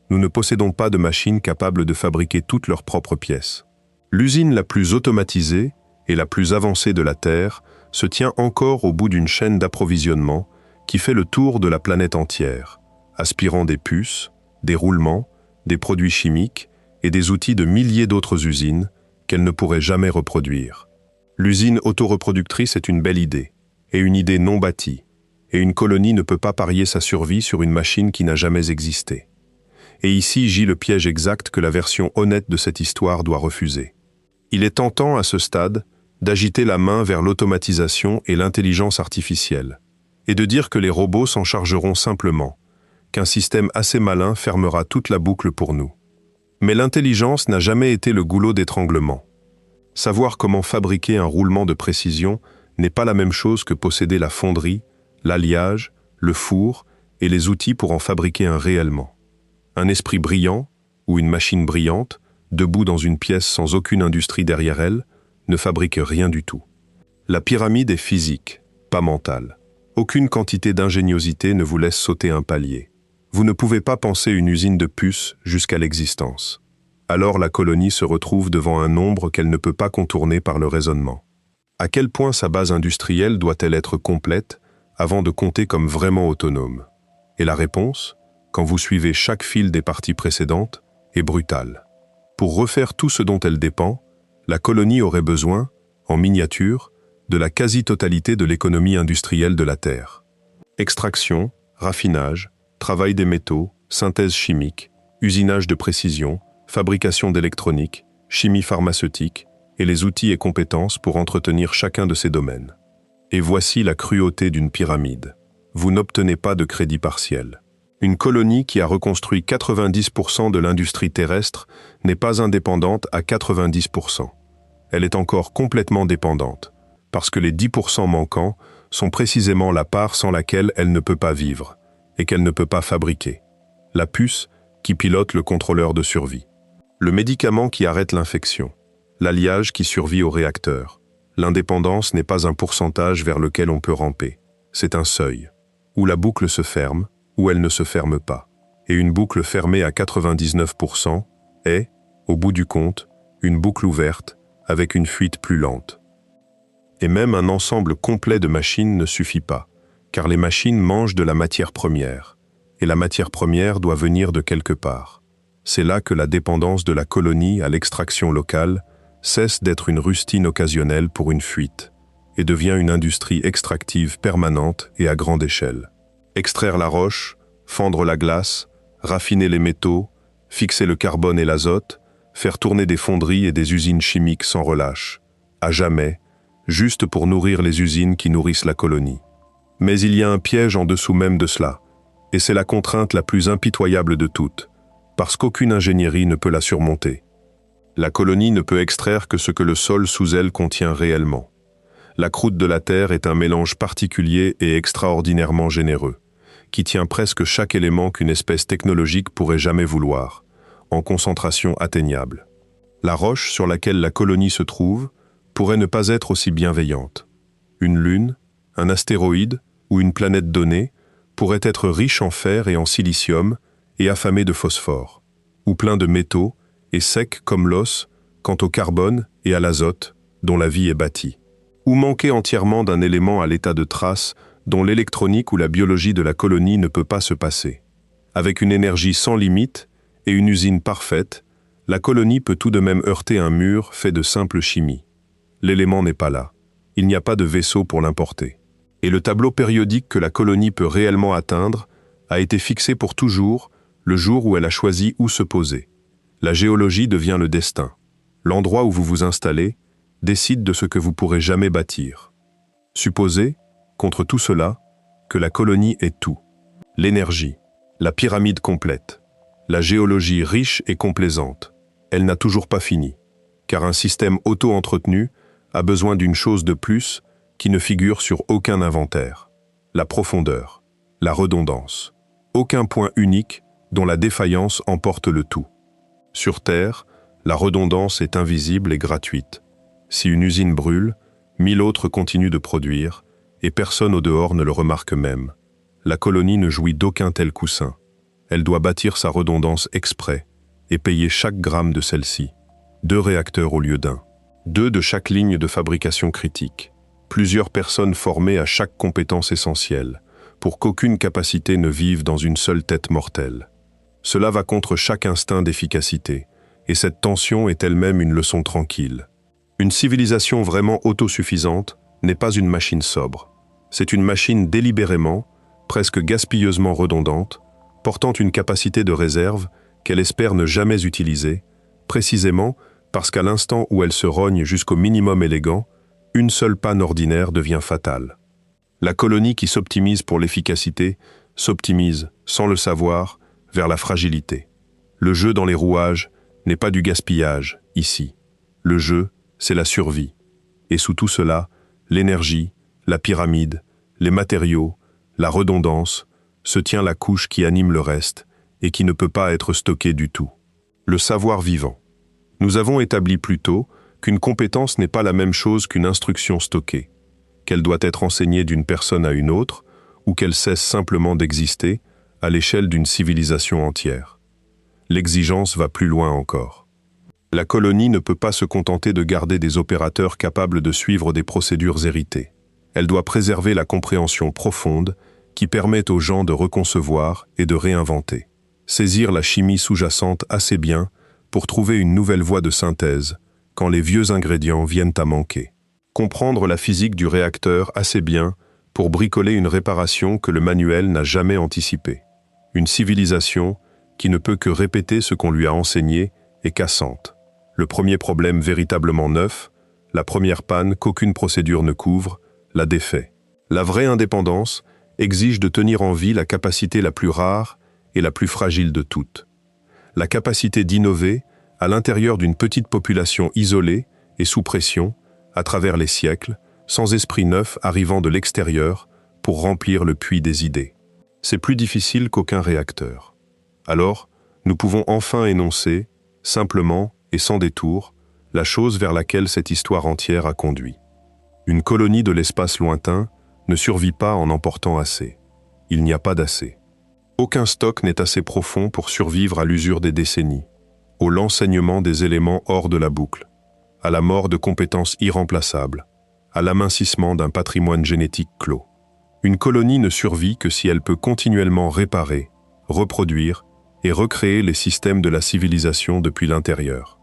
Nous ne possédons pas de machines capables de fabriquer toutes leurs propres pièces. L'usine la plus automatisée et la plus avancée de la Terre se tient encore au bout d'une chaîne d'approvisionnement qui fait le tour de la planète entière, aspirant des puces, des roulements, des produits chimiques et des outils de milliers d'autres usines qu'elle ne pourrait jamais reproduire. L'usine autoreproductrice est une belle idée, et une idée non bâtie, et une colonie ne peut pas parier sa survie sur une machine qui n'a jamais existé. Et ici gît le piège exact que la version honnête de cette histoire doit refuser. Il est tentant à ce stade d'agiter la main vers l'automatisation et l'intelligence artificielle, et de dire que les robots s'en chargeront simplement, qu'un système assez malin fermera toute la boucle pour nous. Mais l'intelligence n'a jamais été le goulot d'étranglement. Savoir comment fabriquer un roulement de précision n'est pas la même chose que posséder la fonderie, l'alliage, le four et les outils pour en fabriquer un réellement. Un esprit brillant, ou une machine brillante, debout dans une pièce sans aucune industrie derrière elle, ne fabrique rien du tout. La pyramide est physique, pas mentale. Aucune quantité d'ingéniosité ne vous laisse sauter un palier. Vous ne pouvez pas penser une usine de puces jusqu'à l'existence. Alors la colonie se retrouve devant un nombre qu'elle ne peut pas contourner par le raisonnement. À quel point sa base industrielle doit-elle être complète avant de compter comme vraiment autonome? Et la réponse, quand vous suivez chaque fil des parties précédentes, est brutale. Pour refaire tout ce dont elle dépend, la colonie aurait besoin, en miniature, de la quasi-totalité de l'économie industrielle de la Terre. Extraction, raffinage, travail des métaux, synthèse chimique, usinage de précision, fabrication d'électronique, chimie pharmaceutique, et les outils et compétences pour entretenir chacun de ces domaines. Et voici la cruauté d'une pyramide. Vous n'obtenez pas de crédit partiel. Une colonie qui a reconstruit 90% de l'industrie terrestre n'est pas indépendante à 90%. Elle est encore complètement dépendante, parce que les 10% manquants sont précisément la part sans laquelle elle ne peut pas vivre, et qu'elle ne peut pas fabriquer. La puce qui pilote le contrôleur de survie. Le médicament qui arrête l'infection. L'alliage qui survit au réacteur. L'indépendance n'est pas un pourcentage vers lequel on peut ramper. C'est un seuil, où la boucle se ferme, ou elle ne se ferme pas. Et une boucle fermée à 99% est, au bout du compte, une boucle ouverte, avec une fuite plus lente. Et même un ensemble complet de machines ne suffit pas, car les machines mangent de la matière première, et la matière première doit venir de quelque part. C'est là que la dépendance de la colonie à l'extraction locale cesse d'être une rustine occasionnelle pour une fuite, et devient une industrie extractive permanente et à grande échelle. Extraire la roche, fendre la glace, raffiner les métaux, fixer le carbone et l'azote, faire tourner des fonderies et des usines chimiques sans relâche. À jamais, juste pour nourrir les usines qui nourrissent la colonie. Mais il y a un piège en dessous même de cela, et c'est la contrainte la plus impitoyable de toutes, parce qu'aucune ingénierie ne peut la surmonter. La colonie ne peut extraire que ce que le sol sous elle contient réellement. La croûte de la Terre est un mélange particulier et extraordinairement généreux, qui tient presque chaque élément qu'une espèce technologique pourrait jamais vouloir, en concentration atteignable. La roche sur laquelle la colonie se trouve pourrait ne pas être aussi bienveillante. Une lune, un astéroïde ou une planète donnée pourrait être riche en fer et en silicium et affamée de phosphore, ou plein de métaux et sec comme l'os quant au carbone et à l'azote dont la vie est bâtie, ou manquer entièrement d'un élément à l'état de trace dont l'électronique ou la biologie de la colonie ne peut pas se passer. Avec une énergie sans limite et une usine parfaite, la colonie peut tout de même heurter un mur fait de simple chimie. L'élément n'est pas là. Il n'y a pas de vaisseau pour l'importer. Et le tableau périodique que la colonie peut réellement atteindre a été fixé pour toujours le jour où elle a choisi où se poser. La géologie devient le destin. L'endroit où vous vous installez décide de ce que vous pourrez jamais bâtir. Supposez, contre tout cela, que la colonie est tout. L'énergie, la pyramide complète, la géologie riche et complaisante. Elle n'a toujours pas fini, car un système auto-entretenu a besoin d'une chose de plus qui ne figure sur aucun inventaire. La profondeur, la redondance. Aucun point unique dont la défaillance emporte le tout. Sur Terre, la redondance est invisible et gratuite. Si une usine brûle, 1000 autres continuent de produire, et personne au dehors ne le remarque même. La colonie ne jouit d'aucun tel coussin. Elle doit bâtir sa redondance exprès et payer chaque gramme de celle-ci. 2 réacteurs au lieu d'un. 2 de chaque ligne de fabrication critique. Plusieurs personnes formées à chaque compétence essentielle, pour qu'aucune capacité ne vive dans une seule tête mortelle. Cela va contre chaque instinct d'efficacité, et cette tension est elle-même une leçon tranquille. Une civilisation vraiment autosuffisante n'est pas une machine sobre. C'est une machine délibérément, presque gaspilleusement redondante, portant une capacité de réserve qu'elle espère ne jamais utiliser, précisément parce qu'à l'instant où elle se rogne jusqu'au minimum élégant, une seule panne ordinaire devient fatale. La colonie qui s'optimise pour l'efficacité s'optimise, sans le savoir, vers la fragilité. Le jeu dans les rouages n'est pas du gaspillage, ici. Le jeu, c'est la survie. Et sous tout cela, l'énergie, la pyramide, les matériaux, la redondance, se tient la couche qui anime le reste et qui ne peut pas être stockée du tout. Le savoir vivant. Nous avons établi plus tôt qu'une compétence n'est pas la même chose qu'une instruction stockée, qu'elle doit être enseignée d'une personne à une autre, ou qu'elle cesse simplement d'exister à l'échelle d'une civilisation entière. L'exigence va plus loin encore. La colonie ne peut pas se contenter de garder des opérateurs capables de suivre des procédures héritées. Elle doit préserver la compréhension profonde qui permet aux gens de reconcevoir et de réinventer. Saisir la chimie sous-jacente assez bien pour trouver une nouvelle voie de synthèse quand les vieux ingrédients viennent à manquer. Comprendre la physique du réacteur assez bien pour bricoler une réparation que le manuel n'a jamais anticipée. Une civilisation qui ne peut que répéter ce qu'on lui a enseigné est cassante. Le premier problème véritablement neuf, la première panne qu'aucune procédure ne couvre, la défait. La vraie indépendance exige de tenir en vie la capacité la plus rare et la plus fragile de toutes. La capacité d'innover à l'intérieur d'une petite population isolée et sous pression, à travers les siècles, sans esprit neuf arrivant de l'extérieur pour remplir le puits des idées. C'est plus difficile qu'aucun réacteur. Alors, nous pouvons enfin énoncer, simplement et sans détour, la chose vers laquelle cette histoire entière a conduit. Une colonie de l'espace lointain ne survit pas en emportant assez. Il n'y a pas d'assez. Aucun stock n'est assez profond pour survivre à l'usure des décennies, au l'enseignement des éléments hors de la boucle, à la mort de compétences irremplaçables, à l'amincissement d'un patrimoine génétique clos. Une colonie ne survit que si elle peut continuellement réparer, reproduire et recréer les systèmes de la civilisation depuis l'intérieur.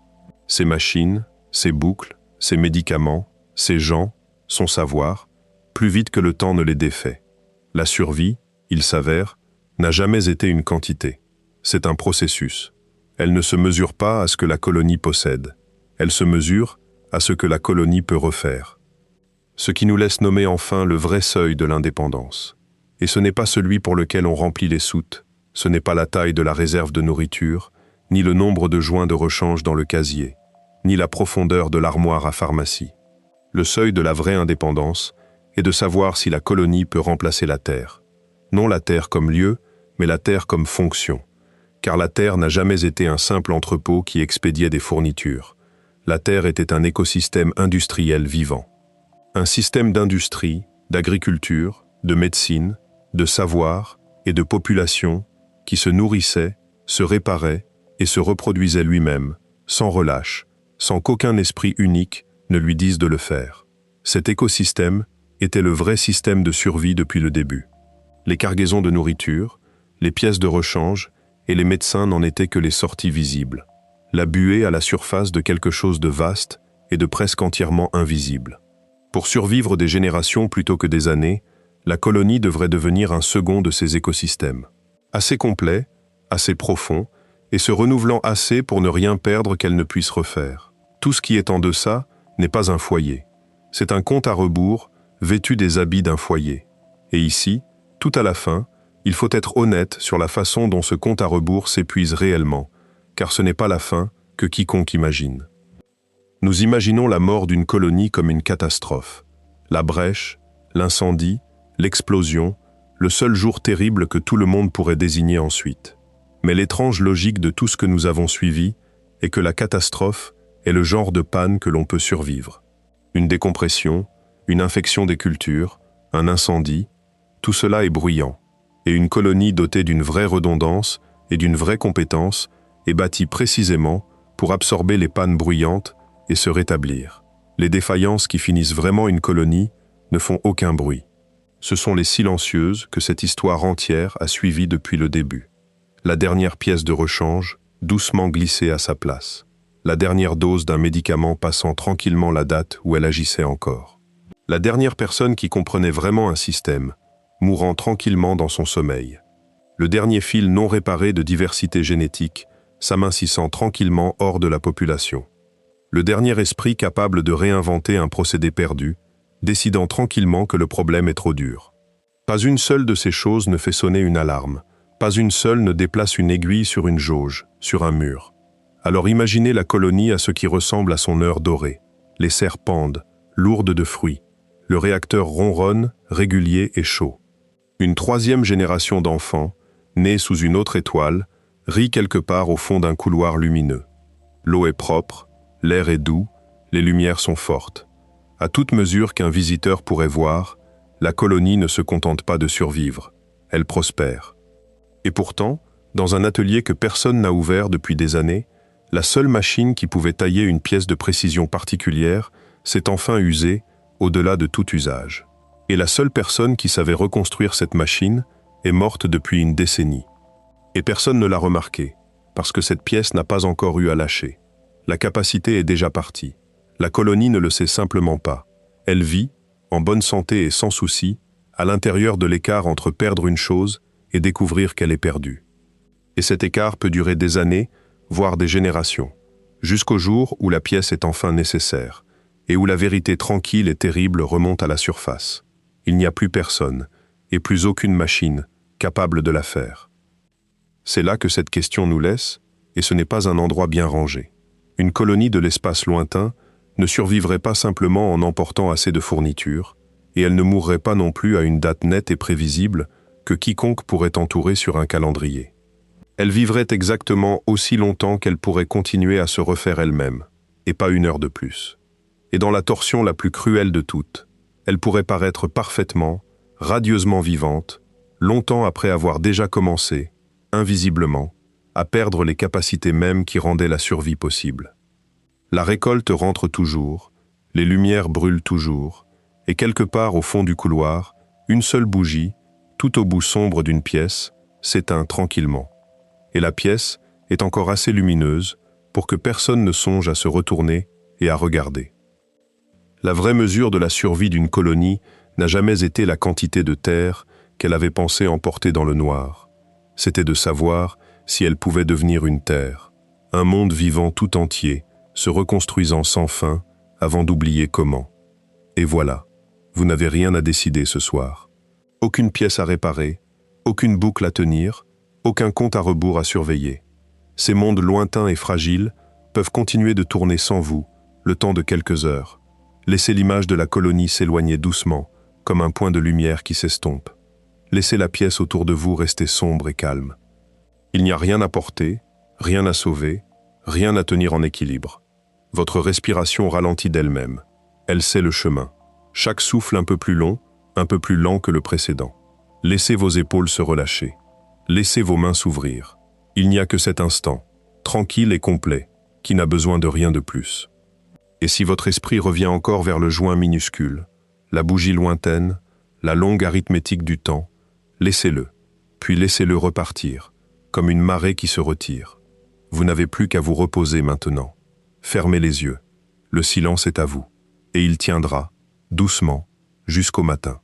Ses machines, ses boucles, ses médicaments, ses gens, son savoir, plus vite que le temps ne les défait. La survie, il s'avère, n'a jamais été une quantité. C'est un processus. Elle ne se mesure pas à ce que la colonie possède. Elle se mesure à ce que la colonie peut refaire. ce qui nous laisse nommer enfin le vrai seuil de l'indépendance. Et ce n'est pas celui pour lequel on remplit les soutes, ce n'est pas la taille de la réserve de nourriture, ni le nombre de joints de rechange dans le casier, ni la profondeur de l'armoire à pharmacie. Le seuil de la vraie indépendance est de savoir si la colonie peut remplacer la Terre. Non la Terre comme lieu, mais la Terre comme fonction. Car la Terre n'a jamais été un simple entrepôt qui expédiait des fournitures. La Terre était un écosystème industriel vivant. Un système d'industrie, d'agriculture, de médecine, de savoir et de population qui se nourrissait, se réparait et se reproduisait lui-même, sans relâche, sans qu'aucun esprit unique ne lui dise de le faire. Cet écosystème était le vrai système de survie depuis le début. Les cargaisons de nourriture, les pièces de rechange et les médecins n'en étaient que les sorties visibles. La buée à la surface de quelque chose de vaste et de presque entièrement invisible. Pour survivre des générations plutôt que des années, la colonie devrait devenir un second de ces écosystèmes. Assez complet, assez profond, et se renouvelant assez pour ne rien perdre qu'elle ne puisse refaire. Tout ce qui est en deçà n'est pas un foyer. C'est un compte à rebours, vêtu des habits d'un foyer. Et ici, tout à la fin, il faut être honnête sur la façon dont ce compte à rebours s'épuise réellement, car ce n'est pas la fin que quiconque imagine. Nous imaginons la mort d'une colonie comme une catastrophe. La brèche, l'incendie, l'explosion, le seul jour terrible que tout le monde pourrait désigner ensuite. Mais l'étrange logique de tout ce que nous avons suivi est que la catastrophe est le genre de panne que l'on peut survivre. Une décompression, une infection des cultures, un incendie, tout cela est bruyant. Et une colonie dotée d'une vraie redondance et d'une vraie compétence est bâtie précisément pour absorber les pannes bruyantes et se rétablir. Les défaillances qui finissent vraiment une colonie ne font aucun bruit. Ce sont les silencieuses que cette histoire entière a suivies depuis le début. La dernière pièce de rechange, doucement glissée à sa place. La dernière dose d'un médicament passant tranquillement la date où elle agissait encore. La dernière personne qui comprenait vraiment un système, mourant tranquillement dans son sommeil. Le dernier fil non réparé de diversité génétique, s'amincissant tranquillement hors de la population. Le dernier esprit capable de réinventer un procédé perdu, décidant tranquillement que le problème est trop dur. Pas une seule de ces choses ne fait sonner une alarme, pas une seule ne déplace une aiguille sur une jauge, sur un mur. Alors imaginez la colonie à ce qui ressemble à son heure dorée. Les serres pendent, lourdes de fruits. Le réacteur ronronne, régulier et chaud. Une troisième génération d'enfants, nés sous une autre étoile, rit quelque part au fond d'un couloir lumineux. L'eau est propre, l'air est doux, les lumières sont fortes. À toute mesure qu'un visiteur pourrait voir, la colonie ne se contente pas de survivre, elle prospère. Et pourtant, dans un atelier que personne n'a ouvert depuis des années, la seule machine qui pouvait tailler une pièce de précision particulière s'est enfin usée au-delà de tout usage. Et la seule personne qui savait reconstruire cette machine est morte depuis une décennie. Et personne ne l'a remarqué, parce que cette pièce n'a pas encore eu à lâcher. La capacité est déjà partie. La colonie ne le sait simplement pas. Elle vit, en bonne santé et sans souci, à l'intérieur de l'écart entre perdre une chose et découvrir qu'elle est perdue. Et cet écart peut durer des années, voire des générations, jusqu'au jour où la pièce est enfin nécessaire, et où la vérité tranquille et terrible remonte à la surface. Il n'y a plus personne, et plus aucune machine, capable de la faire. C'est là que cette question nous laisse, et ce n'est pas un endroit bien rangé. Une colonie de l'espace lointain ne survivrait pas simplement en emportant assez de fournitures, et elle ne mourrait pas non plus à une date nette et prévisible que quiconque pourrait entourer sur un calendrier. Elle vivrait exactement aussi longtemps qu'elle pourrait continuer à se refaire elle-même, et pas une heure de plus. Et dans la torsion la plus cruelle de toutes, elle pourrait paraître parfaitement, radieusement vivante, longtemps après avoir déjà commencé, invisiblement, à perdre les capacités mêmes qui rendaient la survie possible. La récolte rentre toujours, les lumières brûlent toujours, et quelque part au fond du couloir, une seule bougie, tout au bout sombre d'une pièce, s'éteint tranquillement. Et la pièce est encore assez lumineuse pour que personne ne songe à se retourner et à regarder. La vraie mesure de la survie d'une colonie n'a jamais été la quantité de terre qu'elle avait pensé emporter dans le noir. C'était de savoir si elle pouvait devenir une terre, un monde vivant tout entier, se reconstruisant sans fin, avant d'oublier comment. Et voilà, Vous n'avez rien à décider ce soir. Aucune pièce à réparer, aucune boucle à tenir, aucun compte à rebours à surveiller. Ces mondes lointains et fragiles peuvent continuer de tourner sans vous, le temps de quelques heures. Laissez l'image de la colonie s'éloigner doucement, comme un point de lumière qui s'estompe. Laissez la pièce autour de vous rester sombre et calme. Il n'y a rien à porter, rien à sauver, rien à tenir en équilibre. Votre respiration ralentit d'elle-même. Elle sait le chemin. Chaque souffle un peu plus long, un peu plus lent que le précédent. Laissez vos épaules se relâcher. Laissez vos mains s'ouvrir. Il n'y a que cet instant, tranquille et complet, qui n'a besoin de rien de plus. Et si votre esprit revient encore vers le joint minuscule, la bougie lointaine, la longue arithmétique du temps, laissez-le, puis laissez-le repartir, comme une marée qui se retire. Vous n'avez plus qu'à vous reposer maintenant. Fermez les yeux. Le silence est à vous, et il tiendra, doucement, jusqu'au matin.